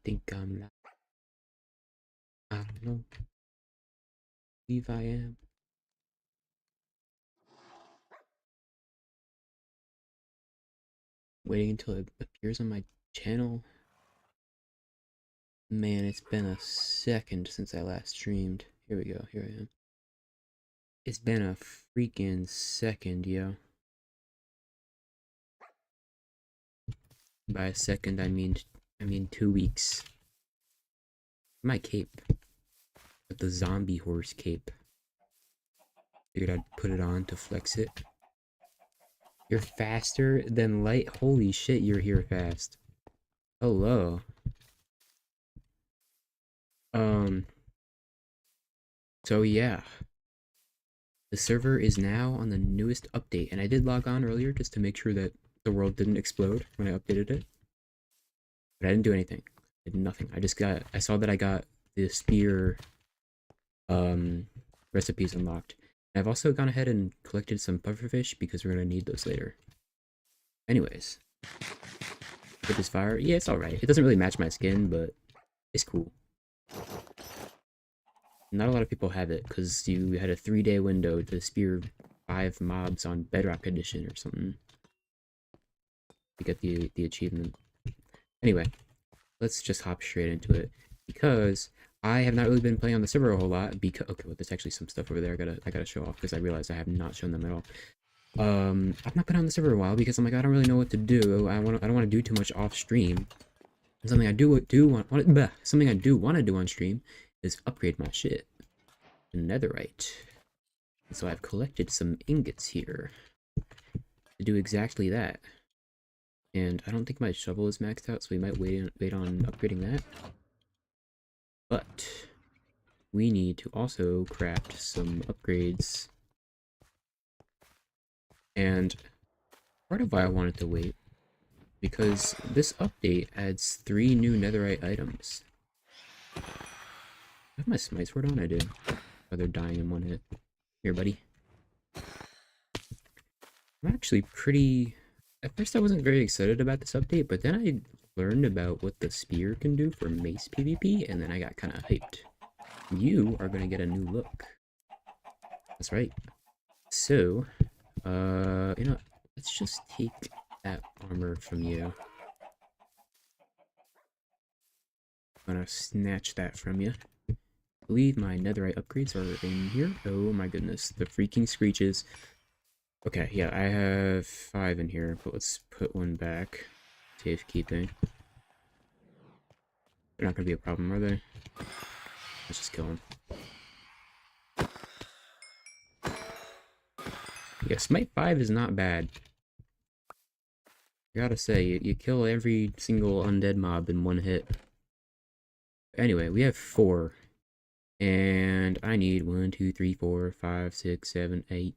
think I'm not. I don't know. Believe I am. Waiting until it appears on my channel. Man, it's been a second since I last streamed. Here we go. Here I am. It's been a freaking second, yo. By a second, I mean 2 weeks. My cape. With the zombie horse cape. Figured I'd put it on to flex it. You're faster than light? Holy shit, you're here fast. Hello. So yeah. The server is now on the newest update, and I did log on earlier just to make sure that the world didn't explode when I updated it. But I didn't do anything. I did nothing. I saw that I got the spear recipes unlocked. And I've also gone ahead and collected some pufferfish because we're gonna need those later. Anyways. With this fire, yeah, it's alright. It doesn't really match my skin, but it's cool. Not a lot of people have it because you had a 3-day window to spear 5 mobs on Bedrock Edition or something to get the achievement. Anyway, let's just hop straight into it because I have not really been playing on the server a whole lot. Because okay, well, there's actually some stuff over there I gotta show off because I realized I have not shown them at all. I've not been on the server a while because I'm like I don't really know what to do. I don't want to do too much off stream. And something I do want to do on stream is upgrade my shit to Netherite. And so I've collected some ingots here to do exactly that. And I don't think my shovel is maxed out, so we might wait on upgrading that. But we need to also craft some upgrades. And part of why I wanted to wait, because this update adds 3 new netherite items. I have my smite sword on? I do. Oh, they're dying in 1 hit. Here, buddy. I'm actually pretty... At first I wasn't very excited about this update, but then I learned about what the spear can do for mace PvP, and then I got kind of hyped. You are going to get a new look. That's right. So, you know, let's just take that armor from you. I'm gonna snatch that from you. I believe my netherite upgrades are in here. Oh my goodness, the freaking screeches. Okay, yeah, I have 5 in here, but let's put 1 back. Safekeeping. They're not gonna be a problem, are they? Let's just kill them. Yeah, Smite 5 is not bad. I gotta say, you kill every single undead mob in 1 hit. Anyway, we have 4. And I need 1, 2, 3, 4, 5, 6, 7, 8.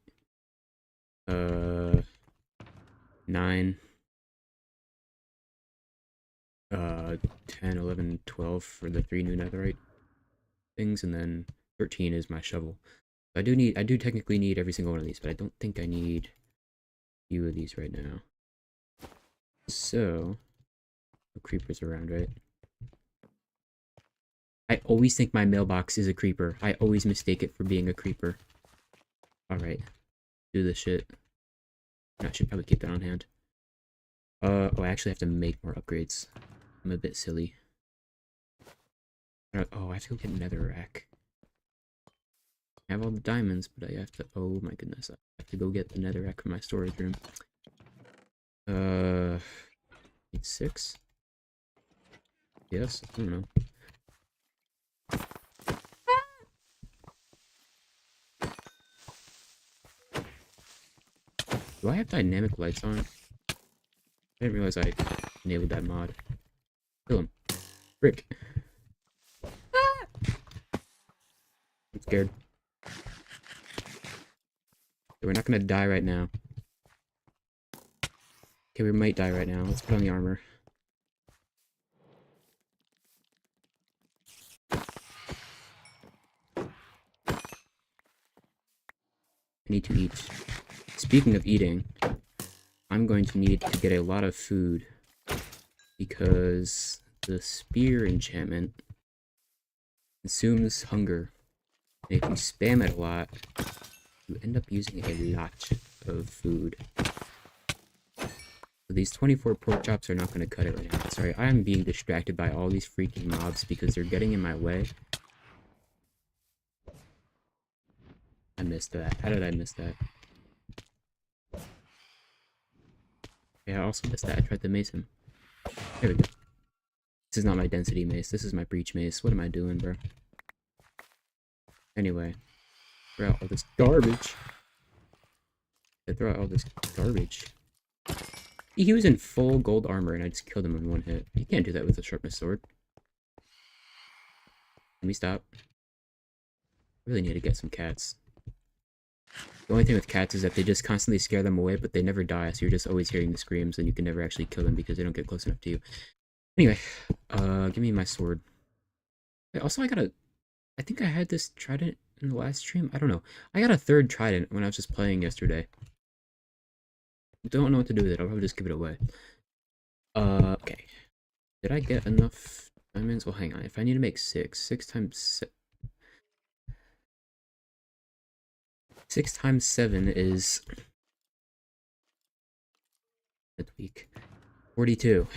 9. 10, 11, 12 for the 3 new netherite things, and then 13 is my shovel. I do technically need every single one of these, but I don't think I need a few of these right now. So, no creepers around, right? I always think my mailbox is a creeper. I always mistake it for being a creeper. Alright. Do this shit. I should probably keep that on hand. Oh, I actually have to make more upgrades. I'm a bit silly. Oh, I have to go get netherrack. I have all the diamonds, but I have to... Oh my goodness. I have to go get the netherrack from my storage room. Need 6? Yes? I don't know. Do I have dynamic lights on? I didn't realize I enabled that mod. Kill him. Frick. I'm scared. Okay, we're not gonna die right now. Okay, we might die right now. Let's put on the armor. I need to eat. Speaking of eating, I'm going to need to get a lot of food because the spear enchantment consumes hunger. And if you spam it a lot, you end up using a lot of food. So these 24 pork chops are not going to cut it right now. Sorry, I'm being distracted by all these freaking mobs because they're getting in my way. I missed that. How did I miss that? Yeah, I also missed that. I tried to mace him. There we go. This is not my density mace. This is my breach mace. What am I doing, bro? Anyway. Throw out all this garbage. Throw out all this garbage. He was in full gold armor and I just killed him in one hit. You can't do that with a sharpness sword. Can we stop? Really need to get some cats. The only thing with cats is that they just constantly scare them away, but they never die, so you're just always hearing the screams, and you can never actually kill them because they don't get close enough to you. Anyway, give me my sword. Also, I think I had this trident in the last stream? I don't know. I got a third trident when I was just playing yesterday. Don't know what to do with it. I'll probably just give it away. Okay. Did I get enough diamonds? Well, hang on. If I need to make 6 times 6 times 7 is midweek. 42.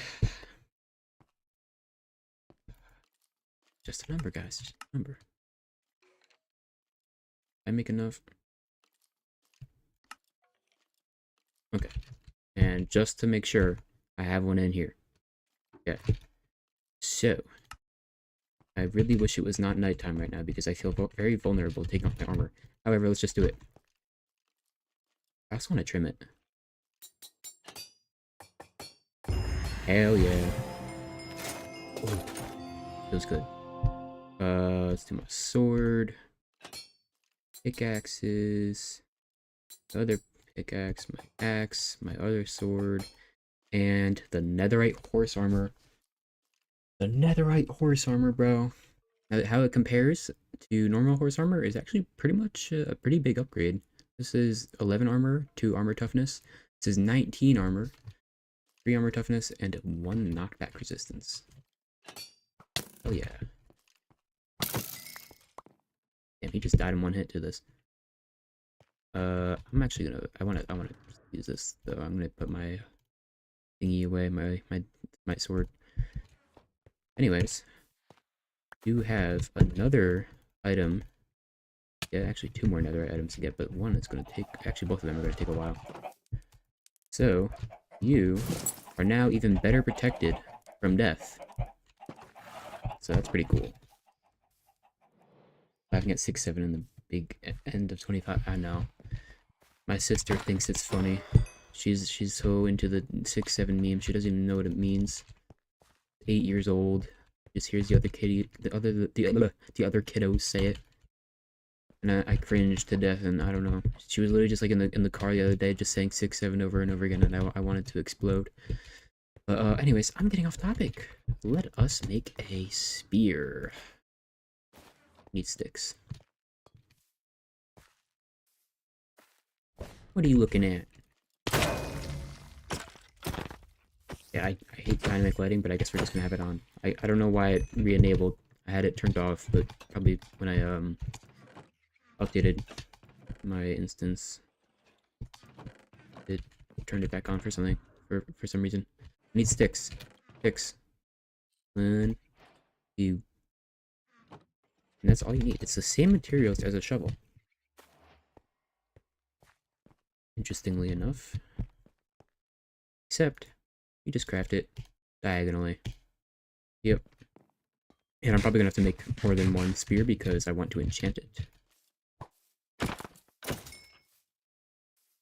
Just a number, guys. Just a number. I make enough. Okay. And just to make sure, I have one in here. Okay. So, I really wish it was not nighttime right now because I feel very vulnerable taking off my armor. However, let's just do it. I also want to trim it. Hell yeah. Oh, feels good. Let's do my sword. Pickaxes. Other pickaxe, my axe, my other sword, and the netherite horse armor. The netherite horse armor, bro. How it compares to normal horse armor is actually pretty much a pretty big upgrade. This is 11 armor, 2 armor toughness. This is 19 armor, 3 armor toughness, and 1 knockback resistance. Oh yeah. Damn, he just died in one hit to this. I'm actually gonna. I wanna use this though. I'm gonna put my thingy away, my sword. Anyways, you have another item. Yeah, actually 2 more netherite items to get, but one is gonna take. Actually, both of them are gonna take a while. So you are now even better protected from death. So that's pretty cool. I can get 6, 7 in the big end of 25. I know. My sister thinks it's funny. She's so into the 6, 7 meme. She doesn't even know what it means. 8 years old. Just hears the other kiddos say it, and I cringed to death. And I don't know. She was literally just like in the car the other day, just saying 6, 7 over and over again, and I wanted to explode. But anyways, I'm getting off topic. Let us make a spear. Need sticks. What are you looking at? Yeah, I hate dynamic lighting, but I guess we're just gonna have it on. I don't know why it re-enabled. I had it turned off, but probably when I updated my instance, it turned it back on for something, for some reason. I need sticks. Sticks. 1, 2. And that's all you need. It's the same materials as a shovel. Interestingly enough. Except, you just craft it diagonally. Yep. And I'm probably gonna have to make more than 1 spear because I want to enchant it.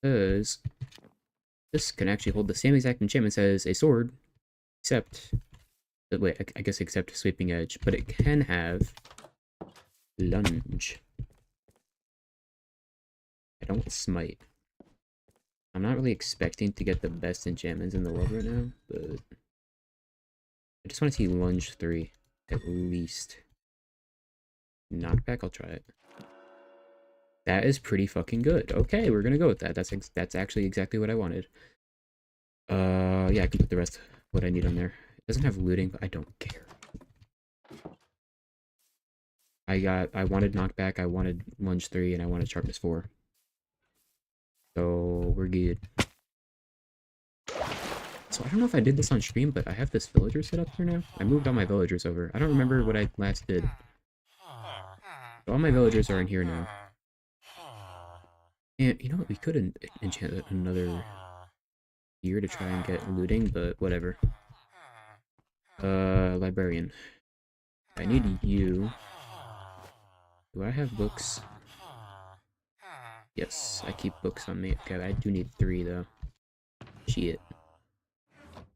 Because this can actually hold the same exact enchantments as a sword, except, wait, I guess except sweeping edge, but it can have lunge. I don't want smite. I'm not really expecting to get the best enchantments in the world right now, but I just want to see lunge 3 at least. Knockback, I'll try it. That is pretty fucking good. Okay, we're gonna go with that. That's actually exactly what I wanted. Yeah, I can put the rest of what I need on there. It Doesn't have looting, but I don't care. I wanted knockback, I wanted lunge 3, and I wanted sharpness 4. So we're good. So I don't know if I did this on stream, but I have this villager set up here now. I moved all my villagers over. I don't remember what I last did. So all my villagers are in here now. And you know what? We could enchant another year to try and get looting, but whatever. Librarian. I need you. Do I have books? Yes, I keep books on me. Okay, I do need 3 though. Shit.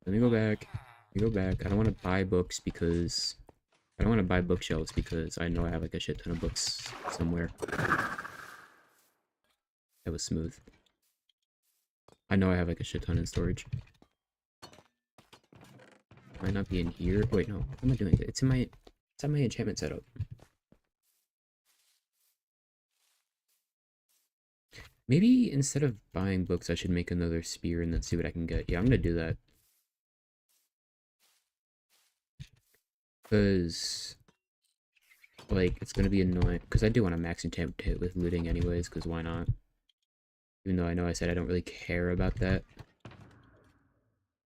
Let me go back. Let me go back. I don't want to buy books because... I don't want to buy bookshelves because I know I have like a shit ton of books somewhere. That was smooth. I know I have like a shit ton in storage. Might not be in here. Wait, no. What am I doing? It's on my enchantment setup. Maybe instead of buying books, I should make another spear and then see what I can get. Yeah, I'm gonna do that. Because, like, it's gonna be annoying. Because I do want to max enchant it with looting anyways, because why not? Even though I know I said I don't really care about that.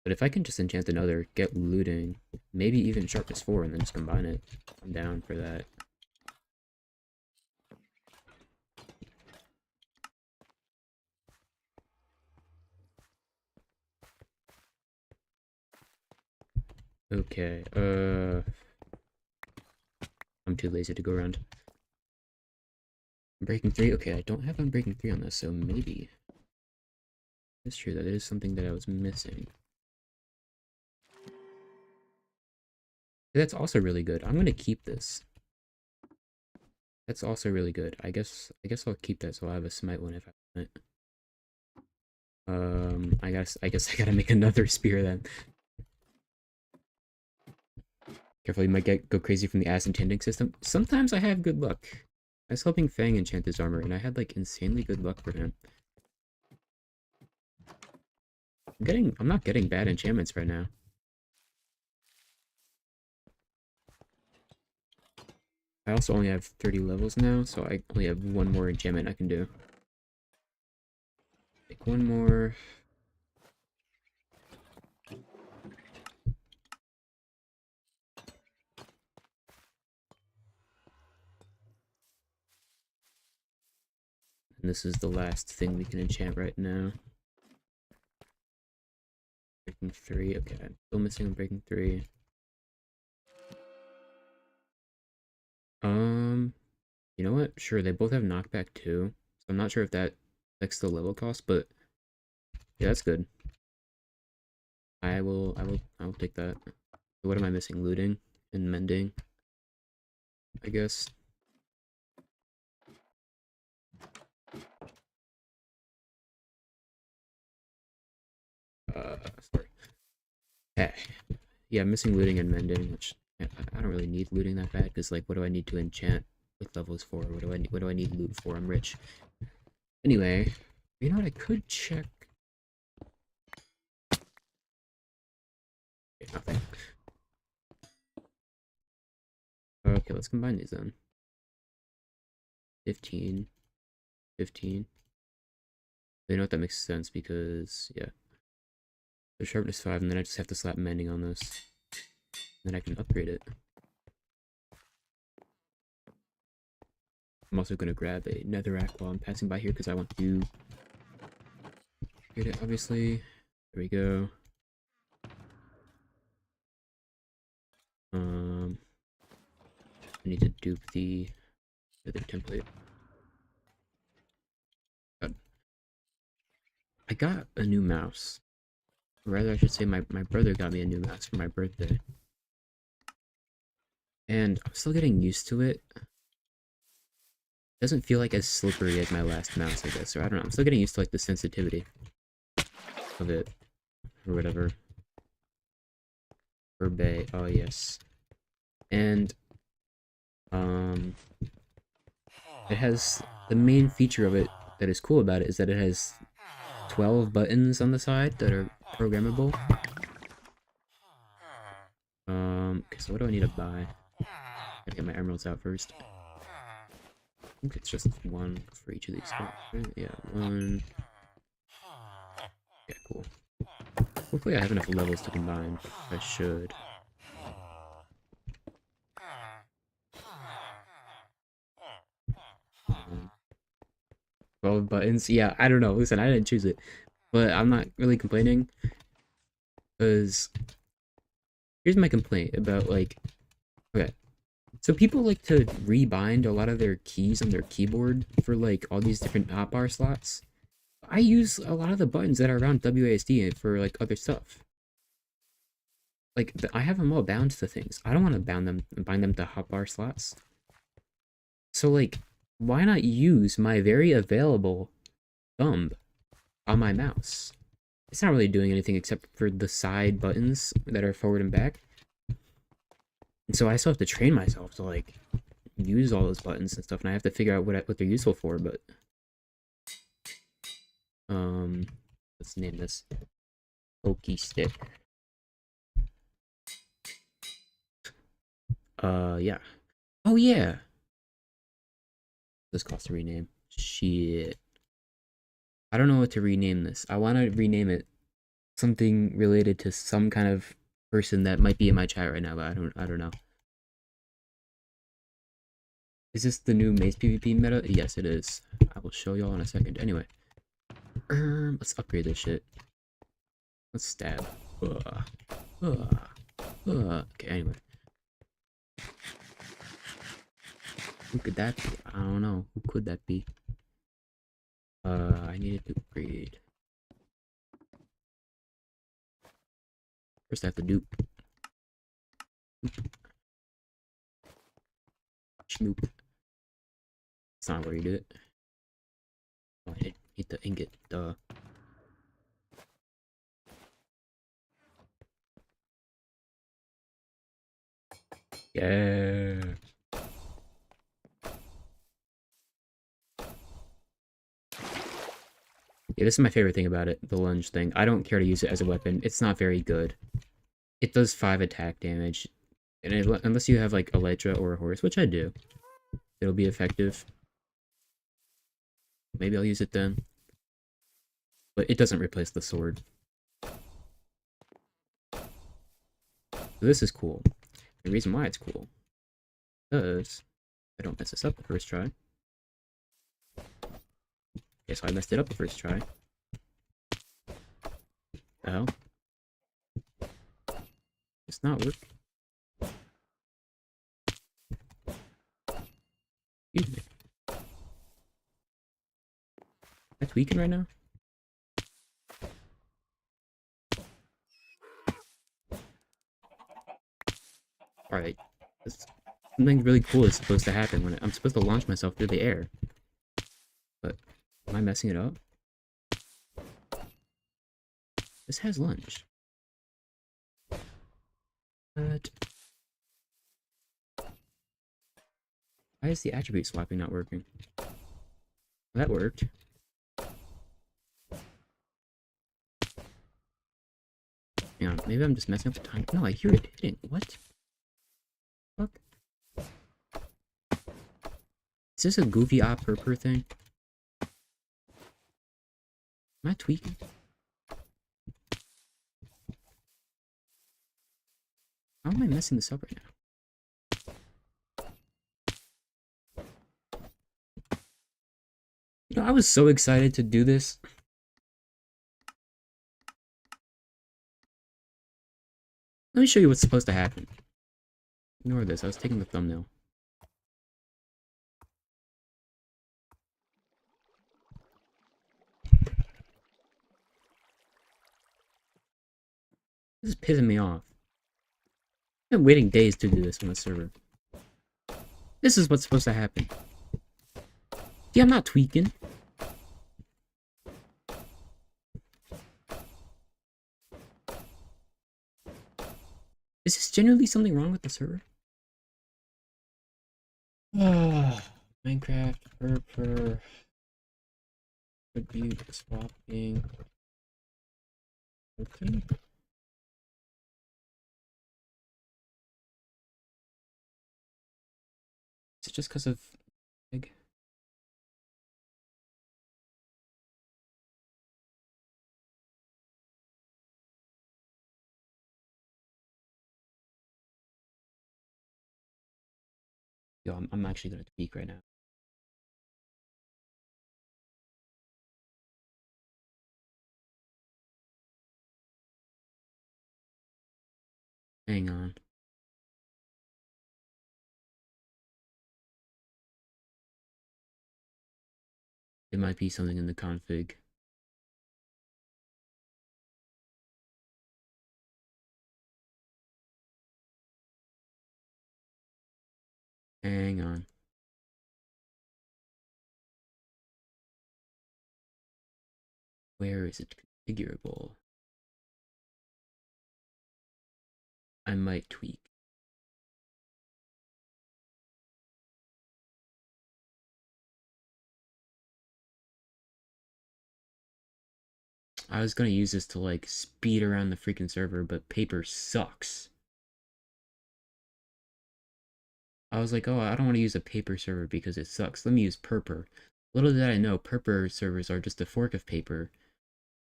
But if I can just enchant another, get looting, maybe even sharpness 4, and then just combine it, I'm down for that. Okay, I'm too lazy to go around. Breaking 3? Okay, I don't have Unbreaking 3 on this, so maybe. It's true, that is something that I was missing. That's also really good. I'm gonna keep this. That's also really good. I guess I'll keep that so I'll have a smite one if I want it. I guess I gotta make another spear then. Careful, you might go crazy from the ass enchanting system. Sometimes I have good luck. I was hoping Fang enchant his armor, and I had like insanely good luck for him. I'm not getting bad enchantments right now. I also only have 30 levels now, so I only have 1 more enchantment I can do. Make 1 more. And this is the last thing we can enchant right now. Breaking 3. Okay, I'm still missing Breaking 3. You know what? Sure, they both have knockback too. So I'm not sure if that affects the level cost, but yeah, that's good. I will take that. So what am I missing? Looting and mending, I guess. Sorry. Hey. Yeah, I'm missing looting and mending, which I don't really need looting that bad, because like, what do I need to enchant with levels 4? What do I need loot for? I'm rich. Anyway, you know what? I could check. Okay, nothing. Okay, let's combine these then. 15. 15. You know what? That makes sense because, yeah. The sharpness 5, and then I just have to slap mending on this. Then I can upgrade it. I'm also going to grab a netherrack while I'm passing by here because I want to get it, obviously. There we go. I need to dupe the other template. I got a new mouse. Or rather, I should say my brother got me a new mouse for my birthday. And I'm still getting used to it. Doesn't feel like as slippery as my last mouse, I guess. Or I don't know. I'm still getting used to like the sensitivity of it. Or whatever. Bay. Oh, yes. And it has the main feature of it that is cool about it is that it has 12 buttons on the side that are programmable. So what do I need to buy? Gotta get my emeralds out first. I think it's just one for each of these spots, right? Yeah, one. Yeah, cool. Hopefully I have enough levels to combine. I should. Well, buttons. Yeah, I don't know. Listen, I didn't choose it. But I'm not really complaining. Because here's my complaint about, like... Okay. So people like to rebind a lot of their keys on their keyboard for, like, all these different hotbar slots. I use a lot of the buttons that are around WASD for, like, other stuff. Like, I have them all bound to things. I don't want to bind them to hotbar slots. So, like, why not use my very available thumb on my mouse? It's not really doing anything except for the side buttons that are forward and back. And so I still have to train myself to, like, use all those buttons and stuff, and I have to figure out what they're useful for, but... let's name this Pokey Stick. Yeah. Oh, yeah! This costs to rename. Shit. I don't know what to rename this. I want to rename it something related to some kind of person that might be in my chat right now, but I don't know. Is this the new Maze PvP meta? Yes, it is. I will show y'all in a second. Anyway, let's upgrade this shit. Let's stab. Okay, anyway. Who could that be? I don't know. Who could that be? I needed to upgrade. First I have to dupe. Schnoop. That's not where you do it. Oh, I hit the ingot. Duh. Yeah. Yeah, this is my favorite thing about it, the lunge thing. I don't care to use it as a weapon. It's not very good. It does 5 attack damage. And unless you have, like, Elytra or a horse, which I do, it'll be effective. Maybe I'll use it then. But it doesn't replace the sword. So this is cool. The reason why it's cool, because I don't mess this up the first try. Okay, so I messed it up the first try. The hell? It's not working. Excuse me. Am I tweaking right now? Alright. Something really cool is supposed to happen when I'm supposed to launch myself through the air. But am I messing it up? This has lunge. But why is the attribute swapping not working? That worked. Hang on, maybe I'm just messing up the time. No, I hear it hitting. What? Fuck. Is this a goofy op per thing? Am I tweaking? How am I messing this up right now? You know, I was so excited to do this. Let me show you what's supposed to happen. Ignore this, I was taking the thumbnail. This is pissing me off. I've been waiting days to do this on the server. This is what's supposed to happen. See, I'm not tweaking. Is this genuinely something wrong with the server? Minecraft, per attribute swapping. Okay. Is it just because of egg? Yo, I'm actually gonna tweak right now. Hang on. It might be something in the config. Hang on. Where is it configurable? I might tweak. I was gonna use this to like speed around the freaking server, but paper sucks. I was like, oh, I don't want to use a paper server because it sucks. Let me use Purper. Little did I know, Purper servers are just a fork of paper.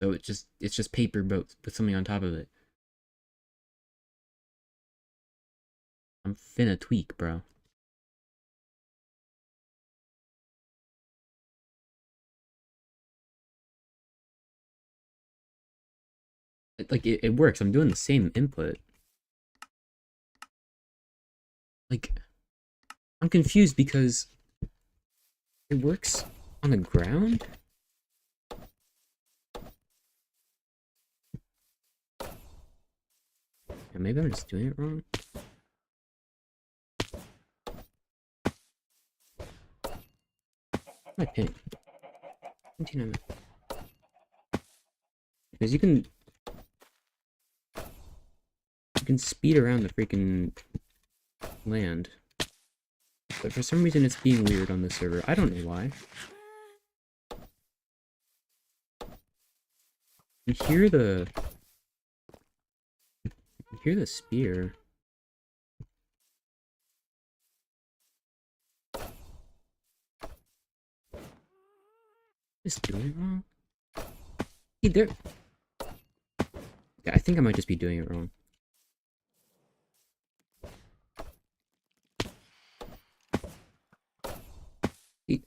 So it's just paper but with something on top of it. I'm finna tweak, bro. It works. I'm doing the same input. Like, I'm confused because it works on the ground? Yeah, maybe I'm just doing it wrong. My ping. 29. Because you can speed around the freaking land. But for some reason it's being weird on the server. I don't know why. You hear the spear. Just doing it wrong. See, there. Yeah, I think I might just be doing it wrong. See.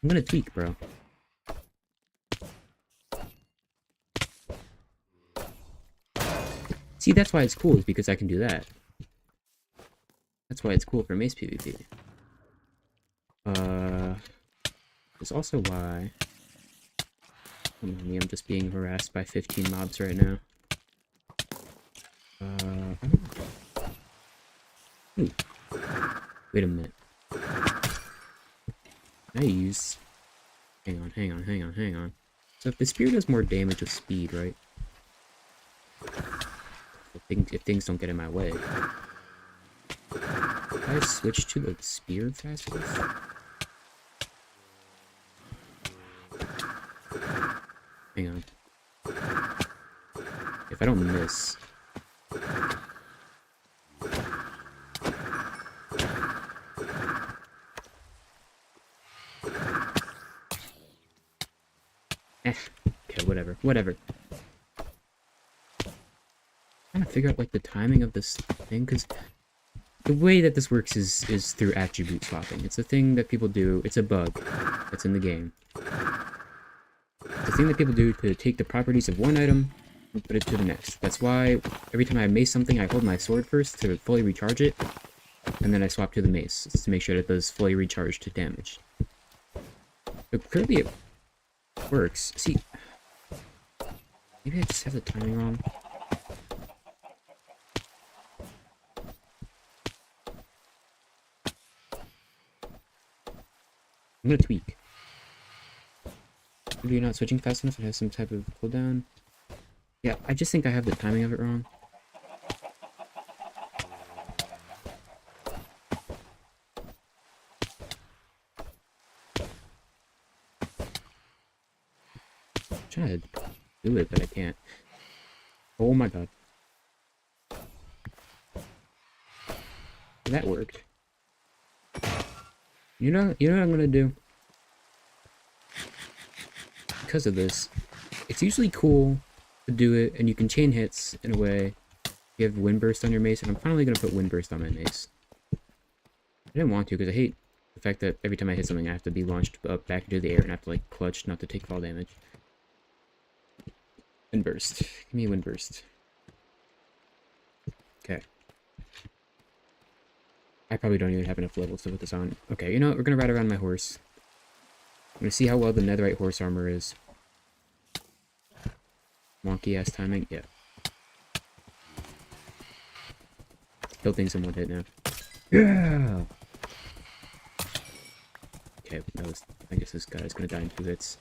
I'm gonna tweak, bro. See, that's why it's cool, is because I can do that. That's why it's cool for mace PvP. It's also why... Come on, I'm just being harassed by 15 mobs right now. Ooh. Wait a minute. I use... Hang on. So if the spear does more damage with speed, right? If things don't get in my way. If I switch to the spear faster? Hang on. If I don't miss... Okay, whatever. I'm trying to figure out like the timing of this thing, because the way that this works is through attribute swapping. It's a thing that people do. It's a bug that's in the game. It's a thing that people do to take the properties of one item and put it to the next. That's why every time I mace something, I hold my sword first to fully recharge it, and then I swap to the mace to make sure that it does fully recharge to damage. But clearly it works. See, maybe I just have the timing wrong. I'm gonna tweak. Maybe you're not switching fast enough, it has some type of cooldown. Yeah, I just think I have the timing of it wrong. I'm trying to do it, but I can't. Oh my god. That worked. You know what I'm gonna do? Because of this, it's usually cool to do it, and you can chain hits in a way. You have Windburst on your mace, and I'm finally gonna put Windburst on my mace. I didn't want to, because I hate the fact that every time I hit something, I have to be launched up back into the air, and I have to, like, clutch not to take fall damage. Windburst. Give me a Windburst. Okay. I probably don't even have enough levels to put this on. Okay, you know what? We're gonna ride around my horse. I'm gonna see how well the Netherite horse armor is. Wonky ass timing? Yeah. Kill things in one hit now. Yeah! Okay, I guess this guy's gonna die in 2 hits.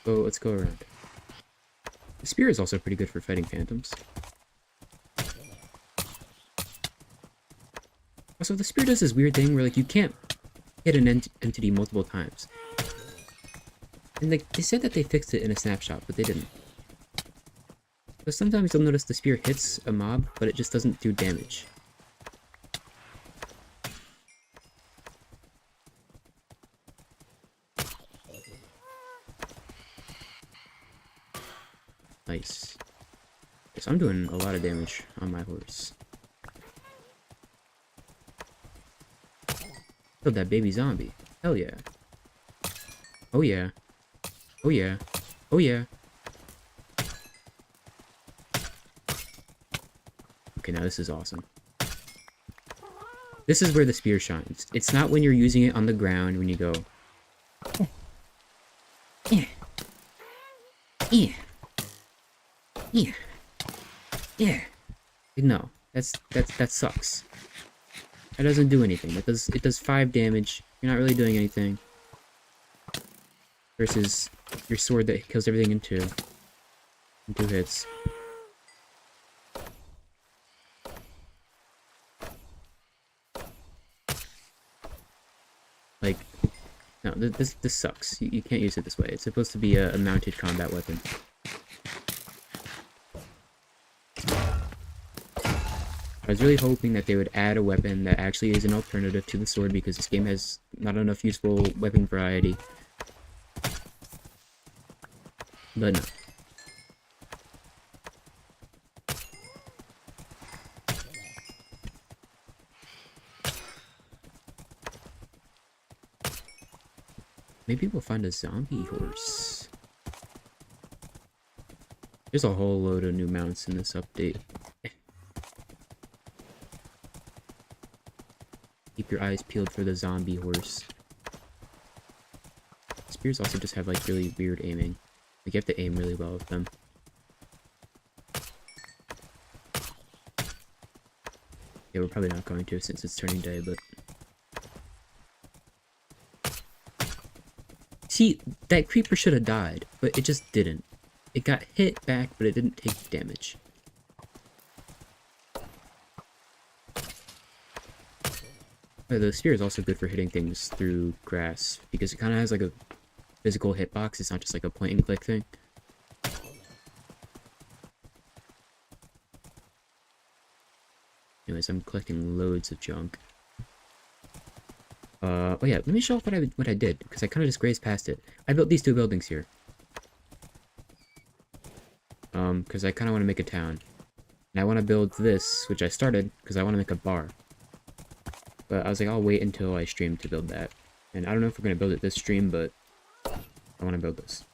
Oh, let's go around. The spear is also pretty good for fighting phantoms. Also, the spear does this weird thing where, like, you can't hit an entity multiple times. And, like, they said that they fixed it in a snapshot, but they didn't. So sometimes you'll notice the spear hits a mob, but it just doesn't do damage. Nice. So I'm doing a lot of damage on my horse. Killed that baby zombie. Hell yeah. Oh yeah. Oh yeah. Oh yeah. Okay, now this is awesome. This is where the spear shines. It's not when you're using it on the ground when you go. Yeah. Yeah. Yeah. Yeah. No. That sucks. That doesn't do anything. It does 5 damage. You're not really doing anything. Versus your sword that kills everything in 2 hits. Like, no, this sucks. You can't use it this way. It's supposed to be a mounted combat weapon. I was really hoping that they would add a weapon that actually is an alternative to the sword, because this game has not enough useful weapon variety. But no. Maybe we'll find a zombie horse. There's a whole load of new mounts in this update. Keep your eyes peeled for the zombie horse. Spears also just have, like, really weird aiming. Like, you have to aim really well with them. Yeah, we're probably not going to since it's turning day, but... See, that creeper should have died, but it just didn't. It got hit back, but it didn't take damage. The spear is also good for hitting things through grass, because it kind of has like a physical hitbox. It's not just like a point and click thing. Anyways, I'm collecting loads of junk. Oh yeah, let me show off what I did, because I kind of just grazed past it. I built these 2 buildings here. Because I kind of want to make a town. And I want to build this, which I started, because I want to make a bar. But I was like, I'll wait until I stream to build that. And I don't know if we're going to build it this stream, but I want to build this.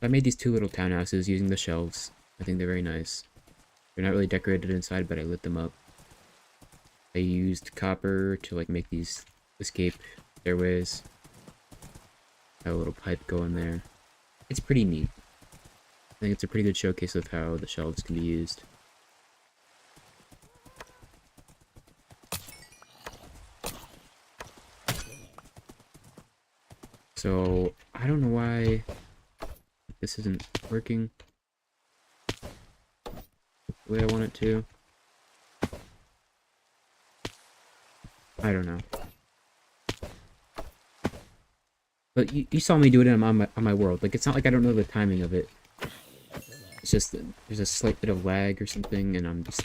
I made these 2 little townhouses using the shelves. I think they're very nice. They're not really decorated inside, but I lit them up. I used copper to, like, make these escape stairways. Got a little pipe going there. It's pretty neat. I think it's a pretty good showcase of how the shelves can be used. So, I don't know why this isn't working the way I want it to. I don't know. But you saw me do it on my world. Like, it's not like I don't know the timing of it. It's just that there's a slight bit of lag or something, and I'm just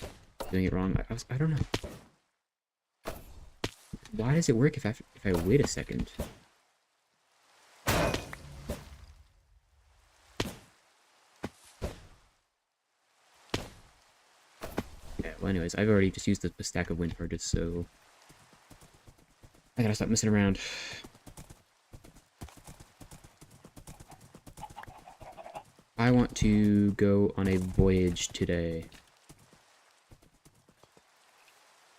doing it wrong. I don't know. Why does it work if I wait a second? Yeah, well anyways, I've already just used a stack of wind charges, so I gotta stop messing around. I want to go on a voyage today.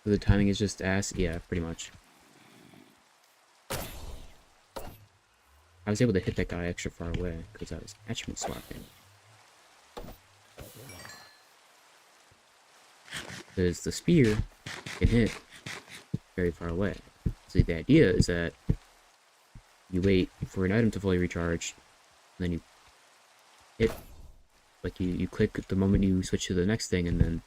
So the timing is just ass? Yeah, pretty much. I was able to hit that guy extra far away because I was attribute swapping. Because the spear can hit very far away. So the idea is that you wait for an item to fully recharge, and then you hit, like you click the moment you switch to the next thing, and then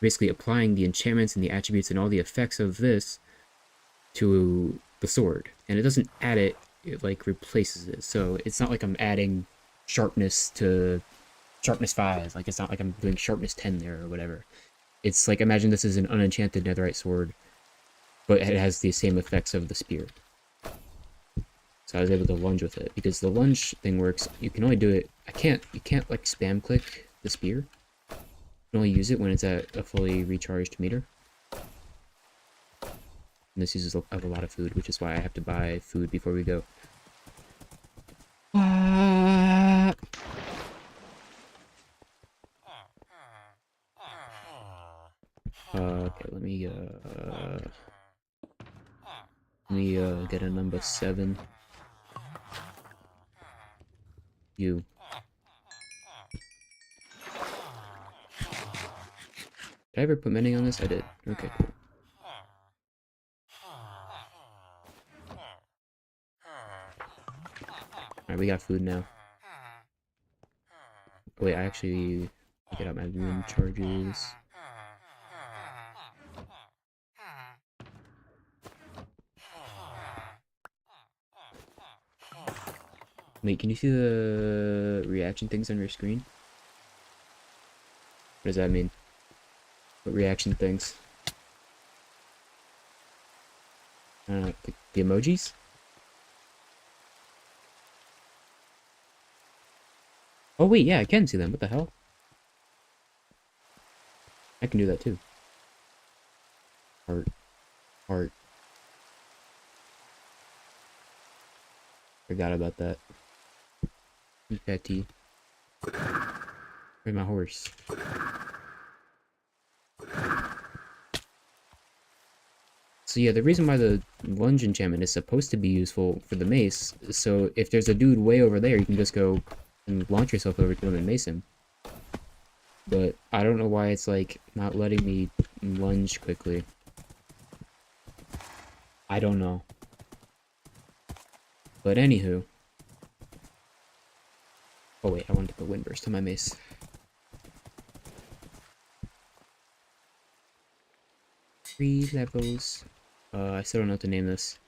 basically applying the enchantments and the attributes and all the effects of this to the sword. And it doesn't add it, it like replaces it. So it's not like I'm adding sharpness to sharpness 5. Like it's not like I'm doing sharpness 10 there or whatever. It's like, imagine this is an unenchanted netherite sword, but it has the same effects of the spear. So I was able to lunge with it, because the lunge thing works, you can only do it, you can't like spam click the spear. You can only use it when it's at a fully recharged meter. And this uses up a lot of food, which is why I have to buy food before we go. Okay, let me get a number 7. You. Did I ever put mending on this? I did. Okay, cool. Alright, we got food now. Oh, wait, I actually get out my room charges. Wait, can you see the reaction things on your screen? What does that mean? What reaction things? The emojis? Oh wait, yeah, I can see them. What the hell? I can do that too. Heart. Heart. Forgot about that. Petty. Where's my horse? So yeah, the reason why the lunge enchantment is supposed to be useful for the mace is so if there's a dude way over there, you can just go and launch yourself over to him and mace him. But I don't know why it's like not letting me lunge quickly. I don't know. But anywho. Oh wait, I wanted to put windburst on my mace. 3 levels. I still don't know what to name this.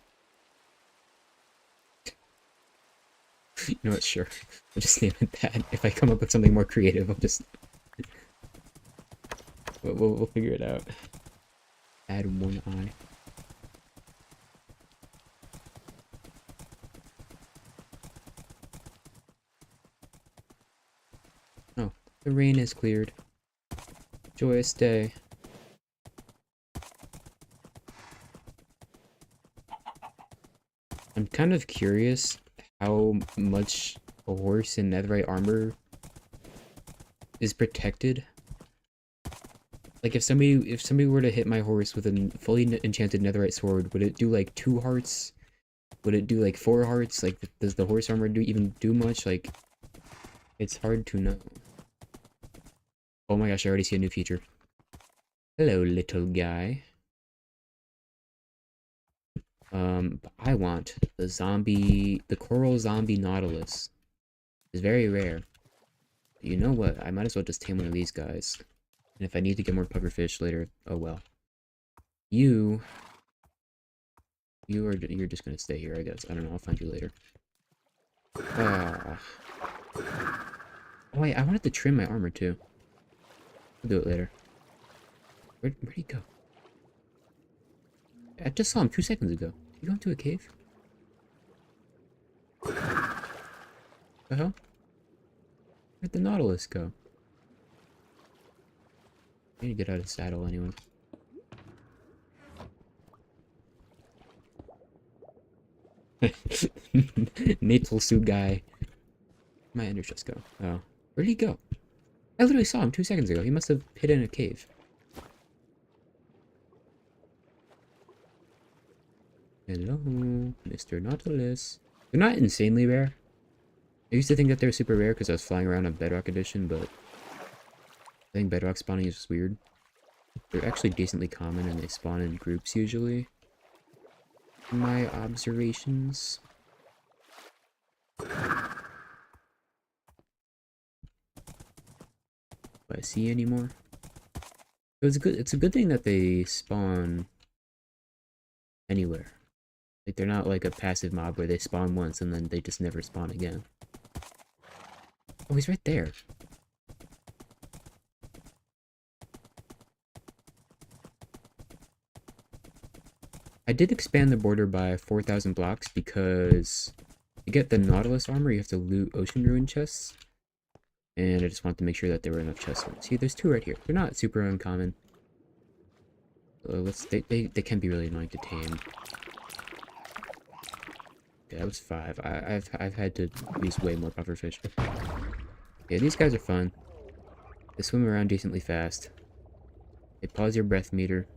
You know what, sure. I'll just name it that. If I come up with something more creative, I'll just... we'll figure it out. Add 1 eye. Oh, the rain has cleared. Joyous day. I'm kind of curious how much a horse in netherite armor is protected. Like if somebody were to hit my horse with a fully enchanted netherite sword, would it do like 2 hearts? Would it do like 4 hearts? Like does the horse armor even do much? Like it's hard to know. Oh my gosh, I already see a new feature. Hello, little guy. I want the coral zombie nautilus. It's very rare. You know what? I might as well just tame one of these guys. And if I need to get more pufferfish later, oh well. You're just gonna stay here, I guess. I don't know, I'll find you later. Ah. Oh wait, I wanted to trim my armor too. I'll do it later. Where'd he go? I just saw him 2 seconds ago. Did he go into a cave? The hell? Where'd the nautilus go? I need to get out of the saddle anyway. Natal suit guy. My ender just go. Oh. Where'd he go? I literally saw him 2 seconds ago. He must have hid in a cave. Hello, Mr. Nautilus. They're not insanely rare. I used to think that they were super rare because I was flying around on Bedrock Edition, but I think Bedrock spawning is just weird. They're actually decently common and they spawn in groups usually. In my observations. Do I see any more? It's a good thing that they spawn anywhere. Like they're not like a passive mob where they spawn once and then they just never spawn again. Oh, he's right there. I did expand the border by 4,000 blocks because to get the Nautilus armor, you have to loot ocean ruin chests. And I just wanted to make sure that there were enough chests. See, there's 2 right here. They're not super uncommon. They can be really annoying to tame. Okay, that was 5. I've had to use way more pufferfish. Yeah, these guys are fun. They swim around decently fast. They pause your breath meter.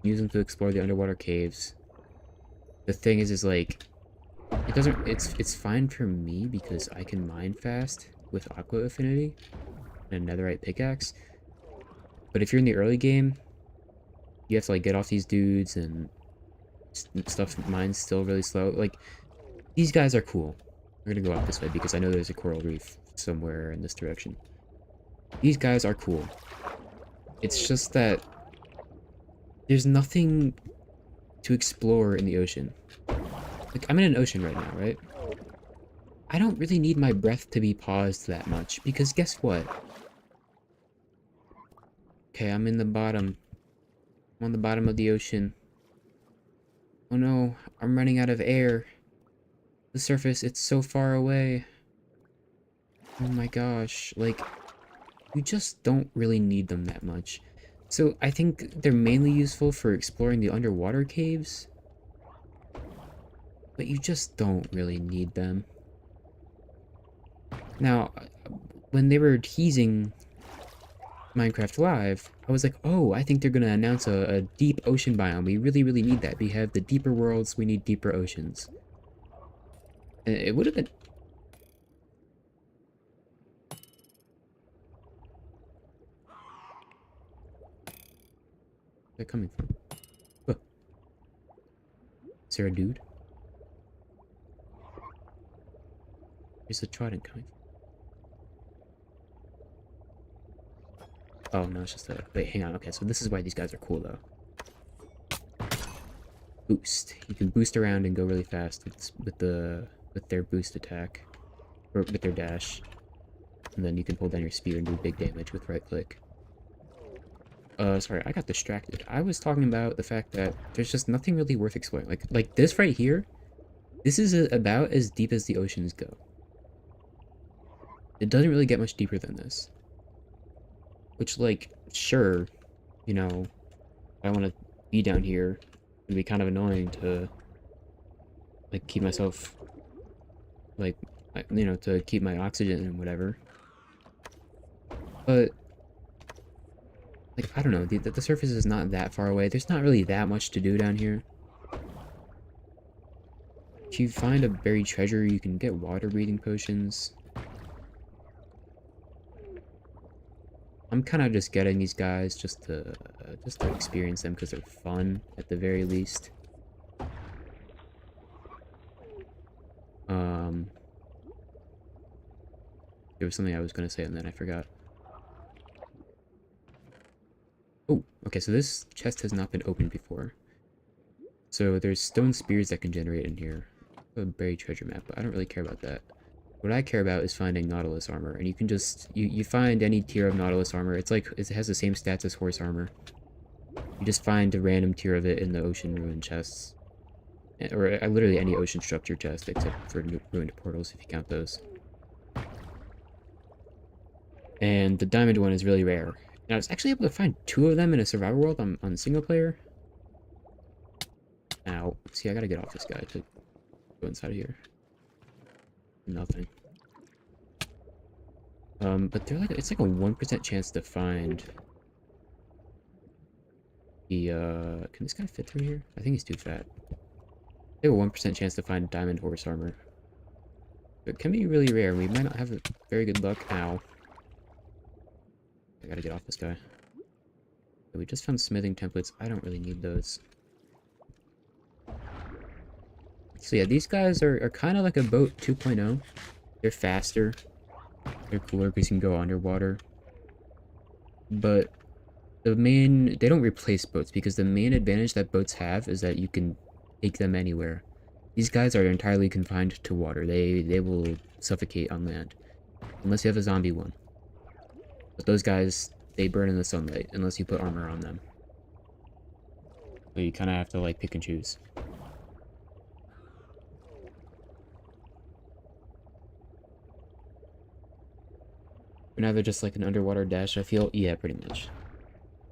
Use them to explore the underwater caves. The thing is like, it's fine for me because I can mine fast with aqua affinity and a netherite pickaxe. But if you're in the early game, you have to like get off these dudes and stuff. Mine's still really slow. Like, these guys are cool. We're gonna go out this way because I know there's a coral reef somewhere in this direction. These guys are cool. It's just that there's nothing to explore in the ocean. Like, I'm in an ocean right now, right? I don't really need my breath to be paused that much, because guess what? Okay, I'm in the bottom. I'm on the bottom of the ocean. Oh no, I'm running out of air. The surface, it's so far away. Oh my gosh, like, you just don't really need them that much. So I think they're mainly useful for exploring the underwater caves, but you just don't really need them. Now, when they were teasing Minecraft Live, I was like, oh, I think they're gonna announce a deep ocean biome. We really, really need that. We have the deeper worlds, we need deeper oceans. And it would have been... Where's that coming from? Oh. Is there a dude? Where's the trident coming from? Oh, no, it's just a... Wait, hang on. Okay, so this is why these guys are cool, though. Boost. You can boost around and go really fast with their boost attack. Or with their dash. And then you can pull down your spear and do big damage with right-click. Sorry, I got distracted. I was talking about the fact that there's just nothing really worth exploring. Like this right here, this is about as deep as the oceans go. It doesn't really get much deeper than this. Which, like, sure, you know, I want to be down here. It'd be kind of annoying to, like, keep myself, like, you know, to keep my oxygen and whatever. But, like, I don't know, the surface is not that far away. There's not really that much to do down here. If you find a buried treasure, you can get water-breathing potions. I'm kind of just getting these guys just to experience them because they're fun at the very least. There was something I was gonna say and then I forgot. Oh, okay, so this chest has not been opened before. So there's stone spears that can generate in here. A buried treasure map, but I don't really care about that. What I care about is finding Nautilus armor, and you can just, you find any tier of Nautilus armor. It's like, it has the same stats as horse armor. You just find a random tier of it in the ocean ruin chests. Or literally any ocean structure chest except for ruined portals if you count those. And the diamond one is really rare. And I was actually able to find 2 of them in a survival world on single player. Ow. See, I gotta get off this guy to go inside of here. Nothing. But they're like, it's like a 1% chance to find the, can this guy fit through here? I think he's too fat. They have a 1% chance to find diamond horse armor. It can be really rare. We might not have very good luck. Ow. I gotta get off this guy. We just found smithing templates. I don't really need those. So yeah, these guys are kind of like a boat 2.0. They're faster. They're cooler because you can go underwater. But they don't replace boats because the main advantage that boats have is that you can take them anywhere. These guys are entirely confined to water. They will suffocate on land. Unless you have a zombie one. But those guys, they burn in the sunlight unless you put armor on them. So you kind of have to like pick and choose. But now they're just like an underwater dash, I feel. Yeah, pretty much.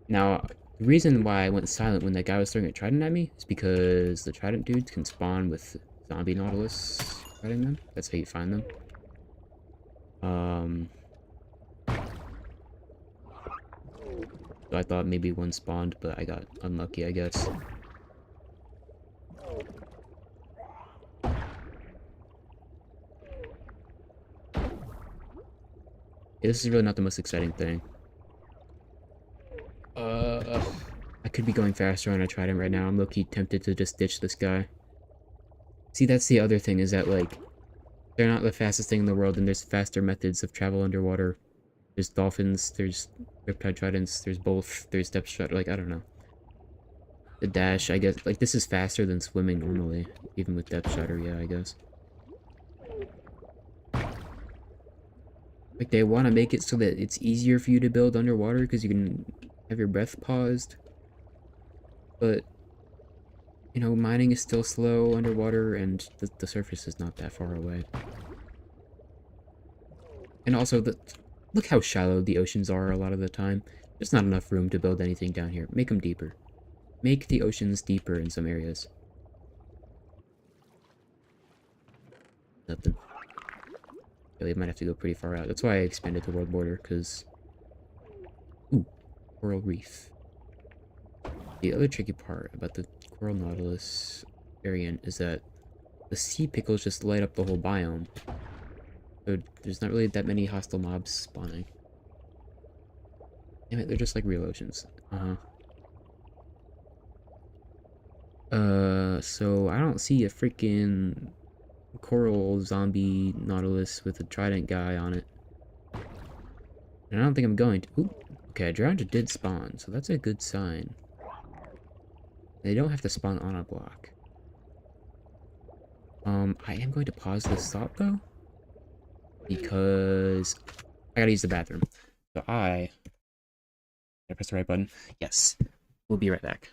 Now, the reason why I went silent when that guy was throwing a trident at me is because the trident dudes can spawn with zombie nautilus fighting them. That's how you find them. So I thought maybe one spawned, but I got unlucky, I guess. Yeah, this is really not the most exciting thing. I could be going faster on a trident right now. I'm low-key tempted to just ditch this guy. See, that's the other thing, is that, like, they're not the fastest thing in the world, and there's faster methods of travel underwater. There's dolphins, there's riptide tridents, there's both, there's depth shot, like, I don't know. The dash, I guess, like, this is faster than swimming normally, even with depth shutter, yeah, I guess. Like, they want to make it so that it's easier for you to build underwater, because you can have your breath paused. But, you know, mining is still slow underwater, and the surface is not that far away. And also, look how shallow the oceans are a lot of the time. There's not enough room to build anything down here. Make them deeper. Make the oceans deeper in some areas. Nothing. Yeah, we might have to go pretty far out. That's why I expanded the world border, because... Ooh, coral reef. The other tricky part about the coral nautilus variant is that the sea pickles just light up the whole biome. So there's not really that many hostile mobs spawning. Damn it, they're just like real oceans. So I don't see a freaking coral zombie nautilus with a trident guy on it. And I don't think I'm going to. Ooh, okay, a drowned did spawn, so that's a good sign. They don't have to spawn on a block. I am going to pause this thought though, because I gotta use the bathroom. So did I press the right button? Yes. We'll be right back.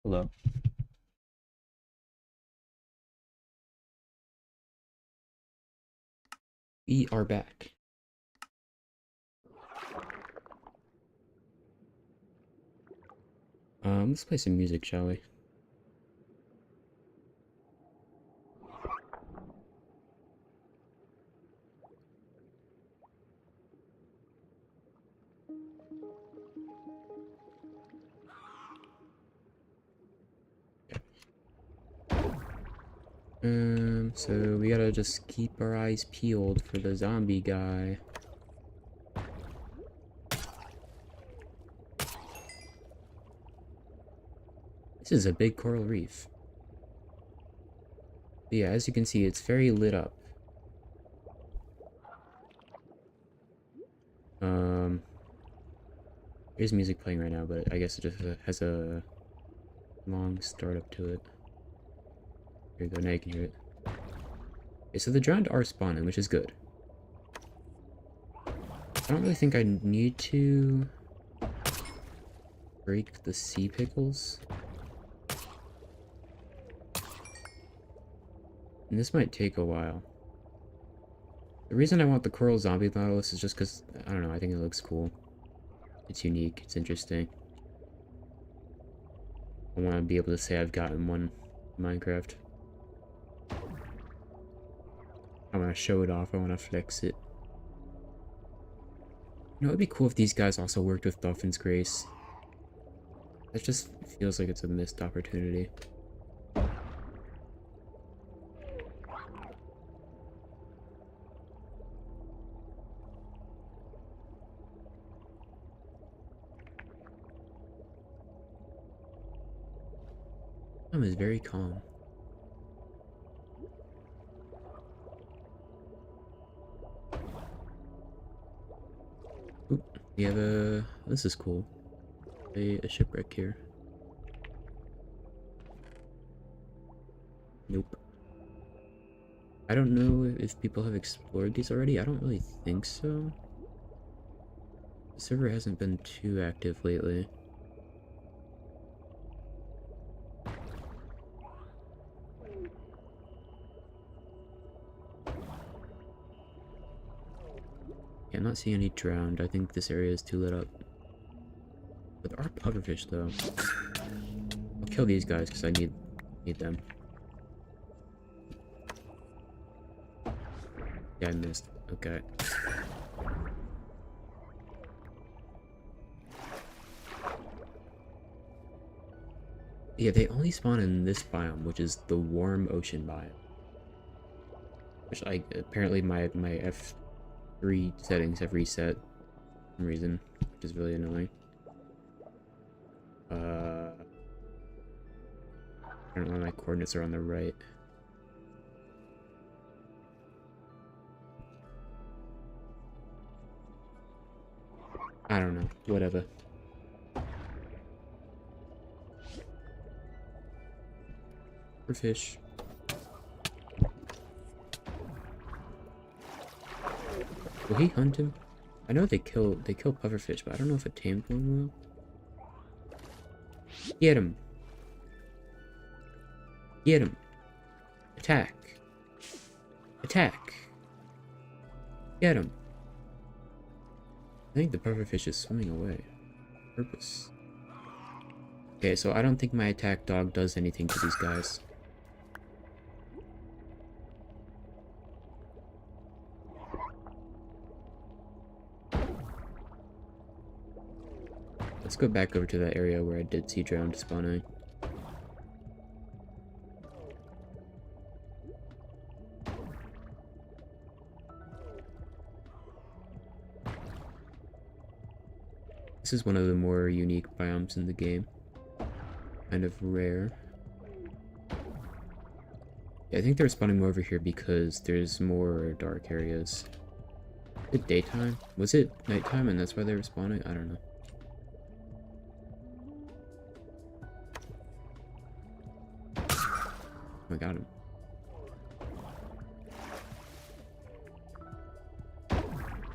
Hello. We are back. Let's play some music, shall we? So we gotta just keep our eyes peeled for the zombie guy. This is a big coral reef. But yeah, as you can see, it's very lit up. There's music playing right now, but I guess it just has a long startup to it. Here you go, now you can hear it. Okay, so the drowned are spawning, which is good. I don't really think I need to break the sea pickles. And this might take a while. The reason I want the coral zombie nautilus is just because, I don't know, I think it looks cool. It's unique, it's interesting. I want to be able to say I've gotten one in Minecraft. I want to show it off, I want to flex it. You know, it'd be cool if these guys also worked with Dolphin's Grace. That just feels like it's a missed opportunity. Is very calm. Oop, we have a... This is cool. A shipwreck here. Nope. I don't know if people have explored these already. I don't really think so. The server hasn't been too active lately. Yeah, I'm not seeing any drowned. I think this area is too lit up. But there are pufferfish though. I'll kill these guys because I need them. Yeah, I missed. Okay. Yeah, they only spawn in this biome, which is the warm ocean biome. Which apparently my F3 settings have reset for some reason, which is really annoying. I don't know why my coordinates are on the right. I don't know. Whatever. For fish. Will he hunt him? I know they kill pufferfish, but I don't know if a tamed one will. Get him. Get him. Attack. Attack. Get him. I think the pufferfish is swimming away. Purpose. Okay, so I don't think my attack dog does anything to these guys. Let's go back over to that area where I did see drowned spawning. This is one of the more unique biomes in the game. Kind of rare. Yeah, I think they're spawning more over here because there's more dark areas. Is it daytime? Was it nighttime and that's why they were spawning? I don't know. Oh, I got him.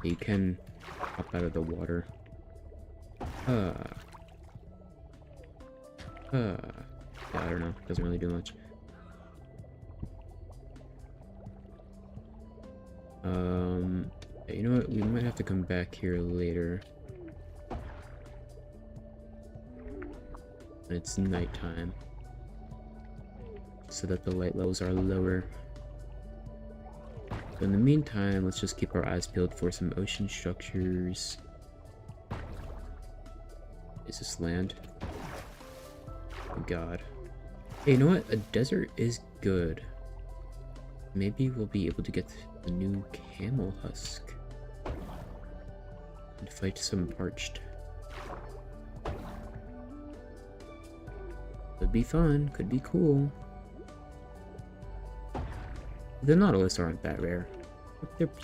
You can hop out of the water. Yeah, I don't know. Doesn't really do much. You know what? We might have to come back here later. When it's nighttime. So that the light levels are lower. But in the meantime, let's just keep our eyes peeled for some ocean structures. Is this land? Oh god. Hey, you know what? A desert is good. Maybe we'll be able to get the new camel husk. And fight some parched. Could be fun, could be cool. The nautilus aren't that rare.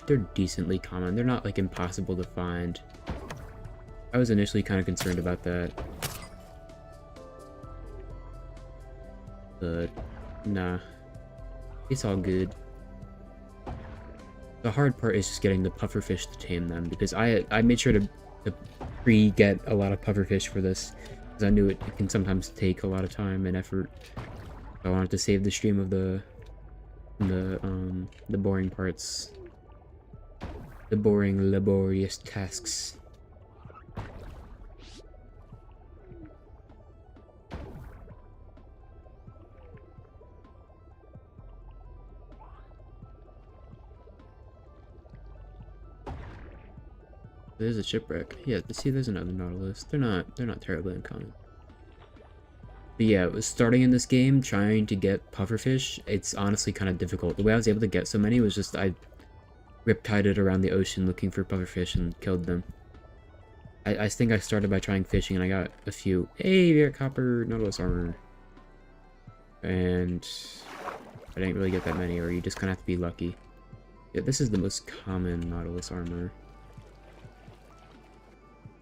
They're decently common. They're not like impossible to find. I was initially kind of concerned about that. But nah. It's all good. The hard part is just getting the pufferfish to tame them, because I made sure to pre-get a lot of pufferfish for this, because I knew it can sometimes take a lot of time and effort. I wanted to save the stream of the boring parts. The boring, laborious tasks. There's a shipwreck. Yeah, see, there's another nautilus. They're not terribly uncommon. But yeah, it was starting in this game, trying to get pufferfish. It's honestly kind of difficult. The way I was able to get so many was just I riptided around the ocean looking for pufferfish and killed them. I think I started by trying fishing and I got a few. Hey, we got copper nautilus armor. And I didn't really get that many, or you just kind of have to be lucky. Yeah, this is the most common nautilus armor.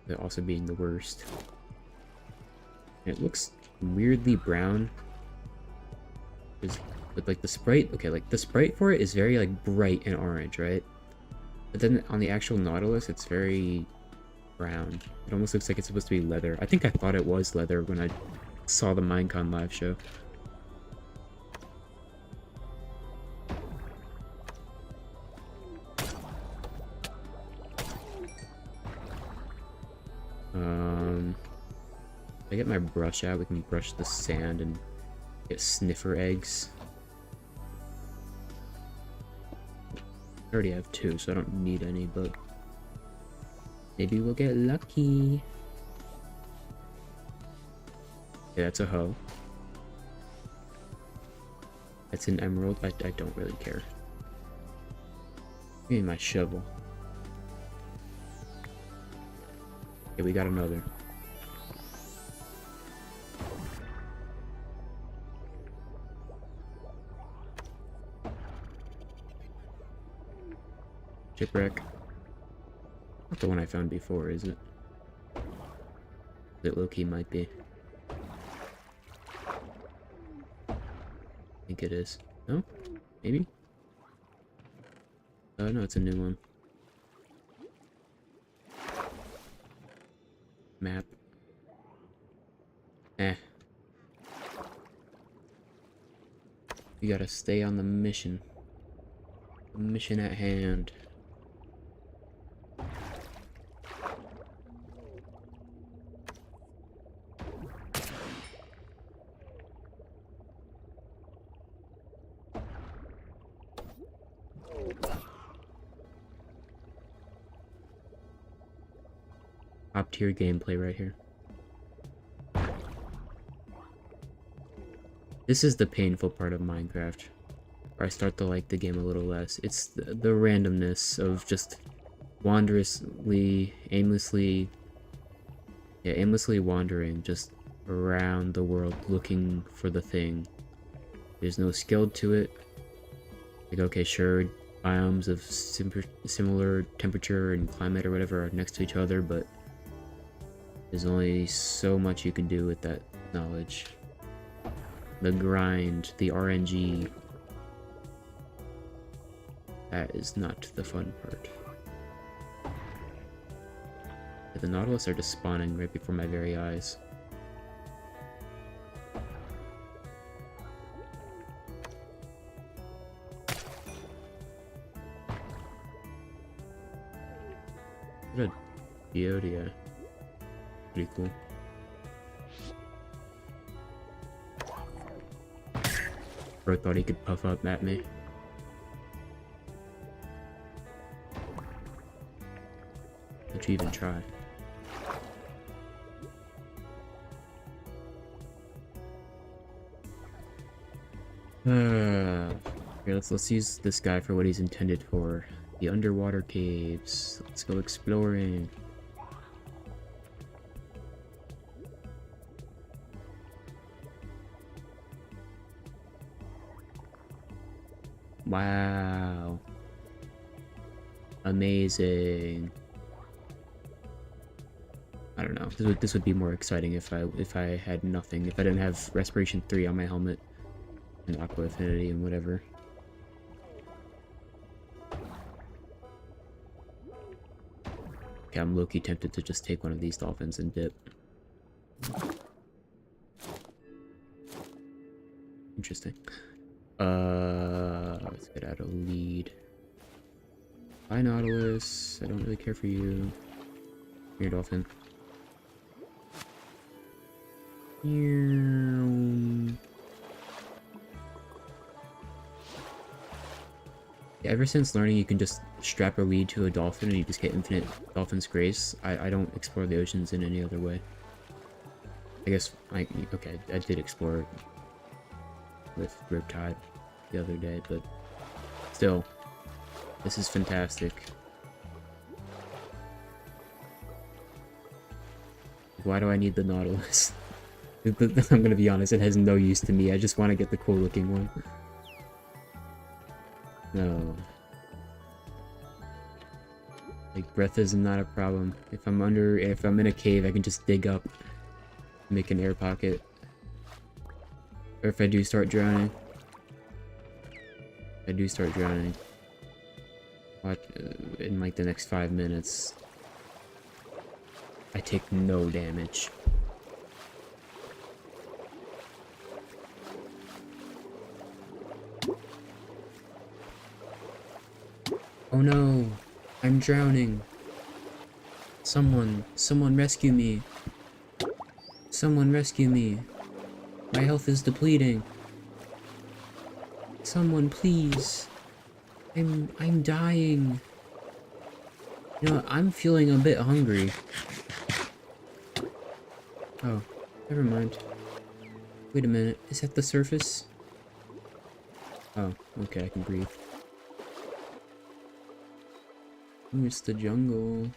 But also being the worst. And it looks weirdly brown. With like the sprite, okay, like the sprite for it is very like bright and orange, right? But then on the actual nautilus, it's very brown. It almost looks like it's supposed to be leather. I think I thought it was leather when I saw the Minecon live show. If I get my brush out, we can brush the sand and get sniffer eggs. I already have 2, so I don't need any, but maybe we'll get lucky. Yeah, that's a hoe. That's an emerald. I don't really care. Give me my shovel. Okay, we got another. Shipwreck. Not the one I found before, is it? It low-key might be. I think it is. No? Maybe? Oh no, it's a new one. Map. Eh. We gotta stay on the mission. The mission at hand. Top tier gameplay right here. This is the painful part of Minecraft, where I start to like the game a little less. It's the randomness of just aimlessly wandering just around the world looking for the thing. There's no skill to it. Like, okay, sure, biomes of similar temperature and climate or whatever are next to each other, but there's only so much you can do with that knowledge. The grind, the RNG. That is not the fun part. The nautilus are just spawning right before my very eyes. Good. Geode, yeah. Pretty cool. Bro thought he could puff up at me. Did you even try? Here, let's use this guy for what he's intended for. The underwater caves. Let's go exploring. Wow. Amazing. I don't know. This would be more exciting if I had nothing. If I didn't have Respiration 3 on my helmet and Aqua Affinity and whatever. Okay, I'm low-key tempted to just take one of these dolphins and dip. Interesting. Let's get out a lead. Bye, Nautilus. I don't really care for you. Here, dolphin. Yeah, ever since learning you can just strap a lead to a dolphin and you just get infinite dolphin's grace, I don't explore the oceans in any other way. I guess, okay, I did explore it with Riptide the other day, but still, this is fantastic. Why do I need the Nautilus? I'm gonna be honest, it has no use to me. I just want to get the cool looking one. No. Like, breath is not a problem. If I'm in a cave, I can just dig up, make an air pocket. Or if I do start drowning. Watch, in like the next 5 minutes, I take no damage. Oh no, I'm drowning. Someone rescue me. Someone rescue me. My health is depleting. Someone please. I'm dying. You know, I'm feeling a bit hungry. Oh, never mind. Wait a minute, is that the surface? Oh, okay, I can breathe. Ooh, it's the jungle.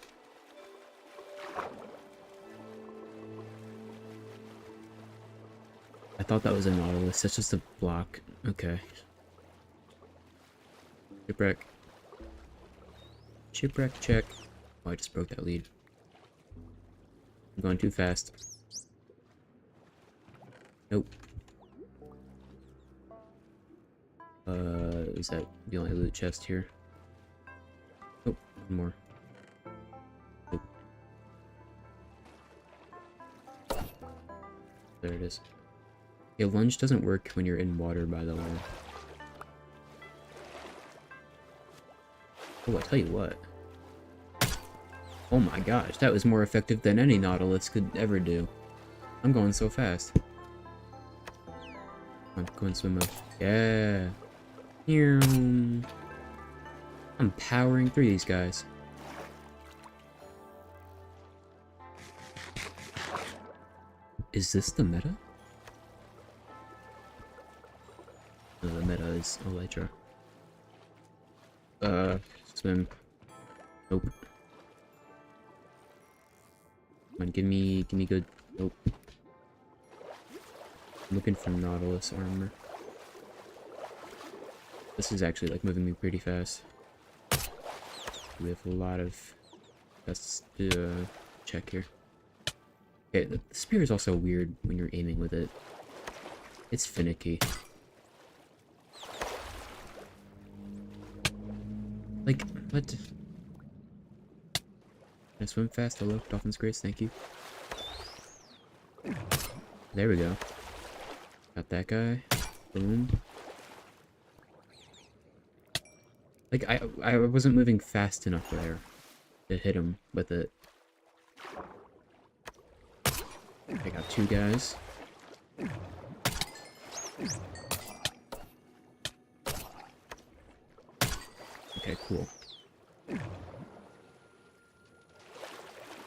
I thought that was a Nautilus, that's just a block. Okay. Shipwreck. Shipwreck check. Oh, I just broke that lead. I'm going too fast. Nope. Is that the only loot chest here? Oh, one more. Nope. There it is. Yeah, lunge doesn't work when you're in water, by the way. Oh, I tell you what. Oh my gosh, that was more effective than any Nautilus could ever do. I'm going so fast. I'm going swim mode. Yeah. I'm powering through these guys. Is this the meta? No, the meta is Elytra. Swim. Nope. Come on, give me good. Nope. I'm looking for Nautilus armor. This is actually like moving me pretty fast. We have a lot of tests to check here. Okay, the spear is also weird when you're aiming with it. It's finicky. Like, what? Can I swim fast? Hello, Dolphin's Grace, thank you. There we go. Got that guy. Boom. Like, I wasn't moving fast enough there. to hit him with it. I got 2 guys. Okay, cool.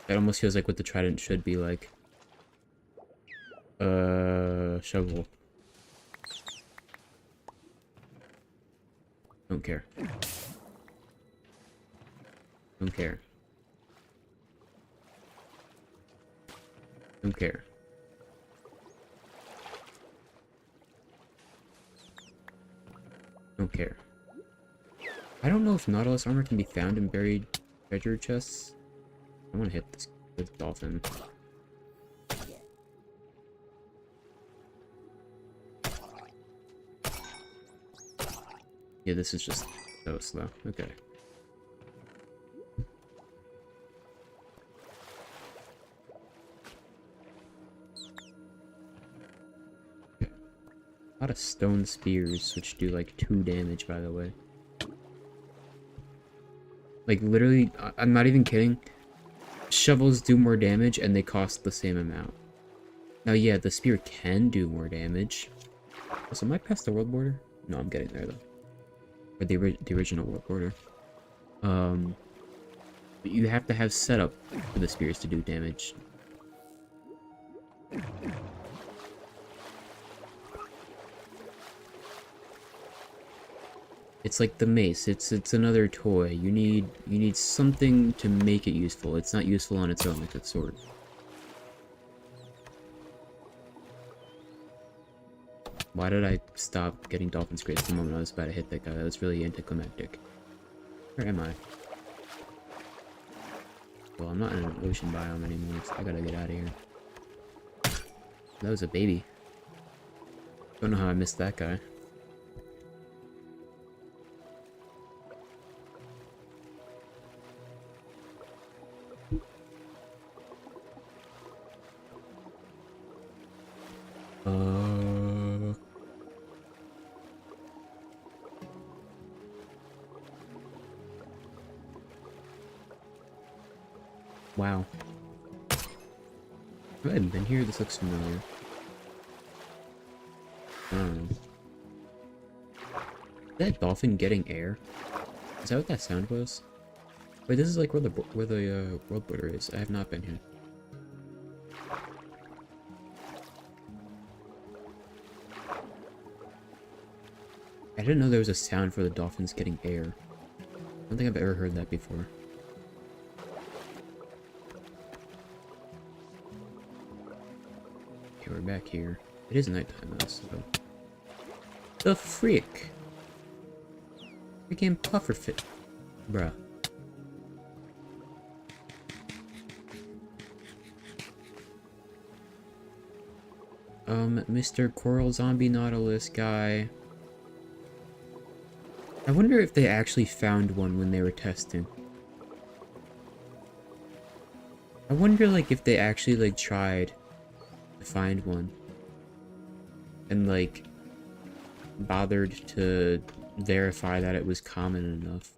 That almost feels like what the trident should be like. Shovel. Don't care. Don't care. Don't care. Don't care. I don't know if nautilus armor can be found in buried treasure chests. I want to hit this dolphin. Yeah, this is just so slow. Okay. A lot of stone spears, which do like 2 damage, by the way. Like, literally, I'm not even kidding. Shovels do more damage, and they cost the same amount. Now, yeah, the spear can do more damage. Also, am I past the world border? No, I'm getting there, though. Or the original world border. But you have to have setup for the spears to do damage. It's like the mace. It's another toy. You need something to make it useful. It's not useful on its own like a sword. Why did I stop getting dolphin scrapes the moment I was about to hit that guy? That was really anticlimactic. Where am I? Well, I'm not in an ocean biome anymore, so I gotta get out of here. That was a baby. Don't know how I missed that guy. Wow. I haven't been here. This looks familiar. Is that dolphin getting air? Is that what that sound was? Wait, this is like where the world border is. I have not been here. I didn't know there was a sound for the dolphins getting air. I don't think I've ever heard that before. Okay, we're back here. It is nighttime though, so... The freak! Freaking pufferfish. Bruh. Mr. Coral Zombie Nautilus guy. I wonder if they actually found one when they were testing. I wonder, like, if they actually, like, tried to find one. And, like, bothered to verify that it was common enough.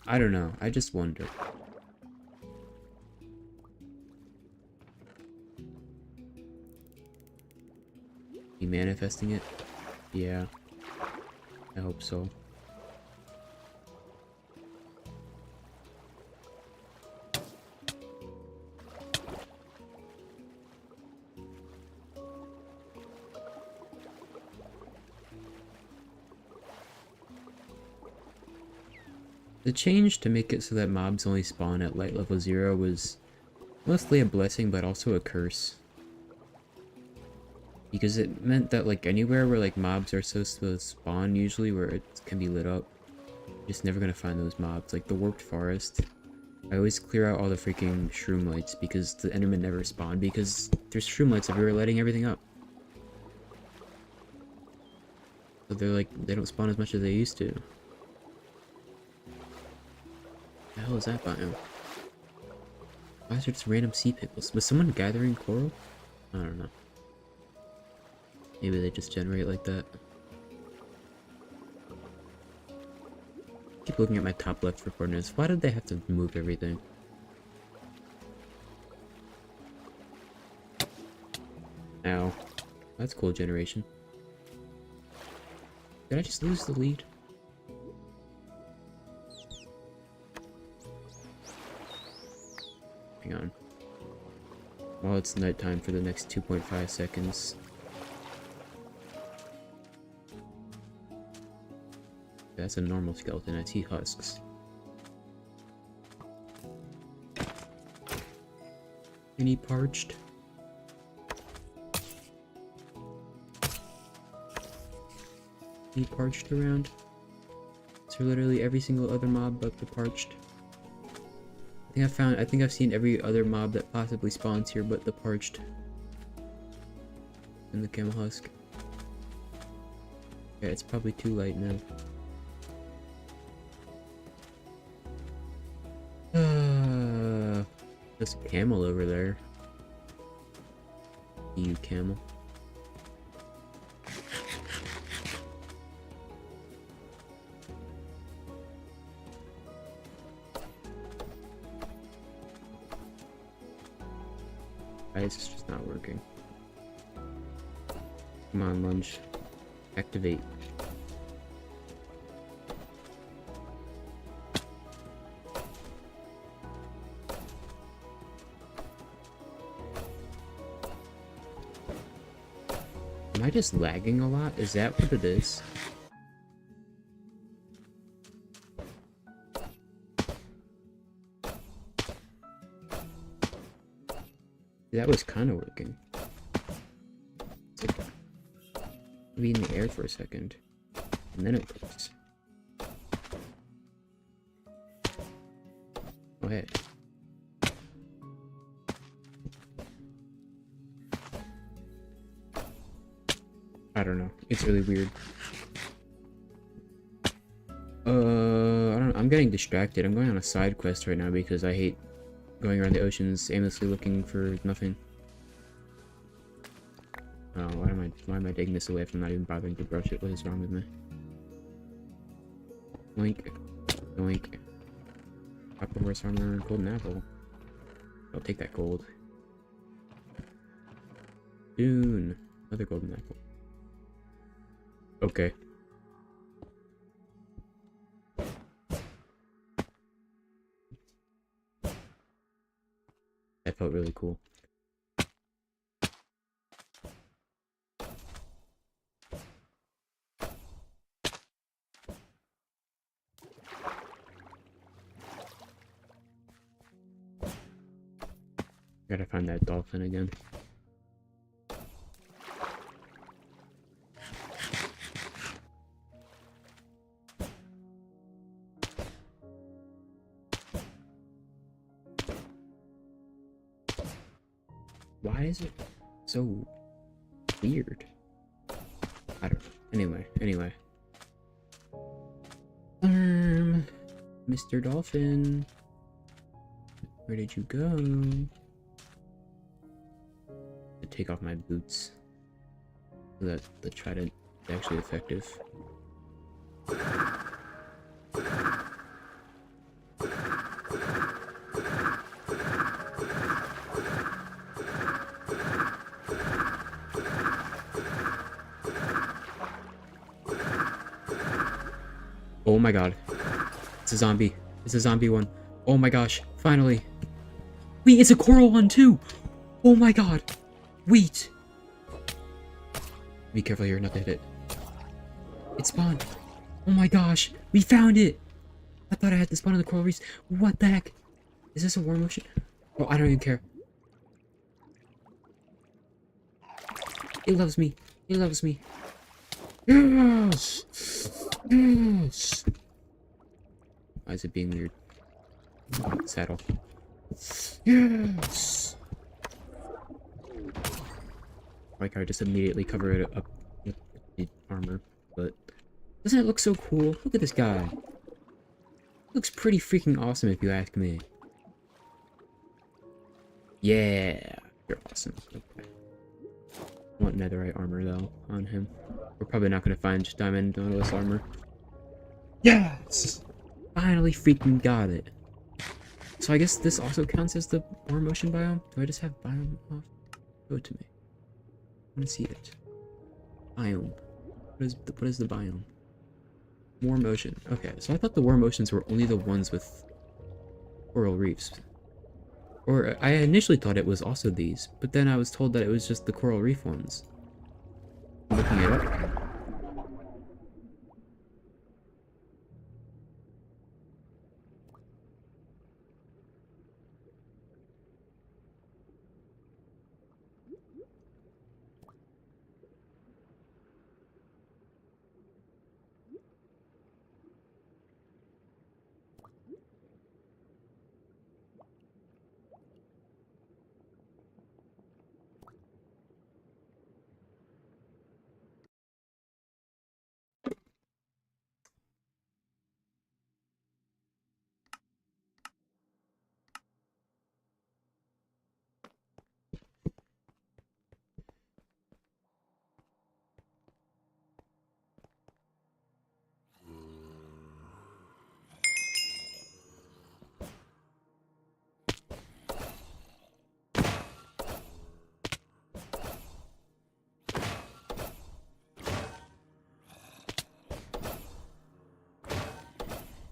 I don't know. I just wonder. You manifesting it? Yeah. I hope so. The change to make it so that mobs only spawn at light level 0 was mostly a blessing, but also a curse. Because it meant that, like, anywhere where, like, mobs are supposed to spawn, usually, where it can be lit up, you're just never gonna find those mobs. Like, the Warped Forest, I always clear out all the freaking shroom lights, because the Endermen never spawn, because there's shroom lights everywhere lighting everything up. So they're, like, they don't spawn as much as they used to. What the hell is that biome? Why is there just random sea pickles? Was someone gathering coral? I don't know. Maybe they just generate like that. keep looking at my top left for coordinates. Why did they have to move everything? Ow. That's cool generation. Did I just lose the lead? Hang on. Well, it's nighttime for the next 2.5 seconds. That's a normal skeleton. I see husks. Any parched? Any parched around? So literally every single other mob but the parched. I think I've seen every other mob that possibly spawns here but the parched. And the camel husk. Yeah, it's probably too light now. There's a camel over there. You camel. It's just not working. Come on, lunge. Activate. Am I just lagging a lot? Is that what it is? That was kind of working. It's like be in the air for a second, and then it clicks. Go ahead. I don't know. It's really weird. I don't know. I'm getting distracted. I'm going on a side quest right now because I hate going around the oceans aimlessly looking for nothing. Oh, why am I digging this away if I'm not even bothering to brush it? What is wrong with me? Yoink. Yoink. Copper horse armor, golden apple. I'll take that gold. Dune. Another golden apple. Okay. That felt really cool. Gotta find that dolphin again. Why is it so weird? I don't know. Anyway. Mr. Dolphin. Where did you go? To take off my boots. So that the trident is actually effective. Oh my god. It's a zombie. It's a zombie one. Oh my gosh. Finally. Wait, it's a coral one too! Oh my god. Wait. Be careful here not to hit it. It spawned. Oh my gosh. We found it! I thought I had to spawn on the coral reefs. What the heck? Is this a war motion? Oh, I don't even care. It loves me. It loves me. Yes! Yes! Why is it being weird? Saddle. Yes! Like I just immediately cover it up with the armor, but doesn't it look so cool? Look at this guy. Looks pretty freaking awesome if you ask me. Yeah, you're awesome. Okay. I want netherite armor though on him. We're probably not gonna find diamond nautilus armor. Yes! Finally freaking got it. So I guess this also counts as the warm ocean biome? Do I just have biome off? Show it to me. I want to see it. Biome. What is the biome? Warm ocean. Okay, so I thought the warm oceans were only the ones with coral reefs. Or I initially thought it was also these, but then I was told that it was just the coral reef ones. I'm looking it up.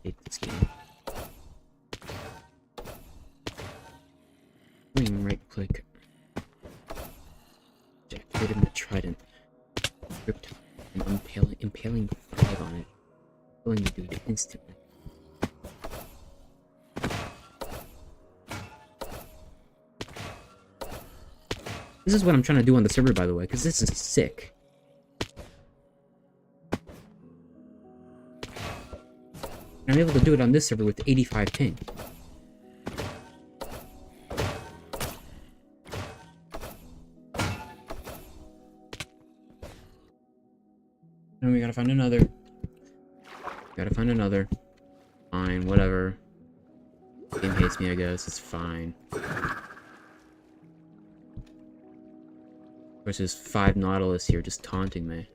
Hate this game. Right click. Activating the trident. Riptide. And impaling 5 on it. Killing the dude instantly. This is what I'm trying to do on the server, by the way, because this is sick. I'm able to do it on this server with 85 ping. And we gotta find another. Gotta find another. Fine, whatever. Game hates me, I guess. It's fine. Of course, there's 5 nautilus here just taunting me.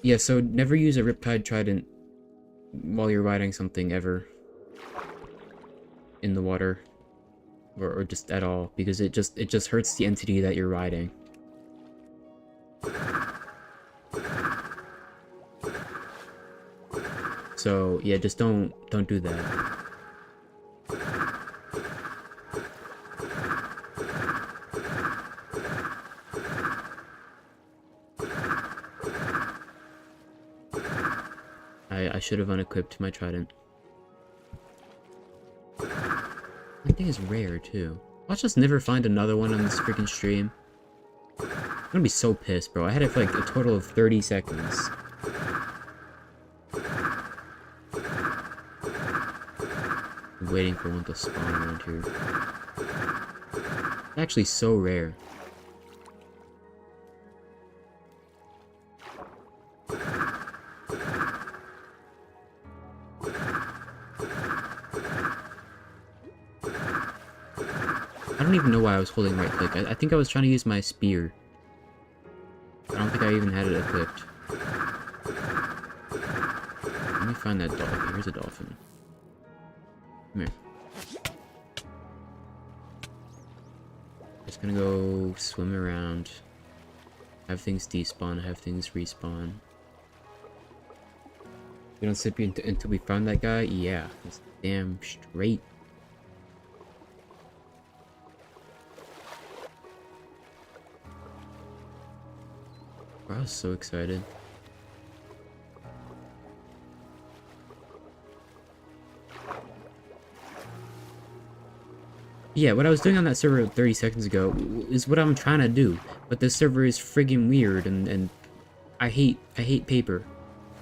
Yeah, so never use a Riptide Trident while you're riding something ever in the water, or just at all, because it just hurts the entity that you're riding. So yeah, just don't do that. I should have unequipped my trident. That thing is rare too. Watch us never find another one on this freaking stream. I'm gonna be so pissed, bro. I had it for like a total of 30 seconds. I'm waiting for one to spawn around here. It's actually so rare. I don't even know why I was holding right click. I think I was trying to use my spear. I don't think I even had it equipped. Let me find that dolphin. Here's a dolphin. Come here. Just gonna go swim around. Have things despawn, have things respawn. We don't sit here until we find that guy? Yeah, that's damn straight. I was so excited. Yeah, what I was doing on that server 30 seconds ago is what I'm trying to do, but this server is friggin' weird, and I hate paper.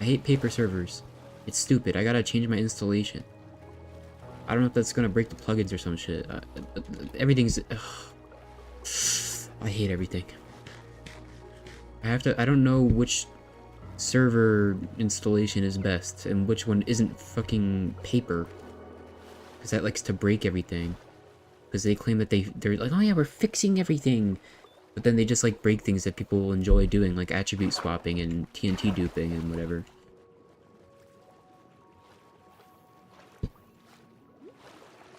I hate paper servers. It's stupid. I gotta change my installation. I don't know if that's gonna break the plugins or some shit. Everything's... I hate everything. I don't know which server installation is best and which one isn't fucking paper, because that likes to break everything, because they claim that they're like, oh yeah, we're fixing everything, But then they just like break things that people enjoy doing, like attribute swapping and TNT duping and whatever.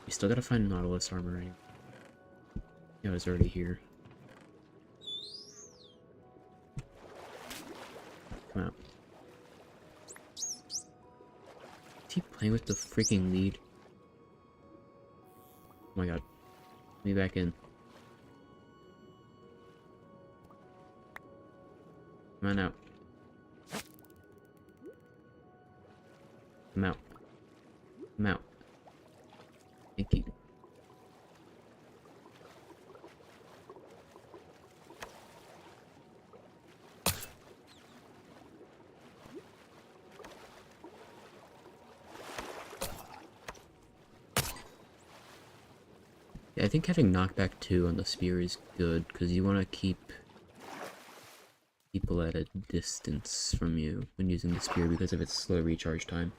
We still gotta find nautilus armor, right? Yeah, it was already here. Come out. Is he playing with the freaking lead? Oh my god. Let me back in. Come on out. Come out. Come out. Thank you. Yeah, I think having knockback 2 on the spear is good, because you want to keep people at a distance from you when using the spear because of its slow recharge time.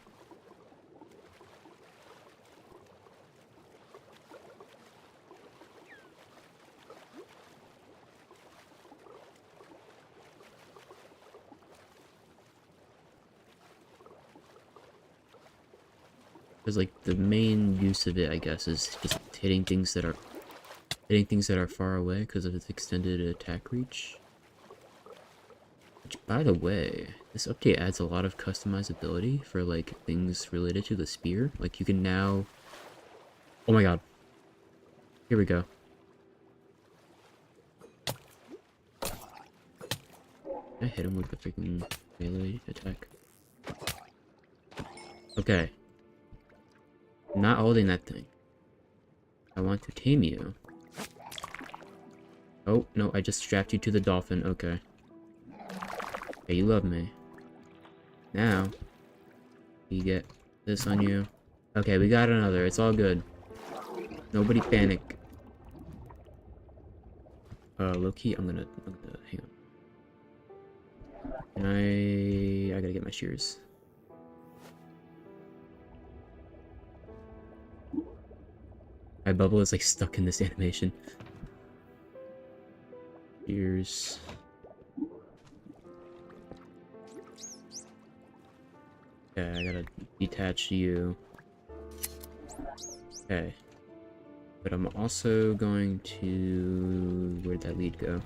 Because like the main use of it, I guess, is just hitting things that are far away because of its extended attack reach. Which, by the way, this update adds a lot of customizability for like things related to the spear. Like you can now, oh my god, here we go. I hit him with the freaking melee attack. Okay. Not holding that thing. I want to tame you. Oh, no, I just strapped you to the dolphin. Okay. Okay, you love me. Now, you get this on you. Okay, we got another. It's all good. Nobody panic. Low-key, I'm gonna hang on. And I gotta get my shears. My bubble is like stuck in this animation. Shears. Okay, I gotta detach you. Okay. But I'm also going to... Where'd that lead go?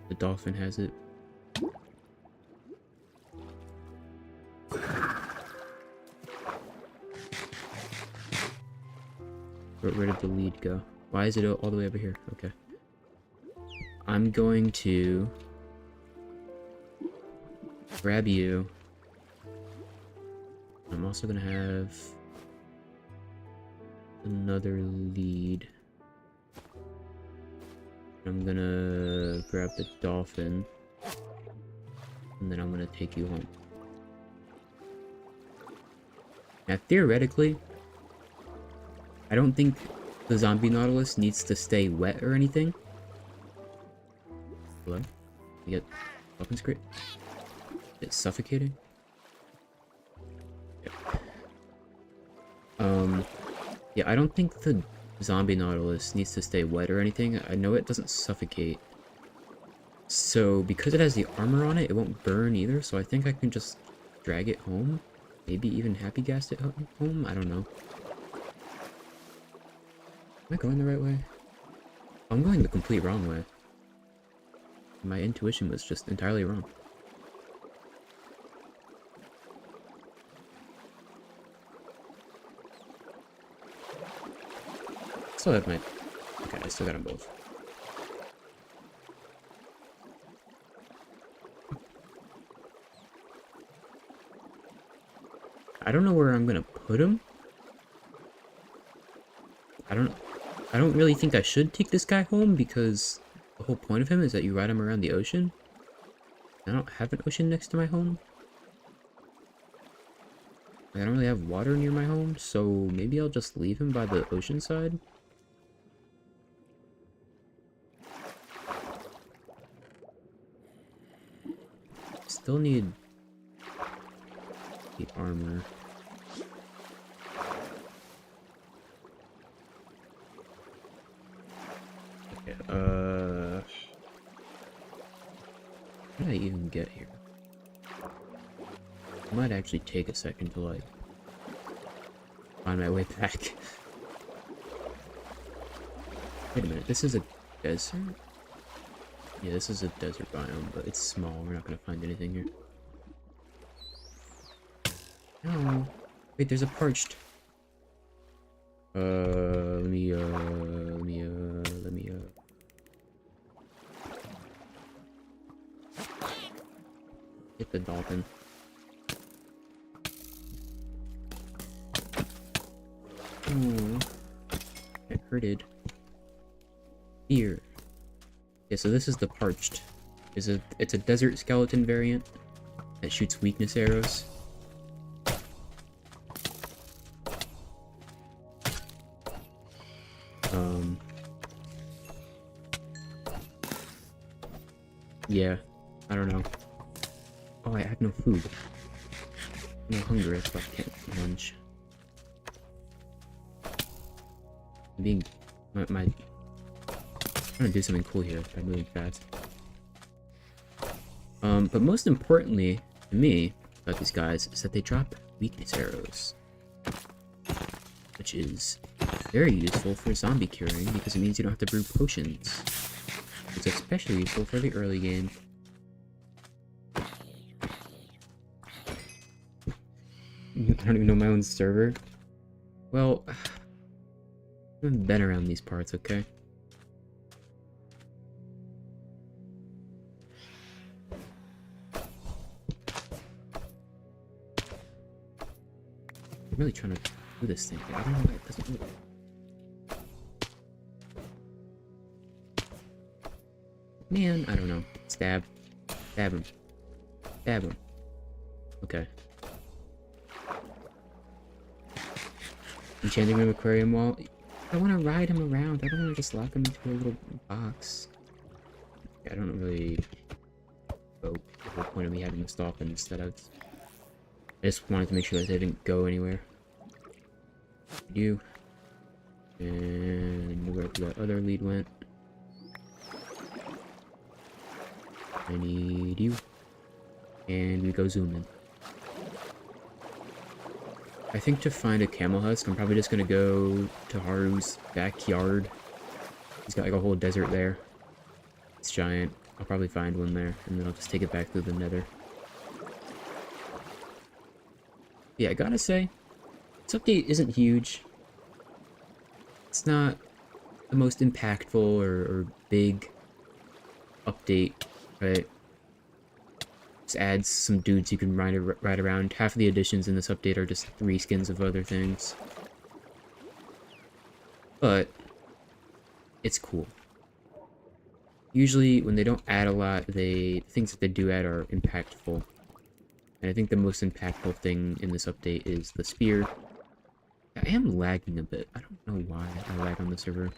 The dolphin has it. Where did the lead go? Why is it all the way over here? Okay. I'm going to... grab you. I'm also gonna have... another lead. I'm gonna grab the dolphin. And then I'm gonna take you home. Now, theoretically, I don't think the zombie nautilus needs to stay wet or anything. Hello? You get dolphin script? It's suffocating? Yeah. Yeah, I don't think the zombie nautilus needs to stay wet or anything. I know it doesn't suffocate. So, because it has the armor on it, it won't burn either, so I think I can just drag it home. Maybe even happy gas it home? I don't know. Am I going the right way? I'm going the complete wrong way. My intuition was just entirely wrong. Still have my... Okay, I still got them both. I don't know where I'm gonna put him. I don't really think I should take this guy home because the whole point of him is that you ride him around the ocean. I don't have an ocean next to my home. I don't really have water near my home, so maybe I'll just leave him by the ocean side. Still need the armor. Okay, How did I even get here? It might actually take a second to, like, find my way back. Wait a minute, this is a desert? Yeah, this is a desert biome, but it's small. We're not gonna find anything here. No. Wait, there's a parched. Let me, hit the dolphin. Oh, it hurted. Here. Yeah, so this is the parched. It's a desert skeleton variant that shoots weakness arrows. Yeah, I don't know. Oh, I have no food. No hunger, so I can't lunge. I'm being... I'm trying to do something cool here by moving fast. But most importantly, to me, about these guys, is that they drop weakness arrows. Which is very useful for zombie curing, because it means you don't have to brew potions. It's especially useful for the early game. I don't even know my own server. Well, I haven't been around these parts, okay? I'm really trying to do this thing. I don't know why it doesn't move. Man, I don't know. Stab. Stab him. Stab him. Okay. Enchanting room aquarium wall. I want to ride him around. I don't want to just lock him into a little box. Yeah, I don't really... Oh, the whole point of me having this dolphin instead of... I just wanted to make sure that they didn't go anywhere. You. And where the other lead went. I need you. And we go zoom in. I think to find a camel husk, I'm probably just gonna go to Haru's backyard. He's got like a whole desert there. It's giant. I'll probably find one there, and then I'll just take it back through the nether. Yeah, I gotta say, this update isn't huge. It's not the most impactful or big update, right? Just adds some dudes you can ride around. Half of the additions in this update are just reskins of other things. But it's cool. Usually when they don't add a lot, the things that they do add are impactful. And I think the most impactful thing in this update is the spear. I am lagging a bit. I don't know why I lag on the server.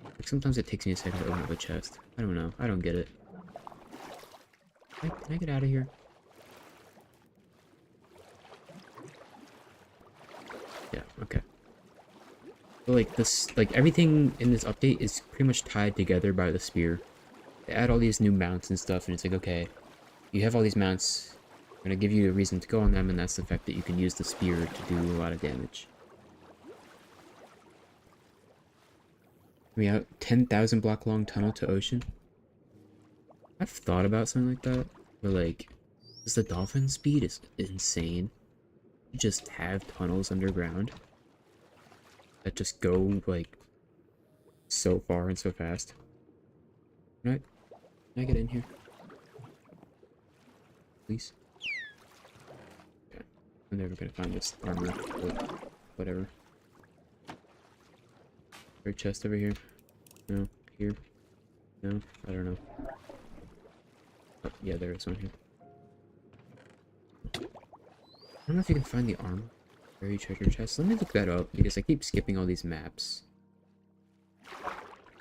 Like sometimes it takes me a second to open up a chest. I don't know. I don't get it. Can I get out of here? Yeah, okay. But like this, like everything in this update is pretty much tied together by the spear. They add all these new mounts and stuff, and it's like, okay, you have all these mounts, I'm gonna give you a reason to go on them, and that's the fact that you can use the spear to do a lot of damage. We have 10,000 block long tunnel to ocean. I've thought about something like that, where like, because the dolphin speed is insane. You just have tunnels underground that just go like so far and so fast. Can I get in here? Please? Okay. I'm never gonna find this armor, but whatever. Is there a chest over here? No. Here? No? I don't know. Oh, yeah, there is one here. I don't know if you can find the armor. Buried treasure chest. Let me look that up, because I keep skipping all these maps.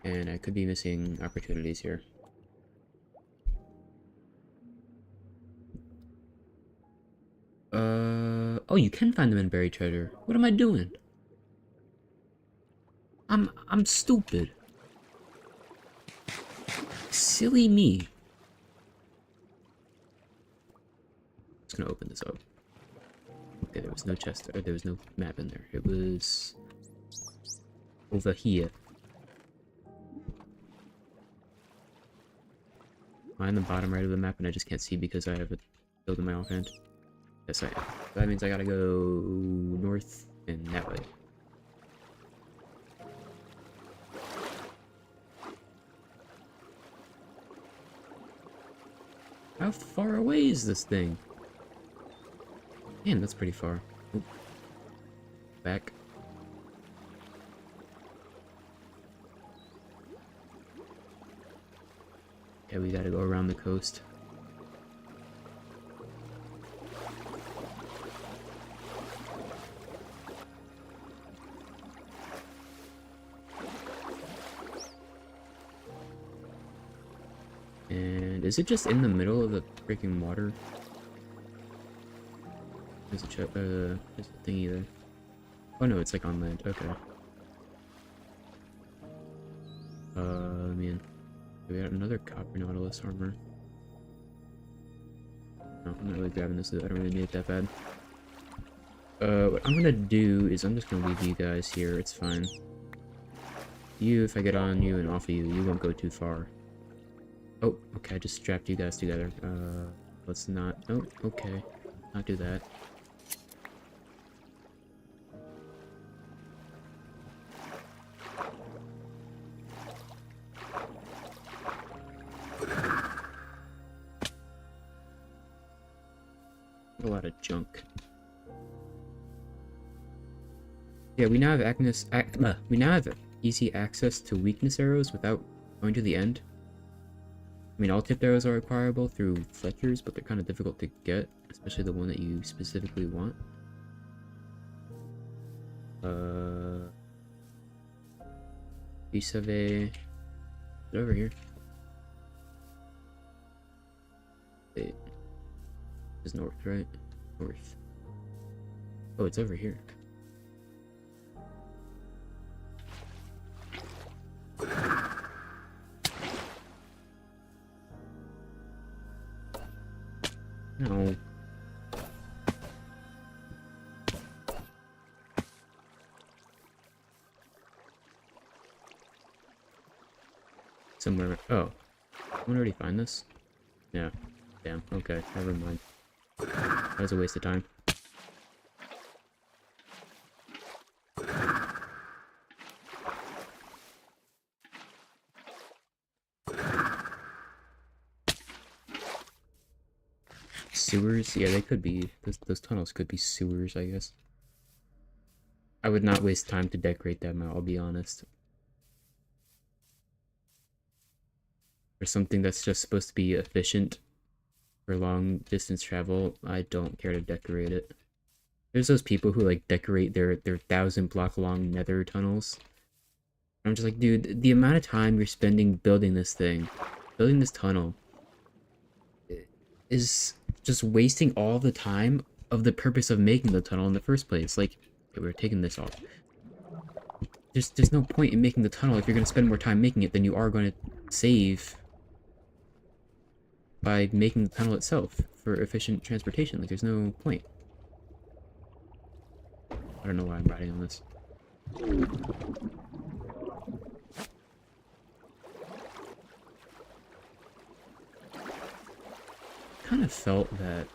And I could be missing opportunities here. Oh, you can find them in buried treasure. What am I doing? I'm stupid. Silly me. gonna open this up. Okay, there was no chest, or there was no map in there. It was over here. Am I in the bottom right of the map and I just can't see because I have it filled in my offhand? Yes, I am. That means I gotta go north and that way. How far away is this thing? Damn, that's pretty far. Oop. Back. Okay, we gotta go around the coast. And is it just in the middle of the freaking water? There's a thingy there. Oh no, it's like on land. Okay. Man. We got another copper nautilus armor. No, I'm not really grabbing this. I don't really need it that bad. What I'm gonna do is I'm just gonna leave you guys here. It's fine. You, if I get on you and off of you, you won't go too far. Oh, okay, I just strapped you guys together. Let's not... Oh, okay. Not do that. A lot of junk. Yeah, we now have we now have easy access to weakness arrows without going to the end. I mean, all tipped arrows are acquirable through Fletchers, but they're kind of difficult to get, especially the one that you specifically want. Elusive. Is it over here? Wait. It's north, right? North. Oh, it's over here. No. Somewhere. Oh. Someone already find this? Yeah. Damn. Okay. Never mind. That was a waste of time. Sewers? Yeah, they could be. Those tunnels could be sewers, I guess. I would not waste time to decorate them out, I'll be honest. For something that's just supposed to be efficient for long distance travel, I don't care to decorate it. There's those people who like decorate their 1,000-block long nether tunnels. I'm just like, dude, the amount of time you're spending building this thing, building this tunnel, is just wasting all the time of the purpose of making the tunnel in the first place. Like, okay, we're taking this off. There's no point in making the tunnel if you're going to spend more time making it than you are going to save by making the tunnel itself for efficient transportation. Like, there's no point. I don't know why I'm riding on this. Kind of felt that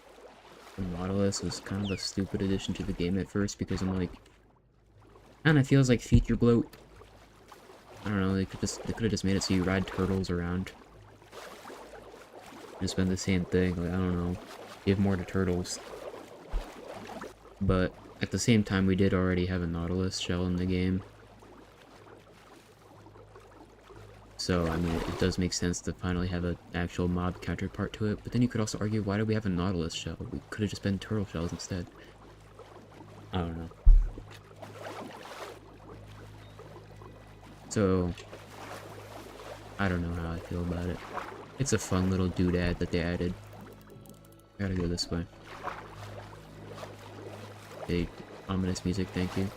the nautilus was kind of a stupid addition to the game at first because I'm like, and it feels like feature bloat. I don't know, they could have just made it so you ride turtles around. Just been the same thing, like, I don't know, give more to turtles. But at the same time, we did already have a nautilus shell in the game. So, I mean, it does make sense to finally have an actual mob counterpart to it, but then you could also argue, why do we have a nautilus shell? We could have just been turtle shells instead. I don't know. So, I don't know how I feel about it. It's a fun little doodad that they added. I gotta go this way. Hey, ominous music, thank you.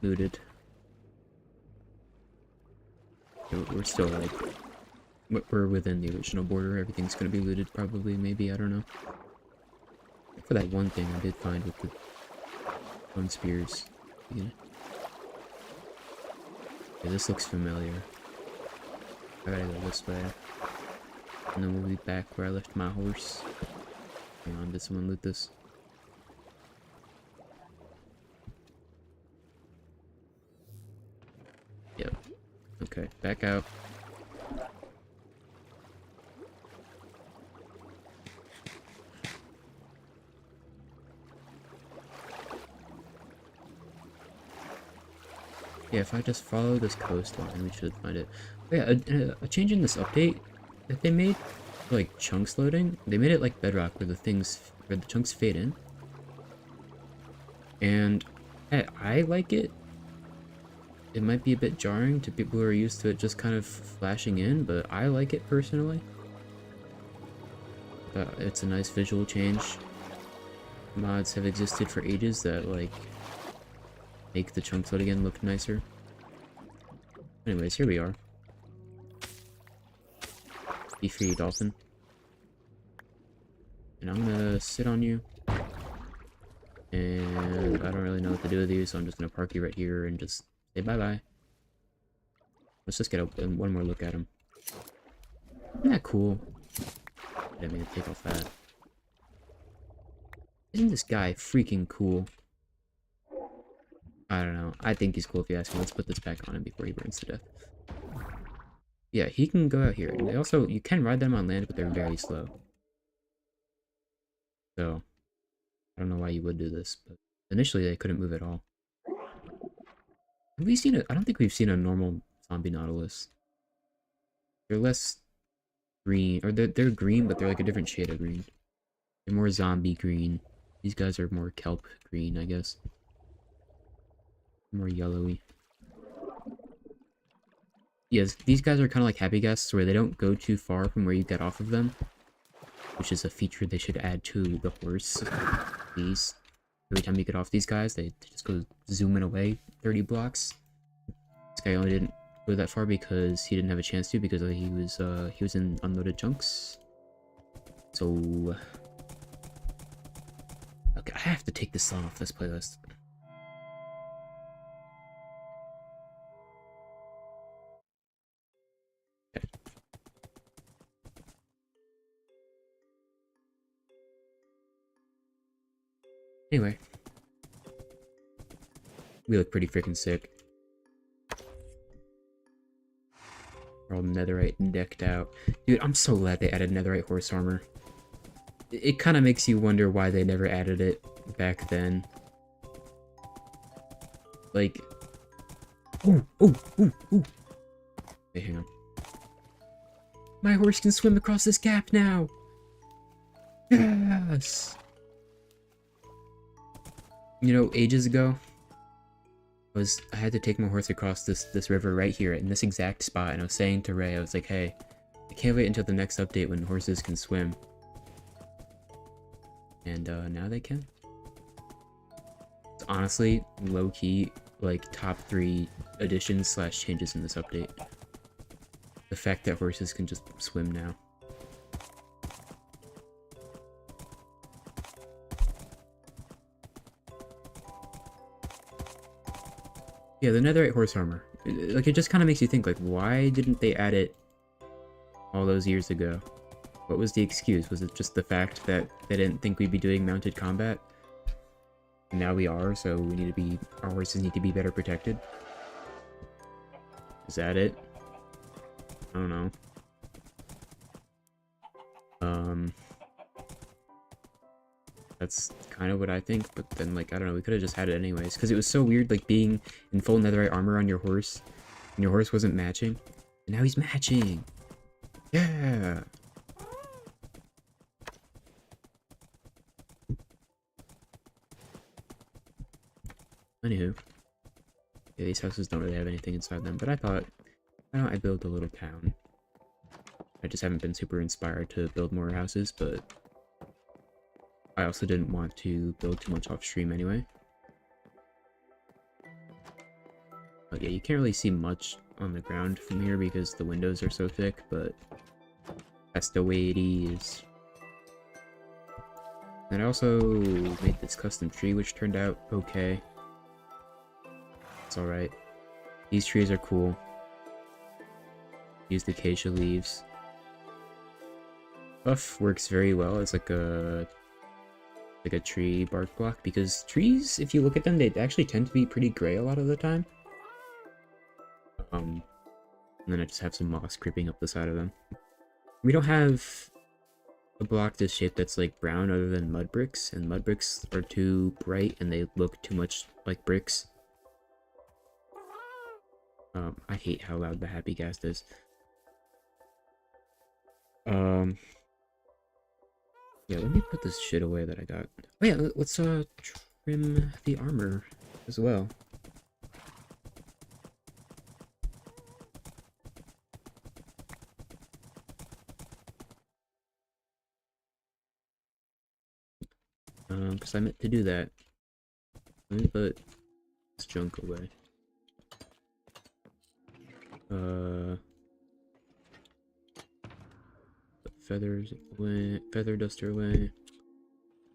looted. We're still like, we're within the original border. Everything's gonna be looted probably, maybe, I don't know. For that one thing I did find with the bone spears. Yeah, this looks familiar. I gotta go this way. And then we'll be back where I left my horse. Hang on, did someone loot this? Yep. Okay, back out. Yeah, if I just follow this coastline, we should find it. Oh, yeah, a change in this update that they made, for, like, chunks loading, they made it like Bedrock, where the chunks fade in. And I like it. It might be a bit jarring to people who are used to it just kind of flashing in, but I like it personally. It's a nice visual change. Mods have existed for ages that, like, make the chunks load again look nicer. Anyways, here we are. Be free, dolphin. And I'm gonna sit on you. And I don't really know what to do with you, so I'm just gonna park you right here and just say bye-bye. Let's just get one more look at him. Isn't that cool? I didn't mean to take off that. Isn't this guy freaking cool? I don't know. I think he's cool if you ask me. Let's put this back on him before he burns to death. Yeah, he can go out here. And they also, you can ride them on land, but they're very slow. So, I don't know why you would do this, but initially they couldn't move at all. Have we seen I don't think we've seen a normal zombie nautilus. They're less green, or they're green, but they're like a different shade of green. They're more zombie green. These guys are more kelp green, I guess. More yellowy. Yes, these guys are kind of like happy guests, where they don't go too far from where you get off of them. Which is a feature they should add to the horse. Please. Every time you get off these guys, they just go zooming away 30 blocks. This guy only didn't go that far because he didn't have a chance to, because he was in unloaded chunks. So... okay, I have to take this song off this playlist. Okay. Anyway. We look pretty freaking sick. We're all netherite and decked out. Dude, I'm so glad they added netherite horse armor. It kind of makes you wonder why they never added it back then. Like... ooh, ooh, ooh, ooh. Hey, hang on. My horse can swim across this gap now! Yes! You know, ages ago, I had to take my horse across this river right here in this exact spot, and I was saying to Ray, I was like, hey, I can't wait until the next update when horses can swim. And now they can. It's honestly, low-key, like, top 3 additions / changes in this update. The fact that horses can just swim now. Yeah, the netherite horse armor. Like, it just kind of makes you think, like, why didn't they add it all those years ago? What was the excuse? Was it just the fact that they didn't think we'd be doing mounted combat? And now we are, so we need to be... our horses need to be better protected? Is that it? I don't know. That's kind of what I think, but then, like, I don't know, we could have just had it anyways, because it was so weird, like, being in full netherite armor on your horse, and your horse wasn't matching, and now he's matching! Yeah! Anywho. Yeah, these houses don't really have anything inside them, but I thought, why don't I build a little town? I just haven't been super inspired to build more houses, but I also didn't want to build too much off stream anyway. Yeah, you can't really see much on the ground from here because the windows are so thick, but that's the way it is. And I also made this custom tree, which turned out okay. It's alright. These trees are cool. Use the acacia leaves. Buff works very well as like a tree bark block, because trees, if you look at them, they actually tend to be pretty gray a lot of the time. And then I just have some moss creeping up the side of them. We don't have a block this shape that's like brown other than mud bricks, and mud bricks are too bright and they look too much like bricks. I hate how loud the happy cast is. Yeah, let me put this shit away that I got. Oh yeah, let's trim the armor as well. Because I meant to do that. Let me put this junk away. Put feathers away, feather duster away.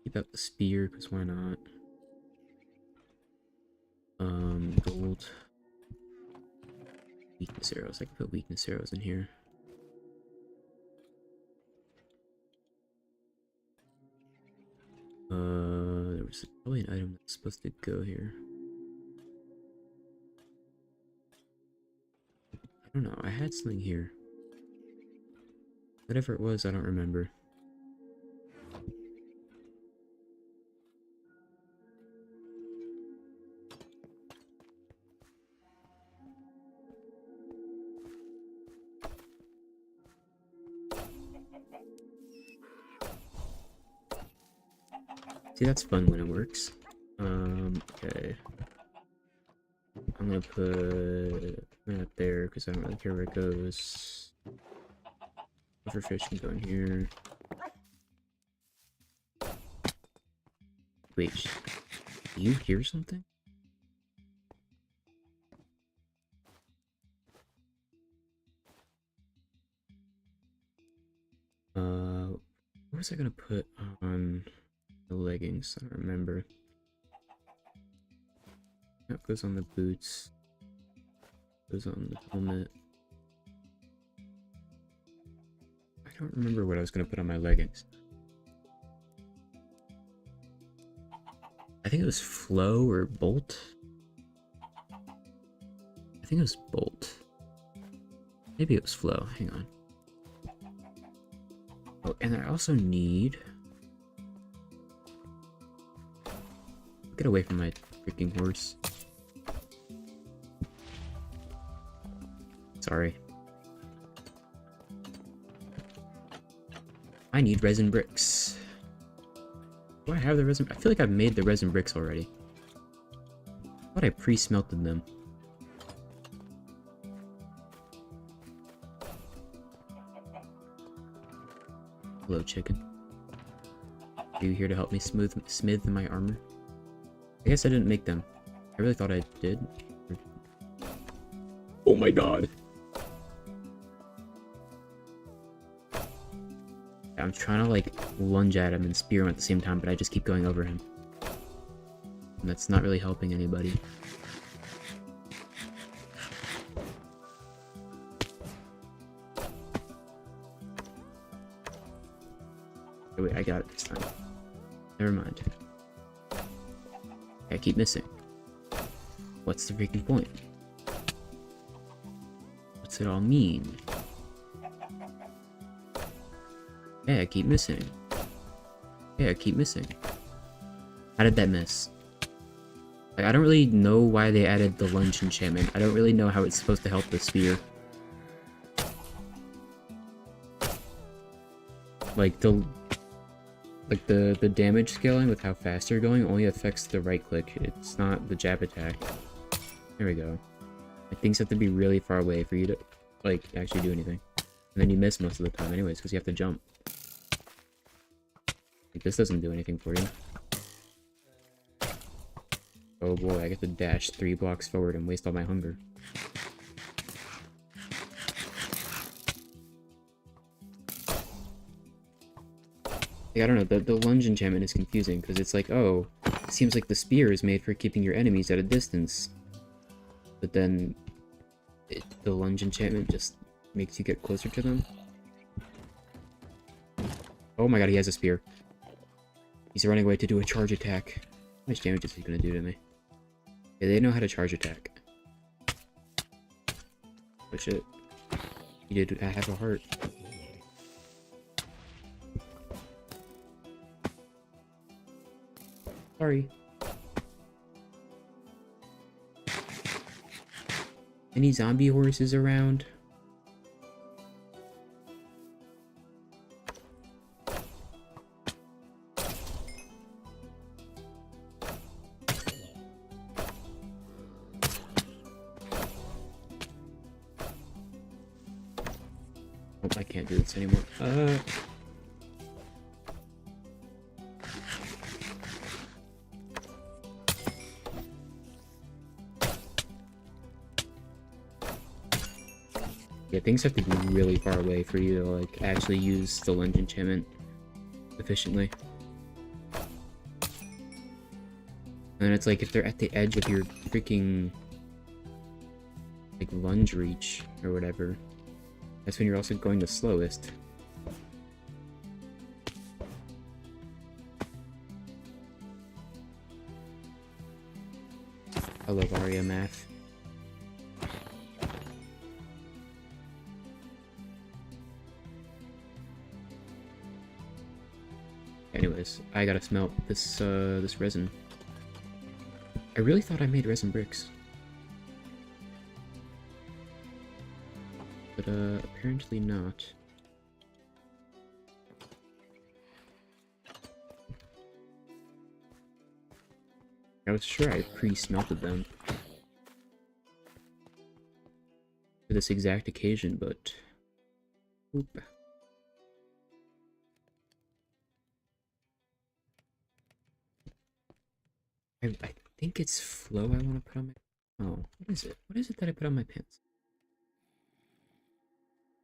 Keep out the spear, because why not? Gold. Weakness arrows. I can put weakness arrows in here. There was probably an item that's supposed to go here. I don't know, I had something here. Whatever it was, I don't remember. See, that's fun when it works. Okay. I'm gonna put that there because I don't really care where it goes. Pufferfish can go in here. Wait, do you hear something? What was I gonna put on the leggings? I don't remember. That goes on the boots. Goes on the helmet. I don't remember what I was gonna put on my leggings. I think it was flow or bolt. I think it was bolt. Maybe it was flow. Hang on. Oh, and I also need... Get away from my freaking horse. Sorry. I need resin bricks. Do I have the resin? I feel like I've made the resin bricks already. I thought I pre-smelted them. Hello, chicken. Are you here to help me smith my armor? I guess I didn't make them. I really thought I did. Oh my god. I'm trying to like lunge at him and spear him at the same time, but I just keep going over him. And that's not really helping anybody. Oh, wait, I got it this time. Never mind. I keep missing. What's the freaking point? What's it all mean? Yeah, I keep missing. Yeah, I keep missing. How did that miss? Like, I don't really know why they added the lunge enchantment. I don't really know how it's supposed to help the spear. Like, the damage scaling with how fast you're going only affects the right click. It's not the jab attack. There we go. Like, things have to be really far away for you to, like, actually do anything. And then you miss most of the time anyways, because you have to jump. Like, this doesn't do anything for you. Oh boy, I get to dash 3 blocks forward and waste all my hunger. Like, I don't know, the lunge enchantment is confusing, because it's like, oh, it seems like the spear is made for keeping your enemies at a distance. But then, the lunge enchantment just makes you get closer to them. Oh my god, he has a spear. He's running away to do a charge attack. How much damage is he gonna do to me? Yeah, they know how to charge attack. Oh shit. He did have a heart. Sorry. Any zombie horses around? Oh, I can't do this anymore. Yeah, things have to be really far away for you to, like, actually use the lunge enchantment efficiently. And it's like, if they're at the edge of your freaking, like, lunge reach, or whatever, that's when you're also going the slowest. I love Aria math. Anyways, I gotta smelt this this resin. I really thought I made resin bricks. But apparently not. I was sure I pre-smelted them for this exact occasion, but oop. I think it's flow I want to put on my... Oh, what is it? What is it that I put on my pants?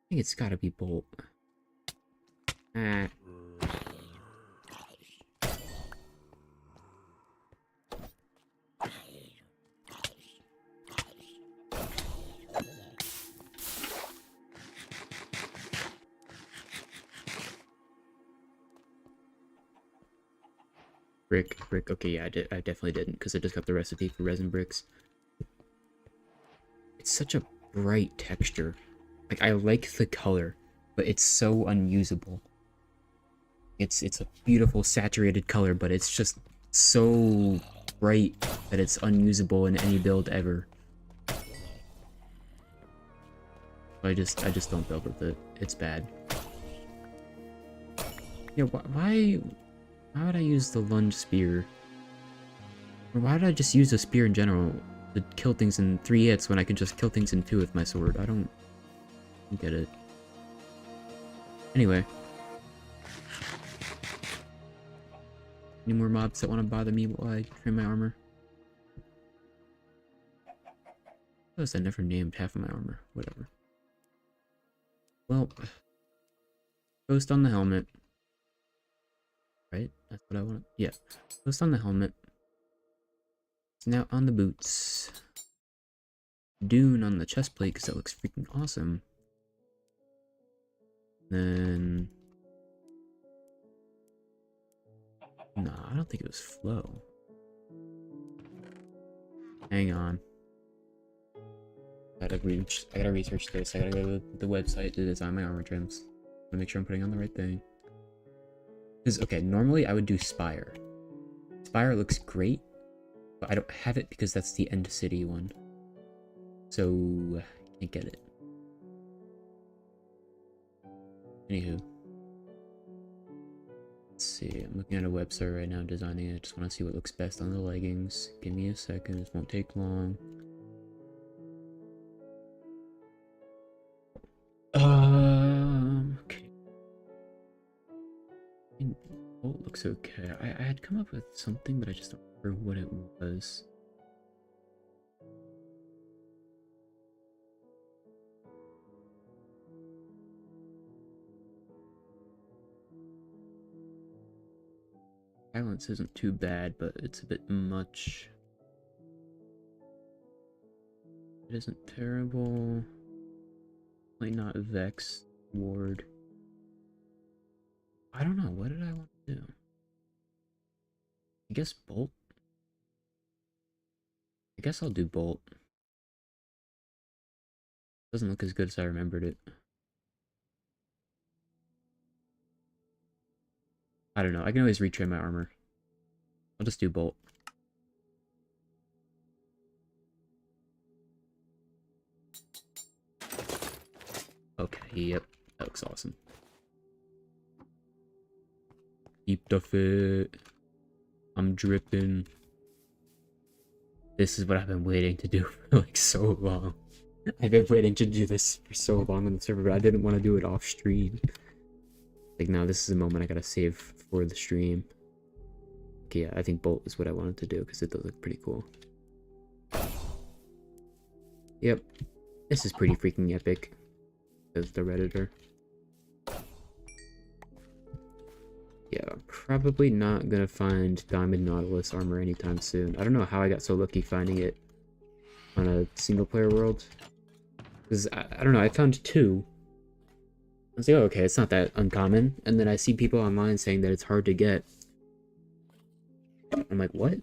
I think it's gotta be bolt. Ah. Brick. Okay, yeah, I definitely didn't, because I just got the recipe for resin bricks. It's such a bright texture. Like, I like the color, but it's so unusable. It's a beautiful saturated color, but it's just so bright that it's unusable in any build ever. I just don't build with it. It's bad. Yeah, why would I use the lunge spear? Or why did I just use a spear in general to kill things in 3 hits when I could just kill things in 2 with my sword? I don't get it. Anyway. Any more mobs that want to bother me while I trim my armor? Notice I never named half of my armor. Whatever. Well, post on the helmet. Right? That's what I want. Yeah. Post on the helmet. It's now on the boots. Dune on the chest plate because that looks freaking awesome. Then... No, I don't think it was flow. Hang on. I gotta research this. I gotta go to the website to design my armor trims. To make sure I'm putting on the right thing. Because, okay, normally I would do Spire. Spire looks great, but I don't have it because that's the End City one. So, I can't get it. Anywho. Let's see, I'm looking at a website right now designing it. I just want to see what looks best on the leggings. Give me a second, this won't take long. Okay. Oh, it looks okay. I had come up with something, but I just don't remember what it was. Silence isn't too bad, but it's a bit much. It isn't terrible. Like not Vex, Ward. I don't know, what did I want to do? I guess Bolt? I guess I'll do Bolt. Doesn't look as good as I remembered it. I don't know, I can always retrain my armor. I'll just do Bolt. Okay, yep, that looks awesome. Keep the fit. I'm dripping. This is what I've been waiting to do for like so long. I've been waiting to do this for so long on the server, but I didn't want to do it off stream. Like, now this is a moment I gotta save for the stream. Okay, yeah, I think Bolt is what I wanted to do because it does look pretty cool. Yep, this is pretty freaking epic. Says the Redditor. Yeah, probably not gonna find Diamond Nautilus armor anytime soon. I don't know how I got so lucky finding it on a single player world. Because, I don't know, I found 2. I was like, oh, okay, it's not that uncommon. And then I see people online saying that it's hard to get. I'm like, what?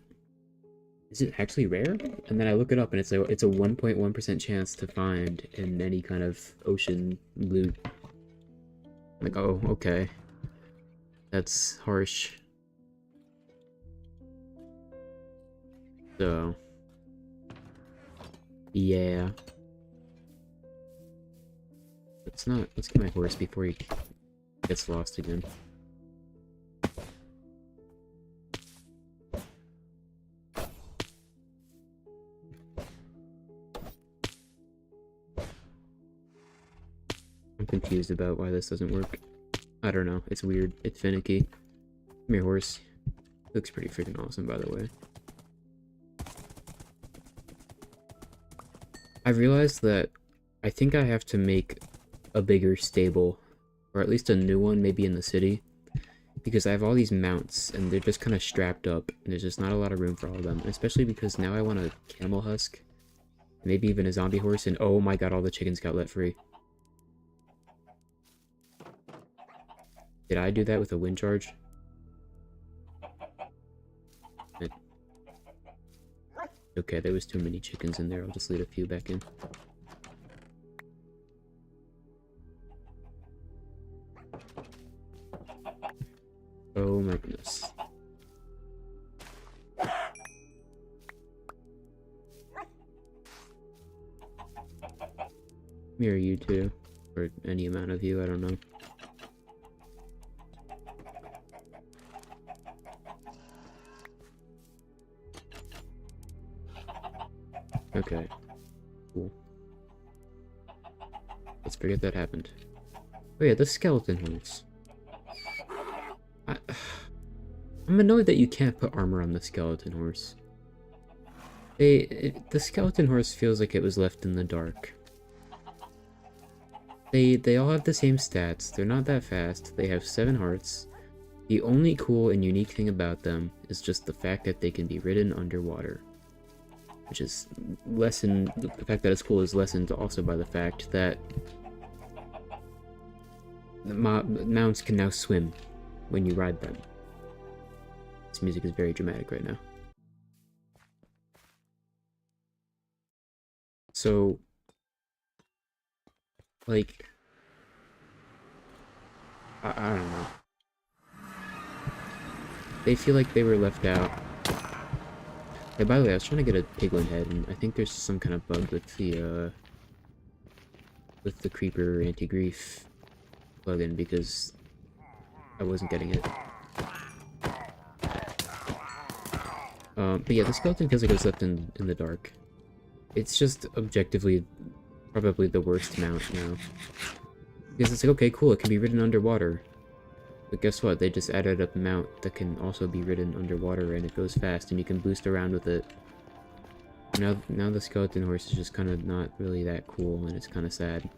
Is it actually rare? And then I look it up and it's a 1.1% chance to find in any kind of ocean loot. I'm like, oh, okay. That's harsh. So, yeah. Let's get my horse before he gets lost again. I'm confused about why this doesn't work. I don't know, it's weird, it's finicky. Come here, horse. Looks pretty freaking awesome, by the way. I realized that I think I have to make a bigger stable, or at least a new one, maybe in the city, because I have all these mounts and they're just kind of strapped up and there's just not a lot of room for all of them, especially because now I want a camel husk, maybe even a zombie horse, and oh my god, all the chickens got let free. Did I do that with a wind charge? Okay, there was too many chickens in there, I'll just lead a few back in. Oh my goodness. Mirror you two, or any amount of you, I don't know. Okay, cool. Let's forget that happened. Oh yeah, the skeleton horse. I'm annoyed that you can't put armor on the skeleton horse. The skeleton horse feels like it was left in the dark. They all have the same stats, they're not that fast, they have 7 hearts. The only cool and unique thing about them is just the fact that they can be ridden underwater. Which is lessened, the fact that it's cool is lessened also by the fact that the mounts can now swim when you ride them. This music is very dramatic right now. So, like, I don't know. They feel like they were left out. Hey, by the way, I was trying to get a piglin head, and I think there's some kind of bug with the creeper anti-grief plugin, because I wasn't getting it. But yeah, the skeleton feels like it was left in the dark. It's just objectively probably the worst mount now. Because it's like, okay, cool, it can be ridden underwater. But guess what? They just added a mount that can also be ridden underwater, and it goes fast, and you can boost around with it. Now the skeleton horse is just kind of not really that cool, and it's kind of sad.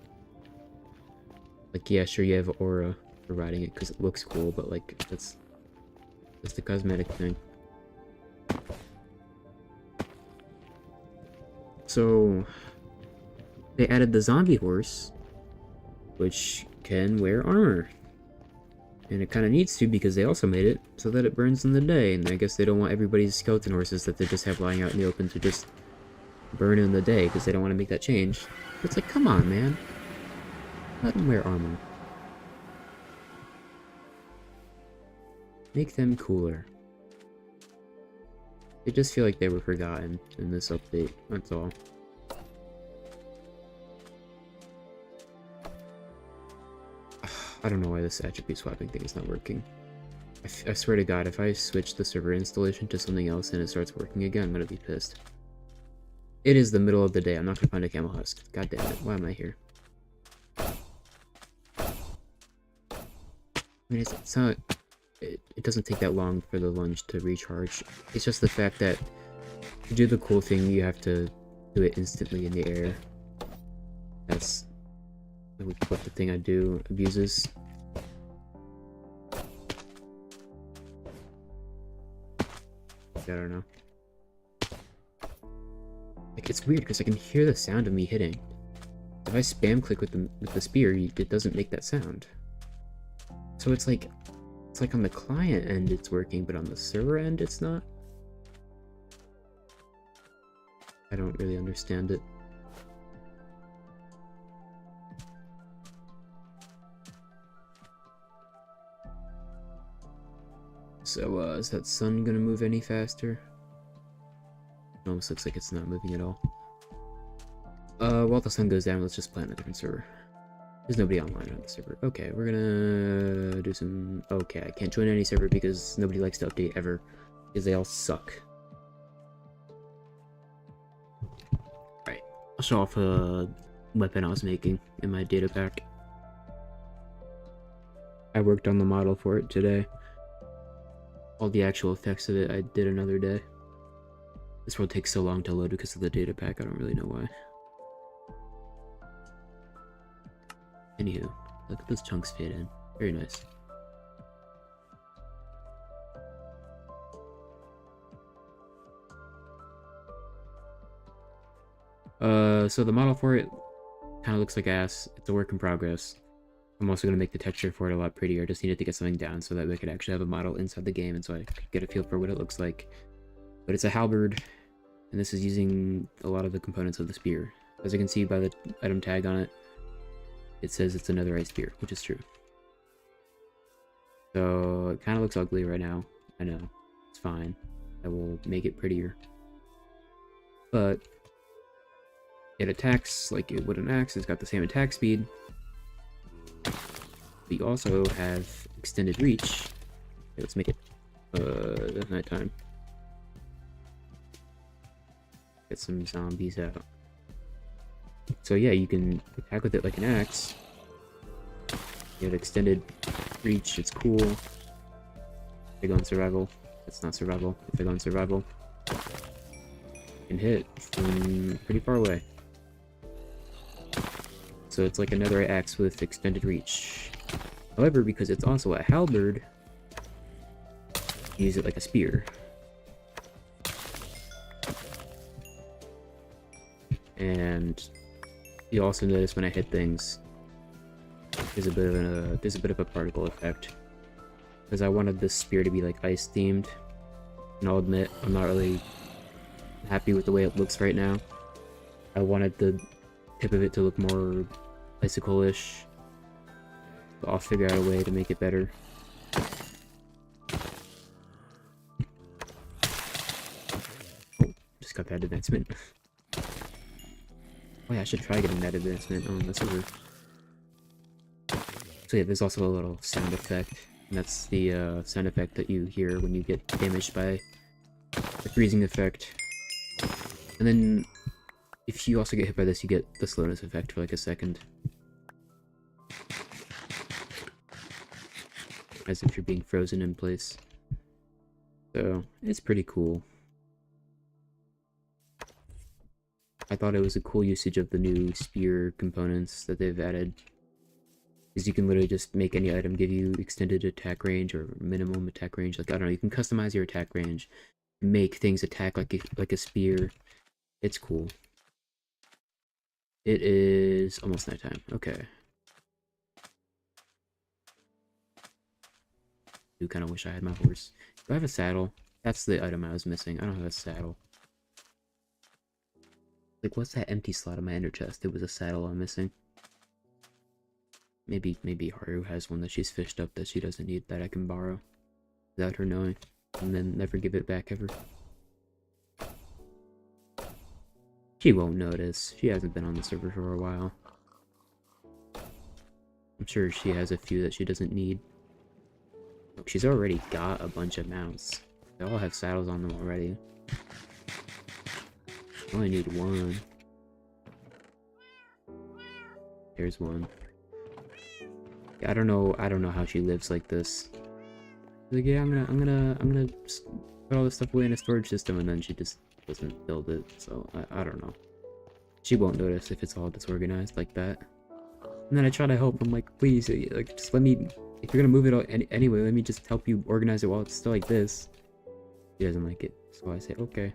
Like, yeah, sure, you have aura for riding it because it looks cool, but like, that's Just a cosmetic thing. So they added the zombie horse, which can wear armor. And it kind of needs to, because they also made it so that it burns in the day. And I guess they don't want everybody's skeleton horses that they just have lying out in the open to just burn in the day, because they don't want to make that change. It's like, come on, man. Let them wear armor. Make them cooler. I just feel like they were forgotten in this update, that's all. I don't know why this attribute swapping thing is not working. I swear to God, if I switch the server installation to something else and it starts working again, I'm gonna be pissed. It is the middle of the day, I'm not gonna find a camel husk. God damn it, why am I here? I mean, it's not... It doesn't take that long for the lunge to recharge. It's just the fact that to do the cool thing, you have to do it instantly in the air. That's what the thing I do abuses. I don't know. Like, it's weird because I can hear the sound of me hitting. If I spam click with the spear, it doesn't make that sound. So it's like on the client end it's working, but on the server end it's not. I don't really understand it. So, is that sun gonna move any faster? It almost looks like it's not moving at all. While the sun goes down, let's just play on a different server. There's nobody online on the server. Okay, we're gonna do some... Okay, I can't join any server because nobody likes to update ever, because they all suck. Alright, I'll show off a weapon I was making in my data pack. I worked on the model for it today. All the actual effects of it I did another day. This world takes so long to load because of the data pack, I don't really know why. Anywho, look at those chunks fade in. Very nice. So the model for it kind of looks like ass. It's a work in progress. I'm also going to make the texture for it a lot prettier. I just needed to get something down so that we could actually have a model inside the game and so I could get a feel for what it looks like. But it's a halberd, and this is using a lot of the components of the spear. As you can see by the item tag on it, it says it's a netherite spear, which is true. So it kind of looks ugly right now. I know. It's fine. I will make it prettier. But it attacks like it would an axe. It's got the same attack speed. But you also have extended reach. Okay, let's make it nighttime. Get some zombies out. So yeah, you can attack with it like an axe. You have extended reach, it's cool. If I go in survival, that's not survival. If I go in survival, I can hit from pretty far away. So it's like another axe with extended reach. However, because it's also a halberd, you use it like a spear. And you also notice when I hit things, there's a bit of a particle effect, because I wanted this spear to be like ice themed, and I'll admit I'm not really happy with the way it looks right now. I wanted the tip of it to look more icicle-ish, but I'll figure out a way to make it better. Oh, just got that advancement. Oh yeah, I should try getting that advancement on the server. So yeah, there's also a little sound effect, and that's the sound effect that you hear when you get damaged by the freezing effect. And then, if you also get hit by this, you get the slowness effect for like a second. As if you're being frozen in place. So, it's pretty cool. I thought it was a cool usage of the new spear components that they've added. Because you can literally just make any item give you extended attack range or minimum attack range. Like, I don't know, you can customize your attack range, make things attack like a spear. It's cool. It is almost nighttime. Okay. I do kind of wish I had my horse. Do I have a saddle? That's the item I was missing. I don't have a saddle. Like, what's that empty slot in my ender chest? It was a saddle I'm missing. Maybe Haru has one that she's fished up that she doesn't need that I can borrow without her knowing, and then never give it back ever. She won't notice. She hasn't been on the server for a while. I'm sure she has a few that she doesn't need. Look, she's already got a bunch of mounts. They all have saddles on them already. I only need one. There's one. I don't know how she lives like this. Like, yeah, I'm gonna put all this stuff away in a storage system, and then she just doesn't build it. So I don't know. She won't notice if it's all disorganized like that. And then I try to help. I'm like, please, like, just let me. If you're gonna move it all anyway, let me just help you organize it while it's still like this. She doesn't like it, so I say, okay,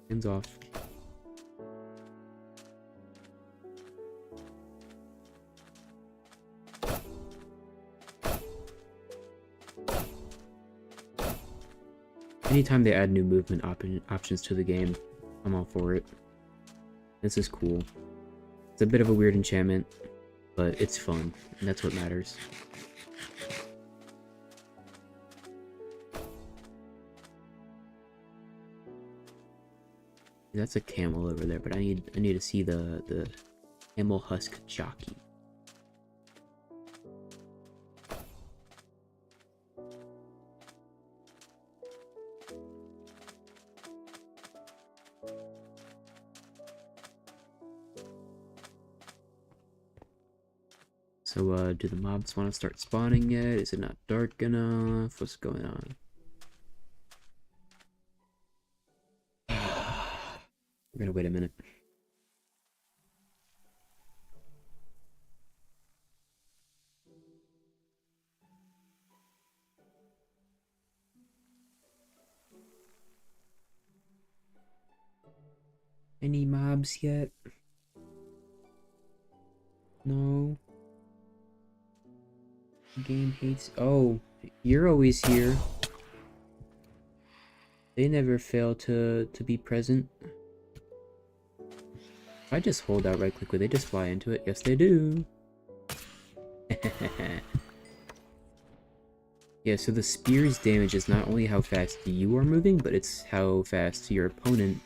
hands off. Anytime they add new movement options to the game, I'm all for it. This is cool. It's a bit of a weird enchantment, but it's fun, and that's what matters. That's a camel over there, but I need to see the camel husk jockey. So, do the mobs want to start spawning yet? Is it not dark enough? What's going on? We're gonna wait a minute. Any mobs yet? No. Game hates. Oh, you're always here. They never fail to be present. If I just hold out right click, would they just fly into it? Yes, they do. Yeah, so the spear's damage is not only how fast you are moving, but it's how fast your opponent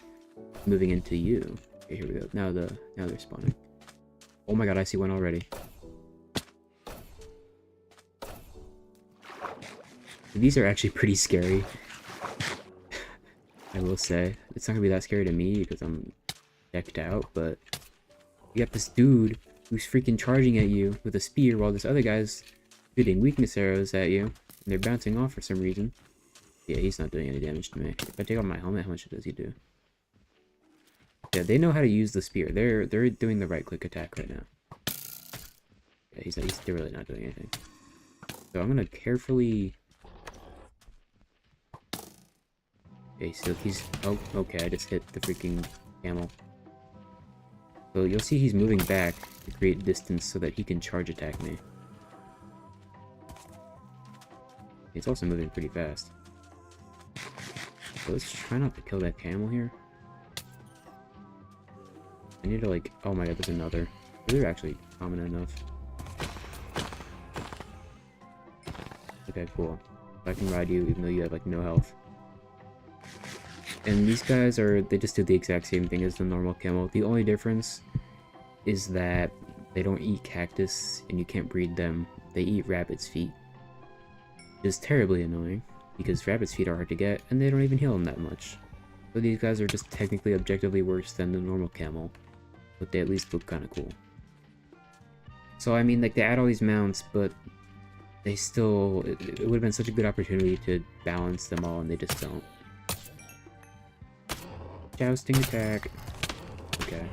is moving into you. Okay, here we go. Now they're spawning. Oh my god, I see one already. These are actually pretty scary. I will say. It's not gonna be that scary to me because I'm decked out, but you got this dude who's freaking charging at you with a spear while this other guy's shooting weakness arrows at you, and they're bouncing off for some reason. Yeah, he's not doing any damage to me. If I take off my helmet, how much does he do? Yeah, they know how to use the spear. They're doing the right click attack right now. Yeah, they're really not doing anything. So I'm gonna carefully. Okay, so he's. Oh, okay, I just hit the freaking camel. So you'll see he's moving back to create distance so that he can charge attack me. He's also moving pretty fast. So let's try not to kill that camel here. I need to, like. Oh my god, there's another. They're actually common enough. Okay, cool. I can ride you even though you have, like, no health. And these guys they just do the exact same thing as the normal camel. The only difference is that they don't eat cactus and you can't breed them. They eat rabbit's feet. Which is terribly annoying because rabbit's feet are hard to get and they don't even heal them that much. So these guys are just technically objectively worse than the normal camel, but they at least look kind of cool. So I mean, like, they add all these mounts, but they still, it would have been such a good opportunity to balance them all and they just don't. Jousting attack. Okay.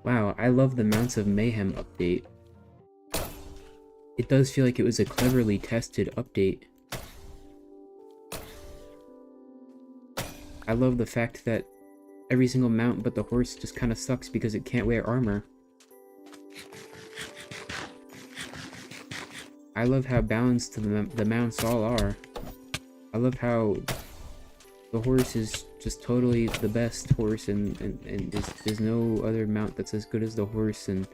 Wow, I love the Mounts of Mayhem update. it does feel like it was a cleverly tested update. I love the fact that every single mount but the horse just kind of sucks because it can't wear armor. I love how balanced the mounts all are. I love how the horse is just totally the best horse, and there's no other mount that's as good as the horse, and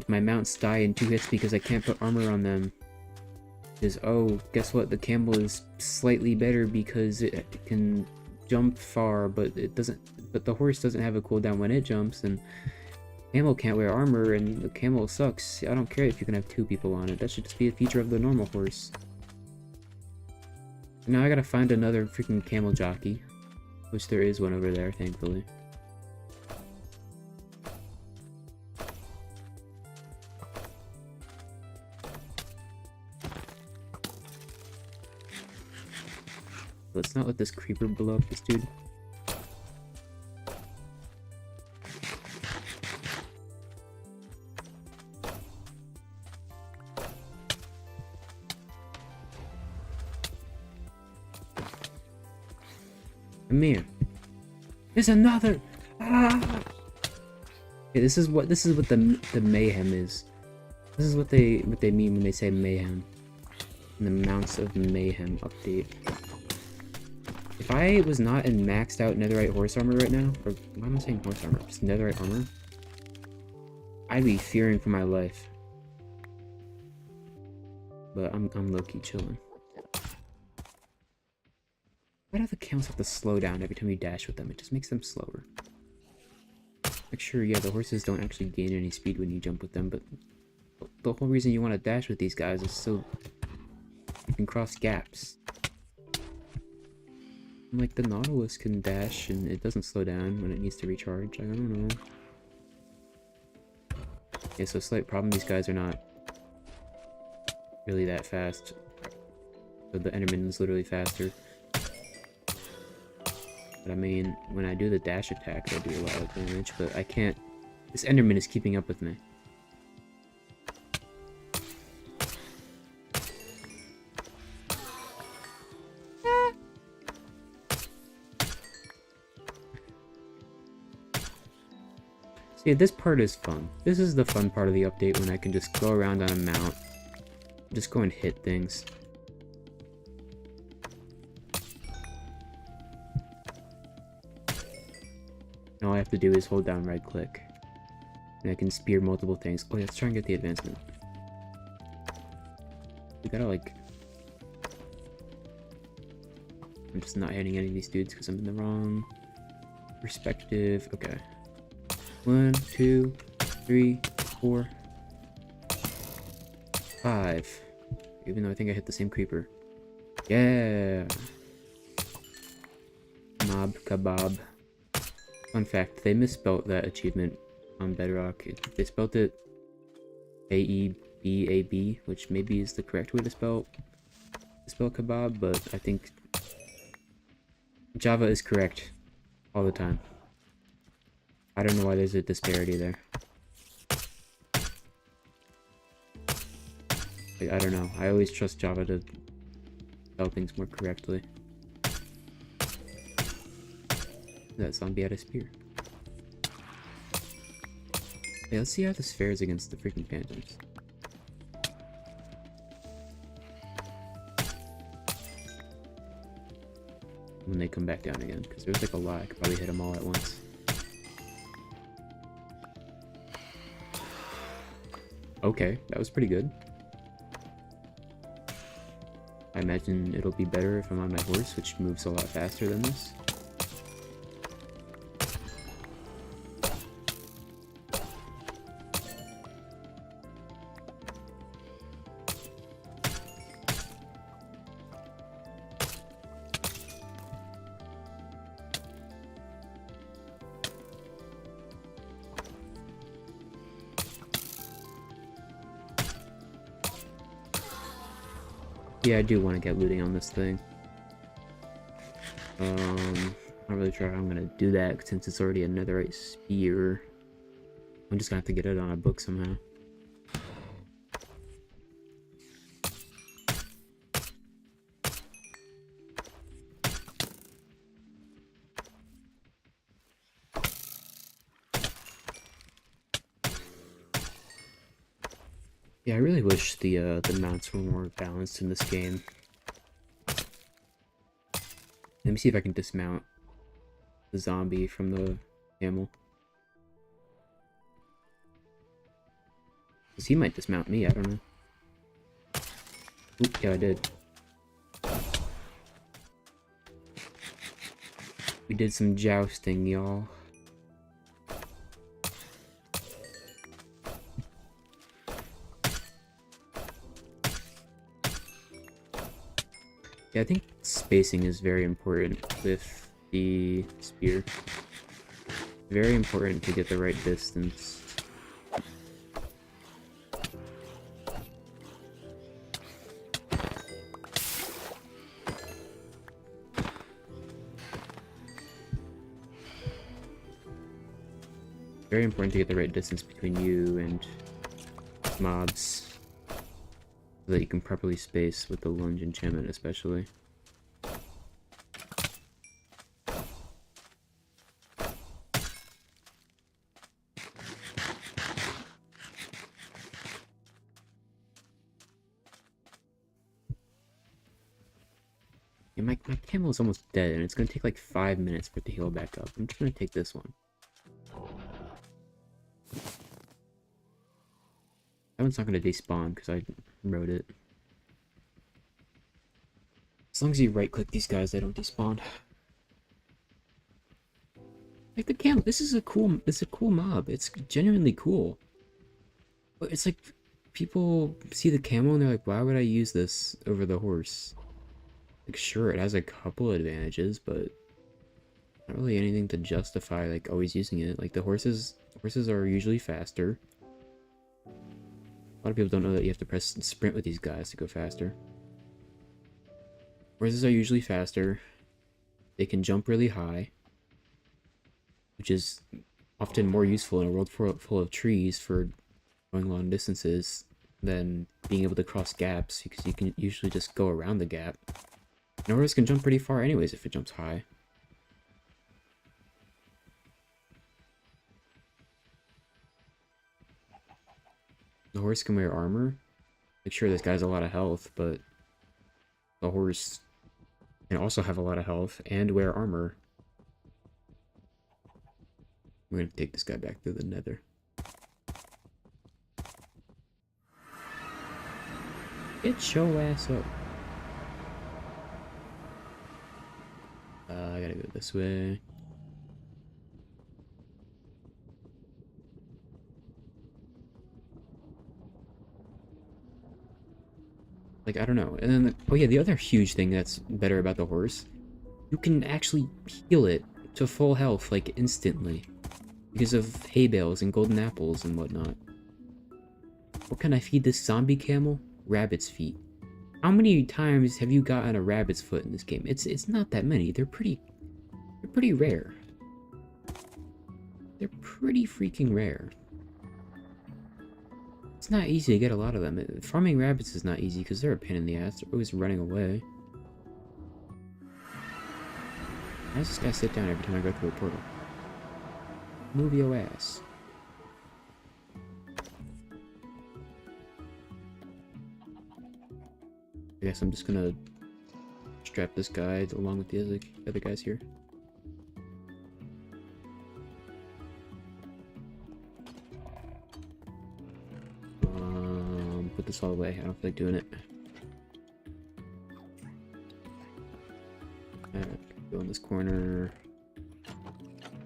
my mounts die in 2 hits because I can't put armor on them. Is, oh, guess what? The camel is slightly better because it can jump far, but it doesn't. But the horse doesn't have a cooldown when it jumps, and camel can't wear armor, and the camel sucks. I don't care if you can have 2 people on it. That should just be a feature of the normal horse. Now I gotta find another freaking camel jockey, which there is one over there, thankfully. Let's not let this creeper blow up this dude. Man, there's another. Ah! Okay, this is what the mayhem is. This is what they mean when they say mayhem. In the Mounts of Mayhem update. If I was not in maxed out netherite horse armor right now, or why am I saying horse armor? Just netherite armor, I'd be fearing for my life. But I'm low-key chilling. Why do the camels have to slow down every time you dash with them? It just makes them slower. Like, sure, yeah, the horses don't actually gain any speed when you jump with them, but the whole reason you want to dash with these guys is so you can cross gaps. Like, the nautilus can dash and it doesn't slow down when it needs to recharge. I don't know. Yeah, so slight problem, these guys are not really that fast. So the Enderman is literally faster. But I mean, when I do the dash attack, I do a lot of damage, but I can't... This Enderman is keeping up with me. See, this part is fun. This is the fun part of the update, when I can just go around on a mount. Just go and hit things. And all I have to do is hold down right click. And I can spear multiple things. Oh, let's try and get the advancement. We gotta, like... I'm just not hitting any of these dudes because I'm in the wrong perspective. Okay. 1, 2, 3, 4, 5. Even though I think I hit the same creeper. Yeah! Mob kebab. Fun fact, they misspelt that achievement on Bedrock. They spelt it A-E-B-A-B, which maybe is the correct way to spell kebab, but I think Java is correct all the time. I don't know why there's a disparity there. Like, I don't know. I always trust Java to spell things more correctly. That zombie had a spear. Yeah, let's see how this fares against the freaking phantoms. When they come back down again, because there's like a lot. I could probably hit them all at once. Okay, that was pretty good. I imagine it'll be better if I'm on my horse, which moves a lot faster than this. Yeah, I do want to get looting on this thing. I'm not really sure how I'm gonna do that since it's already a netherite spear. I'm just gonna have to get it on a book somehow. Yeah, I really wish the mounts were more balanced in this game. Let me see if I can dismount the zombie from the camel. Because he might dismount me, I don't know. Oop, yeah, I did. We did some jousting, y'all. Yeah, I think spacing is very important with the spear. Very important to get the right distance. Very important to get the right distance between you and mobs, so that you can properly space with the lunge enchantment, especially. Yeah, my camel is almost dead, and it's gonna take like 5 minutes for it to heal back up. I'm just gonna take this one. That one's not gonna despawn because I wrote it. As long as you right-click these guys, they don't despawn. Like the camel, this is a cool mob. It's genuinely cool. But it's like people see the camel and they're like, why would I use this over the horse? Like, sure, it has a couple advantages, but not really anything to justify like always using it. Like the horses are usually faster. A lot of people don't know that you have to press sprint with these guys to go faster. Horses are usually faster. They can jump really high, which is often more useful in a world full of trees for going long distances than being able to cross gaps, because you can usually just go around the gap. And a horse can jump pretty far anyways if it jumps high. The horse can wear armor. Like, sure, this guy's a lot of health, but the horse can also have a lot of health and wear armor. We're gonna take this guy back to the Nether. Get your ass up. I gotta go this way. Like, I don't know. And then, oh yeah, the other huge thing that's better about the horse, you can actually heal it to full health, like, instantly. Because of hay bales and golden apples and whatnot. What can I feed this zombie camel? Rabbit's feet. How many times have you gotten a rabbit's foot in this game? It's not that many. They're pretty rare. They're pretty freaking rare. It's not easy to get a lot of them. Farming rabbits is not easy because they're a pain in the ass. They're always running away. Why does this guy sit down every time I go through a portal? Move your ass. I guess I'm just gonna strap this guy along with the other guys here. Put this all away. I don't feel like doing it. Go in this corner.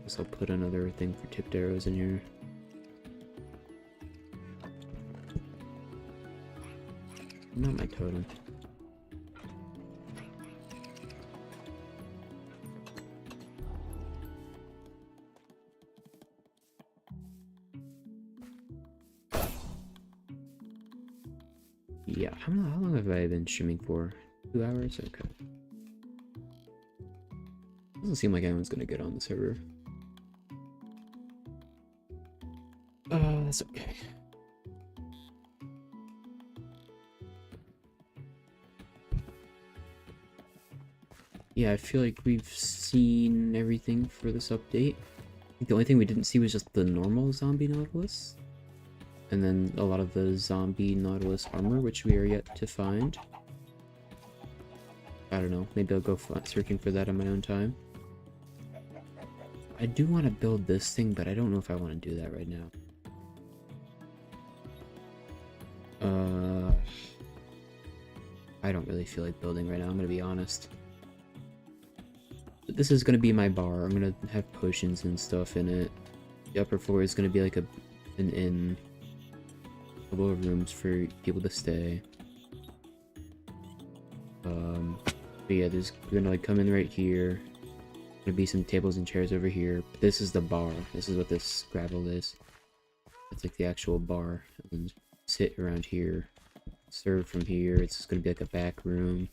Guess I'll put another thing for tipped arrows in here. Not my totem. Yeah, how long have I been streaming for? 2 hours? Okay. Doesn't seem like anyone's gonna get on the server. That's okay. Yeah, I feel like we've seen everything for this update. I think the only thing we didn't see was just the normal zombie nautilus. And then a lot of the zombie nautilus armor, which we are yet to find. I don't know, maybe I'll go searching for that on my own time. I do want to build this thing, but I don't know if I want to do that right now. I don't really feel like building right now, I'm gonna be honest. But this is gonna be my bar. I'm gonna have potions and stuff in it. The upper floor is gonna be like an inn. A couple of rooms for people to stay. But yeah, we're gonna like come in right here. Gonna be some tables and chairs over here. But this is the bar. This is what this gravel is. It's like the actual bar. And sit around here. Serve from here. It's gonna be like a back room.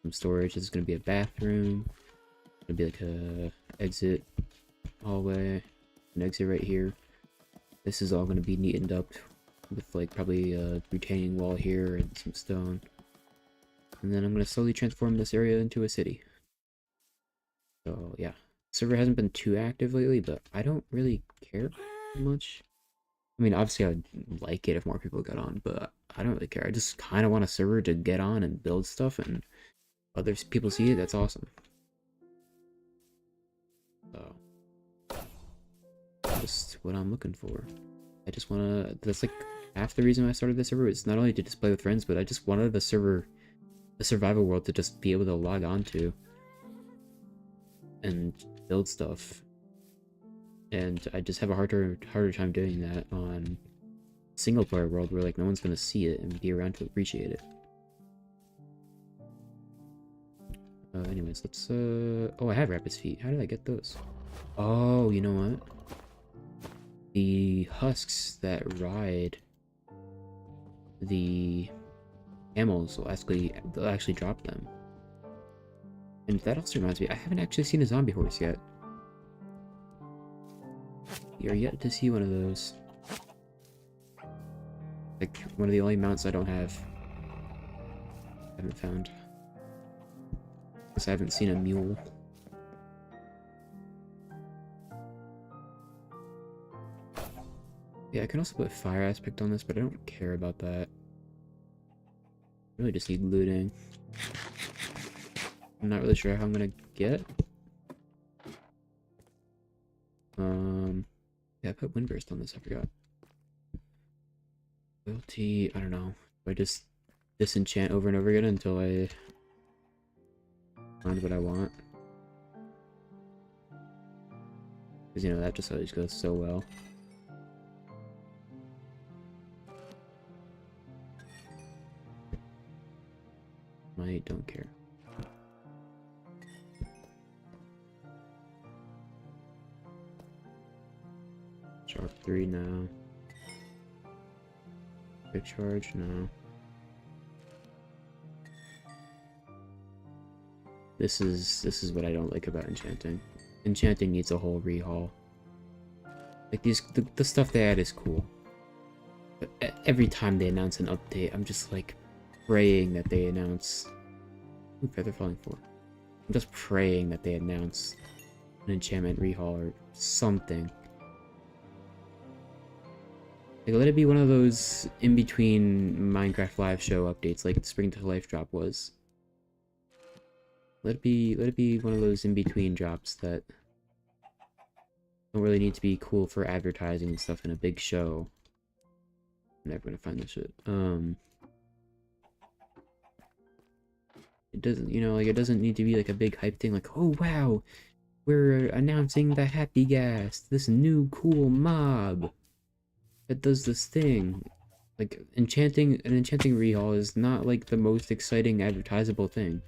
Some storage. This is gonna be a bathroom. It's gonna be like a exit hallway. An exit right here. This is all gonna be neatened up with like probably a retaining wall here and some stone. And then I'm gonna slowly transform this area into a city. So yeah, server hasn't been too active lately, but I don't really care much. I mean, obviously I'd like it if more people got on, but I don't really care. I just kind of want a server to get on and build stuff, and other people see it. That's awesome. So just what I'm looking for. I just wanna. That's like half the reason I started this server. It's not only to just play with friends, but I just wanted the server, the survival world, to just be able to log on to and build stuff. And I just have a harder time doing that on single player world where like no one's gonna see it and be around to appreciate it. Anyways, let's oh, I have rabbit's feet. How did I get those? Oh, you know what? The husks that ride the camels will they'll actually drop them. And that also reminds me, I haven't actually seen a zombie horse yet. You're yet to see one of those. Like, one of the only mounts I don't have. I haven't found. Because I haven't seen a mule. Yeah, I can also put fire aspect on this, but I don't care about that. I really just need looting. I'm not really sure how I'm gonna get. Yeah, I put windburst on this, I forgot. Loyalty, I don't know. I just disenchant over and over again until I find what I want. Because, you know, that just always goes so well. I don't care. Sharp 3 now. Quick charge, no. This is what I don't like about enchanting. Enchanting needs a whole rehaul. Like the stuff they add is cool. But every time they announce an update, I'm just like praying that they announce. Ooh, feather falling 4. I'm just praying that they announce an enchantment rehaul or something. Like, let it be one of those in-between Minecraft live show updates like the Spring to Life drop was. Let it be one of those in-between drops that don't really need to be cool for advertising and stuff in a big show. I'm never gonna find this shit. It doesn't, you know, like, it doesn't need to be like a big hype thing like, oh wow, we're announcing the Happy Ghast, this new cool mob that does this thing. Like, an enchanting rehaul is not like the most exciting advertisable thing.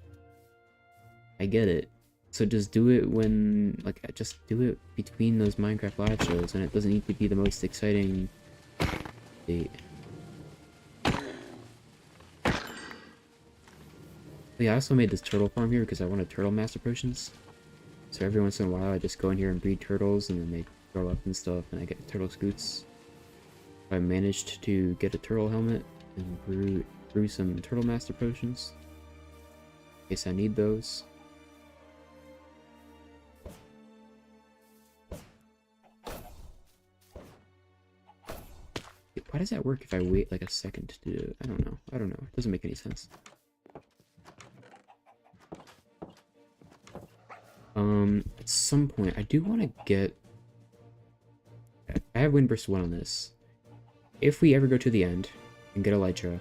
I get it. So just do it when, like, just do it between those Minecraft live shows, and it doesn't need to be the most exciting date. But yeah, I also made this turtle farm here because I wanted turtle master potions. So every once in a while I just go in here and breed turtles, and then they grow up and stuff, and I get turtle scoots. I managed to get a turtle helmet and brew some turtle master potions. In case I need those. Why does that work if I wait like a second to do it? I don't know. I don't know. It doesn't make any sense. At some point, I do want to get... I have Windburst 1 on this. If we ever go to the end and get Elytra,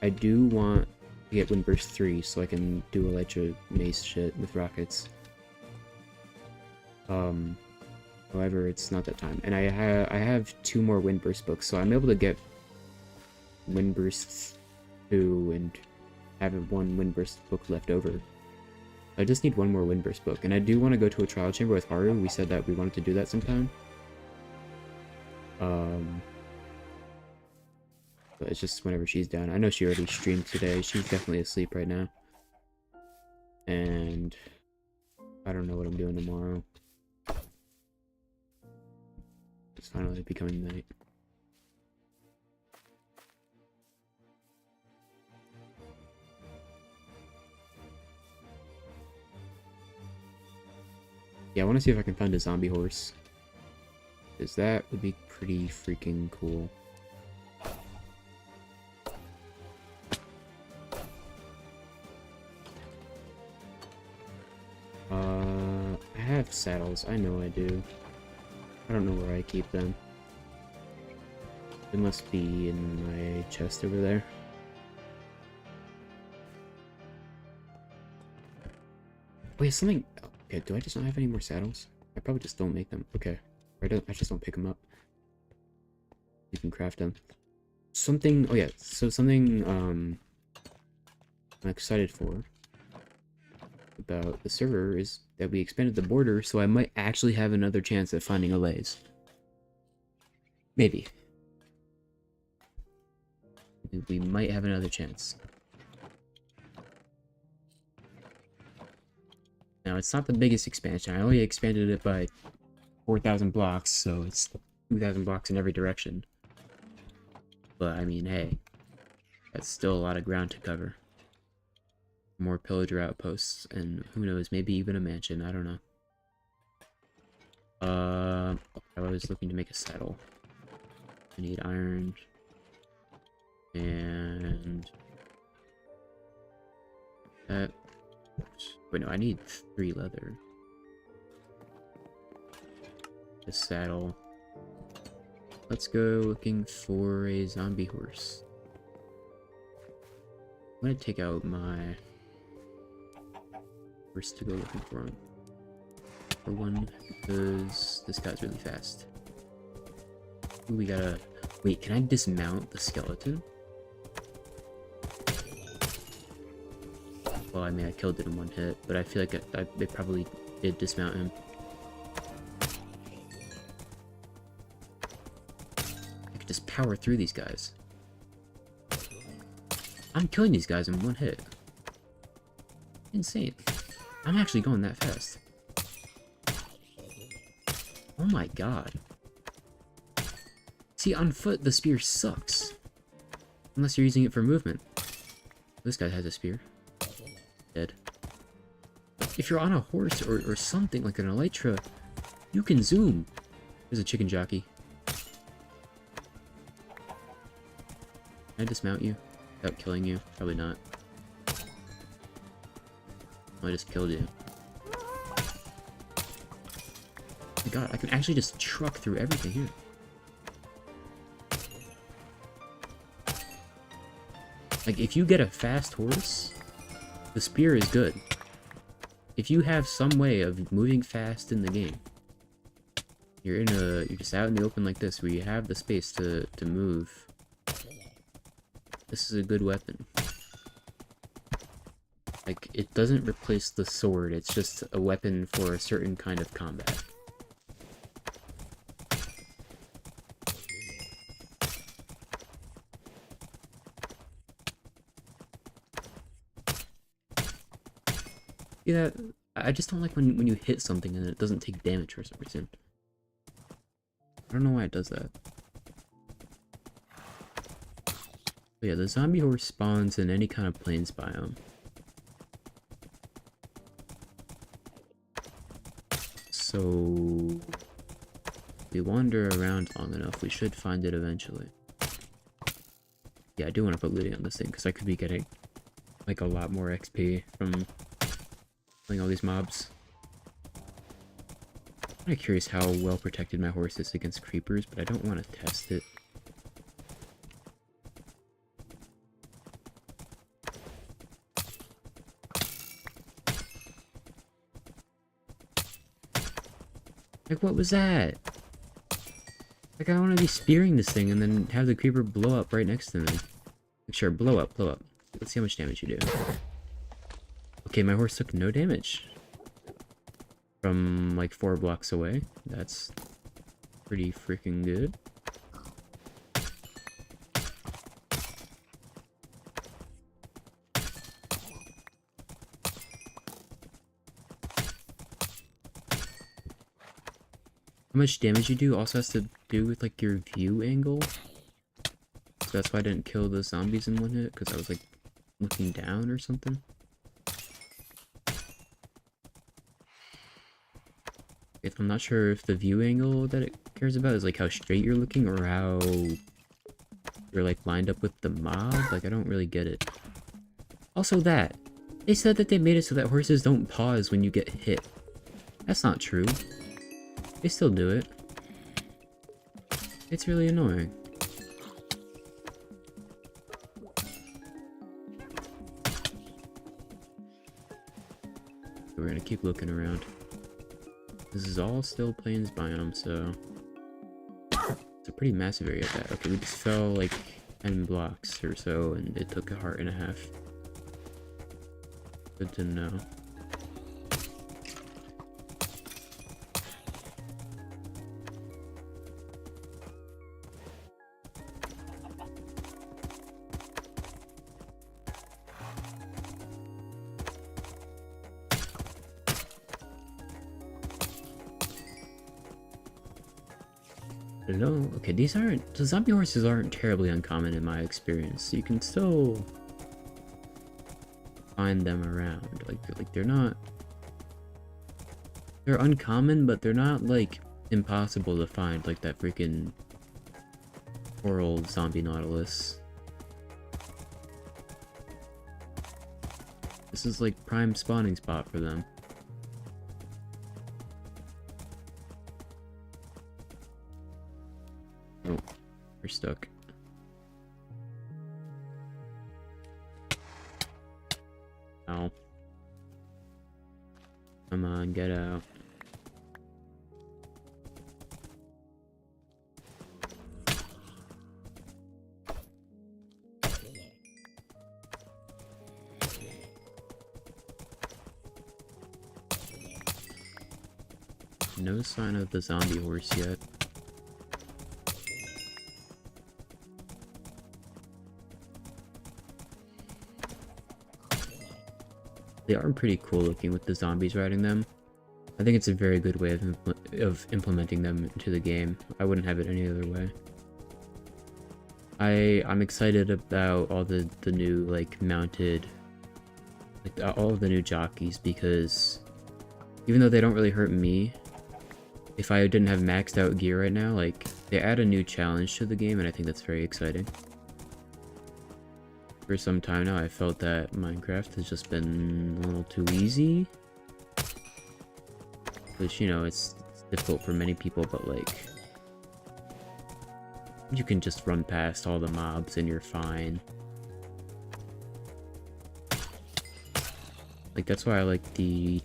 I do want to get Windburst 3 so I can do Elytra mace shit with rockets. However, it's not that time. And I have 2 more Windburst books, so I'm able to get Windburst 2 and have 1 Windburst book left over. I just need 1 more Windburst book, and I do want to go to a trial chamber with Haru. We said that we wanted to do that sometime. But it's just whenever she's down. I know she already streamed today. She's definitely asleep right now. And I don't know what I'm doing tomorrow. It's finally becoming night. Yeah, I want to see if I can find a zombie horse. Because that would be pretty freaking cool. I have saddles. I know I do. I don't know where I keep them. It must be in my chest over there. Wait, something... Okay, do I just not have any more saddles? I probably just don't make them. Okay. I just don't pick them up. You can craft them. Something... Oh yeah, so something I'm excited for about the server is that we expanded the border, so I might actually have another chance at finding a lays. Maybe. We might have another chance. Now, it's not the biggest expansion. I only expanded it by 4,000 blocks, so it's 2,000 blocks in every direction. But, I mean, hey, that's still a lot of ground to cover. More pillager outposts, and who knows, maybe even a mansion, I don't know. I was looking to make a saddle. I need iron. And... that... Wait, no, I need 3 leather. A saddle. Let's go looking for a zombie horse. I'm gonna take out my horse to go looking for him. For one, because this guy's really fast. Ooh, we gotta... Wait, can I dismount the skeleton? Well, I mean, I killed it in 1 hit, but I feel like it probably did dismount him. I could just power through these guys. I'm killing these guys in 1 hit. Insane. I'm actually going that fast. Oh my god. See, on foot, the spear sucks. Unless you're using it for movement. This guy has a spear. Dead. If you're on a horse or something like an elytra, you can zoom. There's a chicken jockey. Can I dismount you without killing you? Probably not. I just killed you. Oh my god, I can actually just truck through everything here. Like, if you get a fast horse, the spear is good. If you have some way of moving fast in the game, you're just out in the open like this, where you have the space to move. This is a good weapon. Like, it doesn't replace the sword, it's just a weapon for a certain kind of combat. Yeah, I just don't like when you hit something and it doesn't take damage for some reason. I don't know why it does that. But yeah, the zombie horse spawns in any kind of plains biome. So if we wander around long enough, we should find it eventually. Yeah, I do want to put looting on this thing because I could be getting like a lot more XP from killing all these mobs. I'm kind of curious how well protected my horse is against creepers, but I don't want to test it. Like, what was that? Like, I don't want to be spearing this thing and then have the creeper blow up right next to me. Like, sure, blow up, blow up. Let's see how much damage you do. Okay, my horse took no damage. From, like, 4 blocks away. That's pretty freaking good. How much damage you do also has to do with, like, your view angle. So that's why I didn't kill the zombies in one hit, because I was, like, looking down or something. I'm not sure if the view angle that it cares about is, like, how straight you're looking or how you're, like, lined up with the mob. Like, I don't really get it. Also that. They said that they made it so that horses don't pause when you get hit. That's not true. They still do it. It's really annoying. We're gonna keep looking around. This is all still plains biome, so it's a pretty massive area of that. Okay, we just fell like 10 blocks or so, and it took a heart and a half. Good to know. No, okay, the zombie horses aren't terribly uncommon in my experience. You can still find them around. Like they're uncommon, but they're not like impossible to find, like that freaking poor old zombie nautilus. This is like prime spawning spot for them. Oh, we're stuck. Ow. Come on, get out. No sign of the zombie horse yet. They are pretty cool looking with the zombies riding them. I think it's a very good way of implementing them into the game. I wouldn't have it any other way. I'm excited about all the new like mounted, like all of the new jockeys, because even though they don't really hurt me, if I didn't have maxed out gear right now, like they add a new challenge to the game, and I think that's very exciting. For some time now, I felt that Minecraft has just been a little too easy. Which, you know, it's difficult for many people, but like, you can just run past all the mobs and you're fine. Like, that's why I like the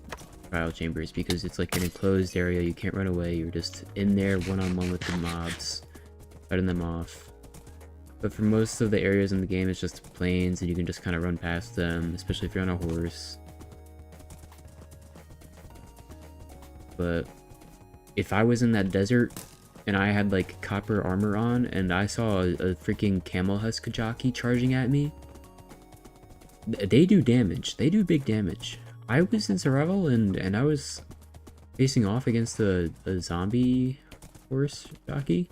trial chambers, because it's like an enclosed area, you can't run away, you're just in there one-on-one with the mobs, fighting them off. But for most of the areas in the game, it's just plains, and you can just kind of run past them, especially if you're on a horse. But if I was in that desert, and I had, like, copper armor on, and I saw a freaking camel husk jockey charging at me, they do damage. They do big damage. I was in survival, and I was facing off against a zombie horse jockey.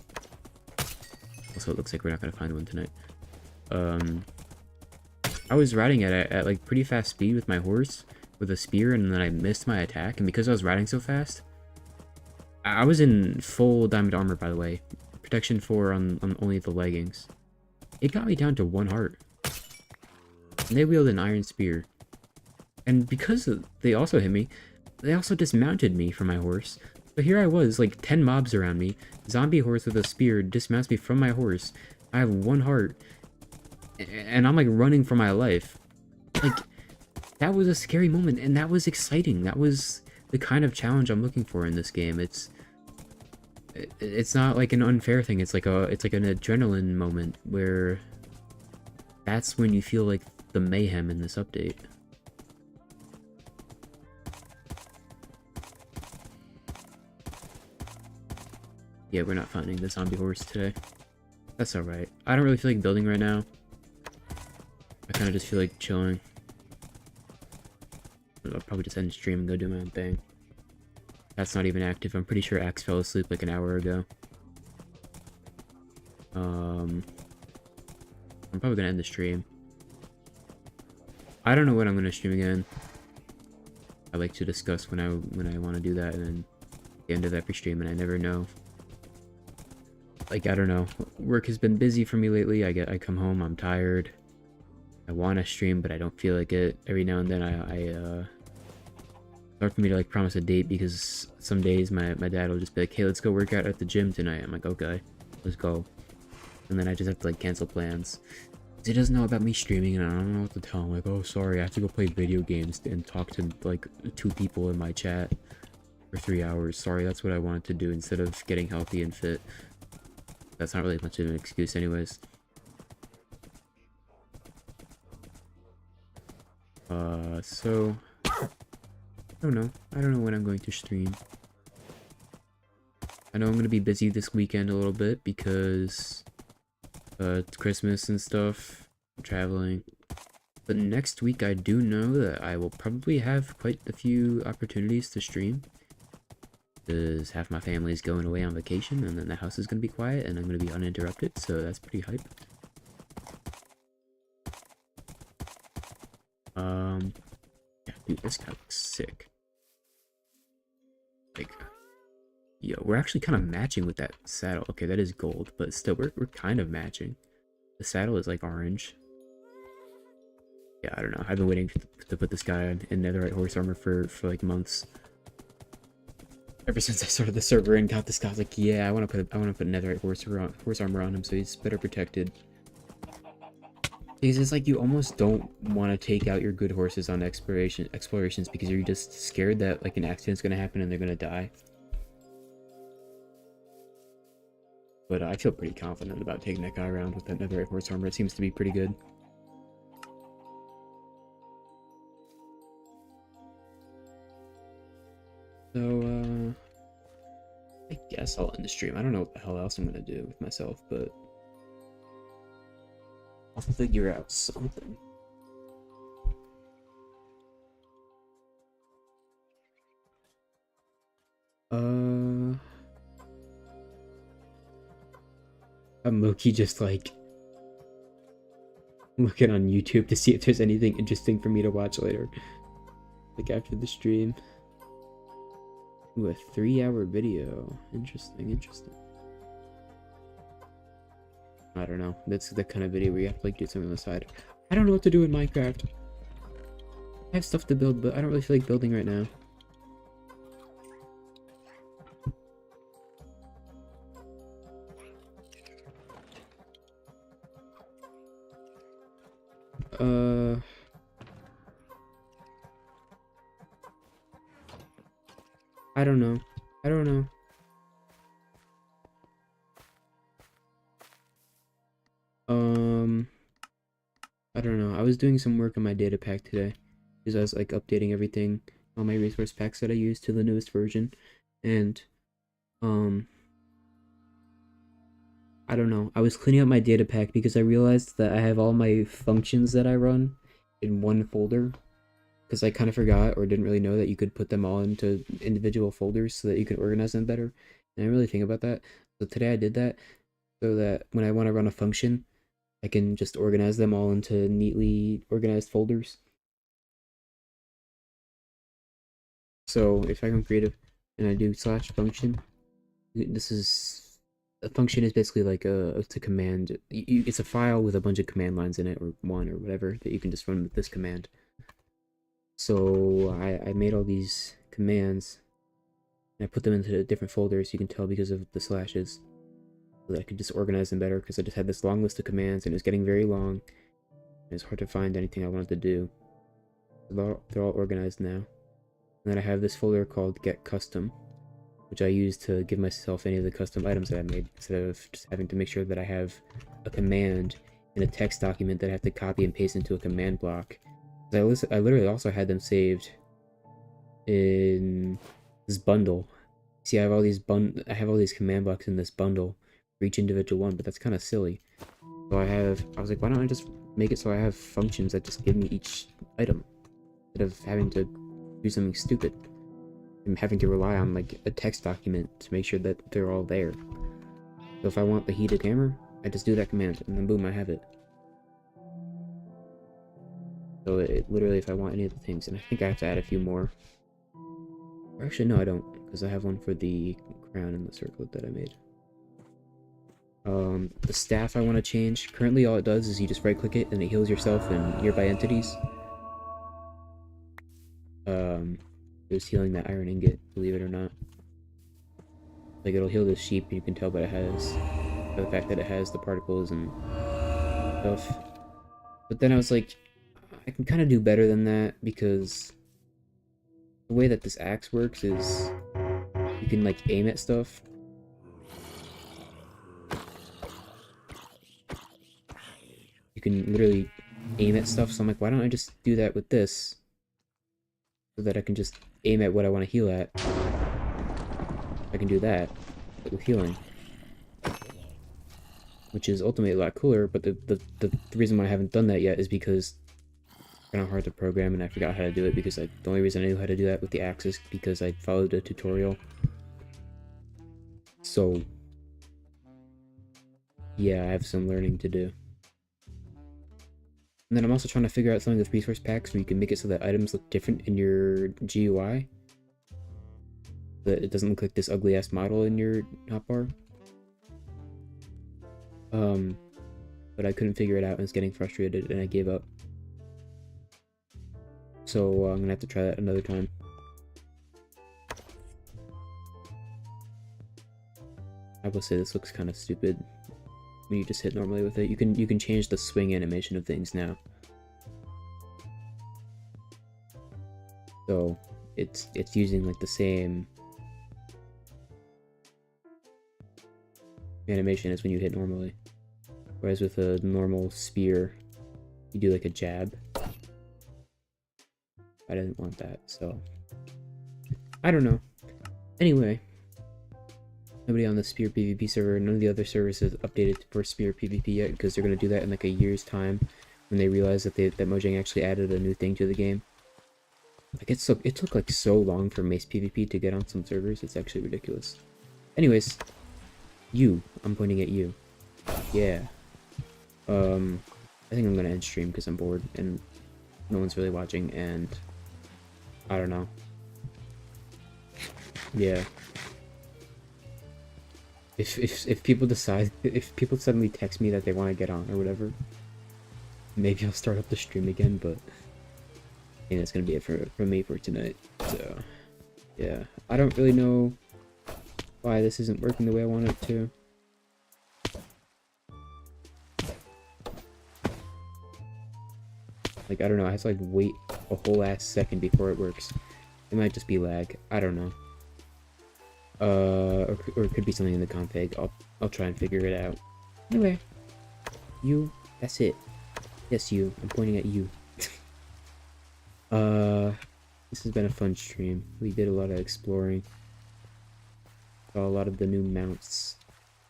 Also, it looks like we're not going to find one tonight. I was riding at like pretty fast speed with my horse with a spear, and then I missed my attack, and because I was riding so fast, I was in full diamond armor, by the way, protection 4 on only the leggings. It got me down to 1 heart, and they wielded an iron spear, and because they also hit me, they also dismounted me from my horse. So here I was, like 10 mobs around me, zombie horse with a spear dismounts me from my horse. I have 1 heart, and I'm like running for my life. Like, that was a scary moment, and that was exciting. That was the kind of challenge I'm looking for in this game. It's not like an unfair thing. It's like an adrenaline moment where that's when you feel like the mayhem in this update. Yeah, we're not finding the zombie horse today. That's alright. I don't really feel like building right now. I kind of just feel like chilling. I'll probably just end stream and go do my own thing. That's not even active. I'm pretty sure Axe fell asleep like an hour ago. I'm probably gonna end the stream. I don't know when I'm gonna stream again. I like to discuss when I want to do that, and then the end of every stream, and I never know. Like, I don't know. Work has been busy for me lately. I come home, I'm tired. I want to stream, but I don't feel like it. Every now and then it's hard for me to like promise a date, because some days my dad will just be like, hey, let's go work out at the gym tonight. I'm like, okay, let's go. And then I just have to like cancel plans. He doesn't know about me streaming, and I don't know what to tell him. Like, oh, sorry, I have to go play video games and talk to like 2 people in my chat for 3 hours. Sorry, that's what I wanted to do instead of getting healthy and fit. That's not really much of an excuse anyways. So I don't know. I don't know when I'm going to stream. I know I'm going to be busy this weekend a little bit because it's Christmas and stuff. I'm traveling. But next week I do know that I will probably have quite a few opportunities to stream. Because half my family is going away on vacation, and then the house is going to be quiet, and I'm going to be uninterrupted, so that's pretty hype. Yeah, dude, this guy looks sick. Like, yo, we're actually kind of matching with that saddle. Okay, that is gold, but still, we're kind of matching. The saddle is like orange. Yeah, I don't know. I've been waiting to put this guy in netherite horse armor for like months. Ever since I started the server and got this guy, I was like, yeah, I want to put netherite horse armor on him, so he's better protected. Because it's like you almost don't want to take out your good horses on explorations because you're just scared that like an accident's gonna happen and they're gonna die. But I feel pretty confident about taking that guy around with that netherite horse armor. It seems to be pretty good. So, I guess I'll end the stream. I don't know what the hell else I'm gonna do with myself, but I'll figure out something. I'm low-key just like looking on YouTube to see if there's anything interesting for me to watch later. Like after the stream. Ooh, a 3-hour video. Interesting. I don't know. That's the kind of video where you have to like do something on the side. I don't know what to do in Minecraft. I have stuff to build, but I don't really feel like building right now. I don't know. I don't know. I was doing some work on my data pack today because I was like updating everything, all my resource packs that I use to the newest version, and I don't know. I was cleaning up my data pack because I realized that I have all my functions that I run in one folder, because I kind of forgot or didn't really know that you could put them all into individual folders so that you could organize them better. And I didn't really think about that. So today I did that so that when I want to run a function, I can just organize them all into neatly organized folders. So if I come creative and I do slash function, this is a function is basically like it's a command. It's a file with a bunch of command lines in it, or one or whatever, that you can just run with this command. So I made all these commands and I put them into different folders. You can tell because of the slashes, so that I could just organize them better, because I just had this long list of commands and it's getting very long. And it's hard to find anything I wanted to do. They're all organized now. And then I have this folder called Get Custom, which I use to give myself any of the custom items that I made, instead of just having to make sure that I have a command in a text document that I have to copy and paste into a command block. I literally also had them saved in this bundle. See, I have all these command blocks in this bundle for each individual one, but that's kind of silly. So I was like, why don't I just make it so I have functions that just give me each item, instead of having to do something stupid and having to rely on like a text document to make sure that they're all there. So if I want the heated hammer, I just do that command and then boom, I have it. So it literally, if I want any of the things, and I think I have to add a few more. Or actually, no, I don't, because I have one for the crown and the circlet that I made. The staff I want to change. Currently, all it does is you just right-click it and it heals yourself and nearby entities. It was healing that iron ingot, believe it or not. Like, it'll heal the sheep, you can tell by the fact that it has the particles and stuff. But then I was like, I can kind of do better than that, because the way that this axe works is you can like aim at stuff. You can literally aim at stuff, so I'm like, why don't I just do that with this, so that I can just aim at what I want to heal at. I can do that, but with healing, which is ultimately a lot cooler. But the reason why I haven't done that yet is because it's kind of hard to program, and I forgot how to do it, because the only reason I knew how to do that with the axe is because I followed a tutorial. So yeah, I have some learning to do. And then I'm also trying to figure out something with resource packs where you can make it so that items look different in your GUI. That it doesn't look like this ugly ass model in your hotbar. But I couldn't figure it out and was getting frustrated and I gave up. So I'm gonna have to try that another time. I will say this looks kind of stupid when you just hit normally with it. You can change the swing animation of things now. So it's using like the same animation as when you hit normally. Whereas with a normal spear, you do like a jab. I didn't want that, so I don't know. Anyway, nobody on the Spear PvP server, none of the other servers has updated for Spear PvP yet, because they're gonna do that in like a year's time when they realize that that Mojang actually added a new thing to the game. Like it took like so long for Mace PvP to get on some servers. It's actually ridiculous. Anyways, I'm pointing at you. Yeah. I think I'm gonna end stream because I'm bored and no one's really watching, and I don't know. Yeah. If people decide, if people suddenly text me that they want to get on or whatever, maybe I'll start up the stream again, but I think that's gonna be it for me for tonight. So yeah, I don't really know why this isn't working the way I want it to. Like, I don't know, I have to like wait a whole ass second before it works. It might just be lag, I don't know. Or it could be something in the config. I'll try and figure it out. Anyway, that's it. Yes, I'm pointing at you. This has been a fun stream. We did a lot of exploring. Saw a lot of the new mounts.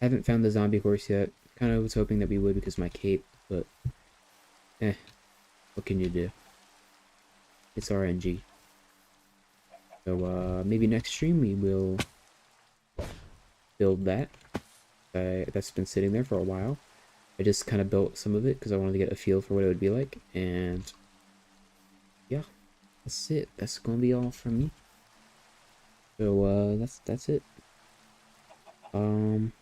I haven't found the zombie horse yet. Kind of was hoping that we would because of my cape, but what can you do? It's RNG. So maybe next stream we will build that. That's been sitting there for a while. I just kind of built some of it because I wanted to get a feel for what it would be like, and yeah, that's it. That's gonna be all from me. So that's it. I don't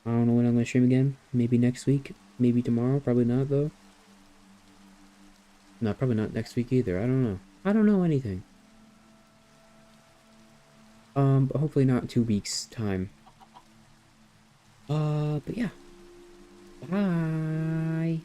know when I'm gonna stream again. Maybe next week. Maybe tomorrow. Probably not though. No, probably not next week either. I don't know. I don't know anything. But hopefully not 2 weeks time. But yeah. Bye.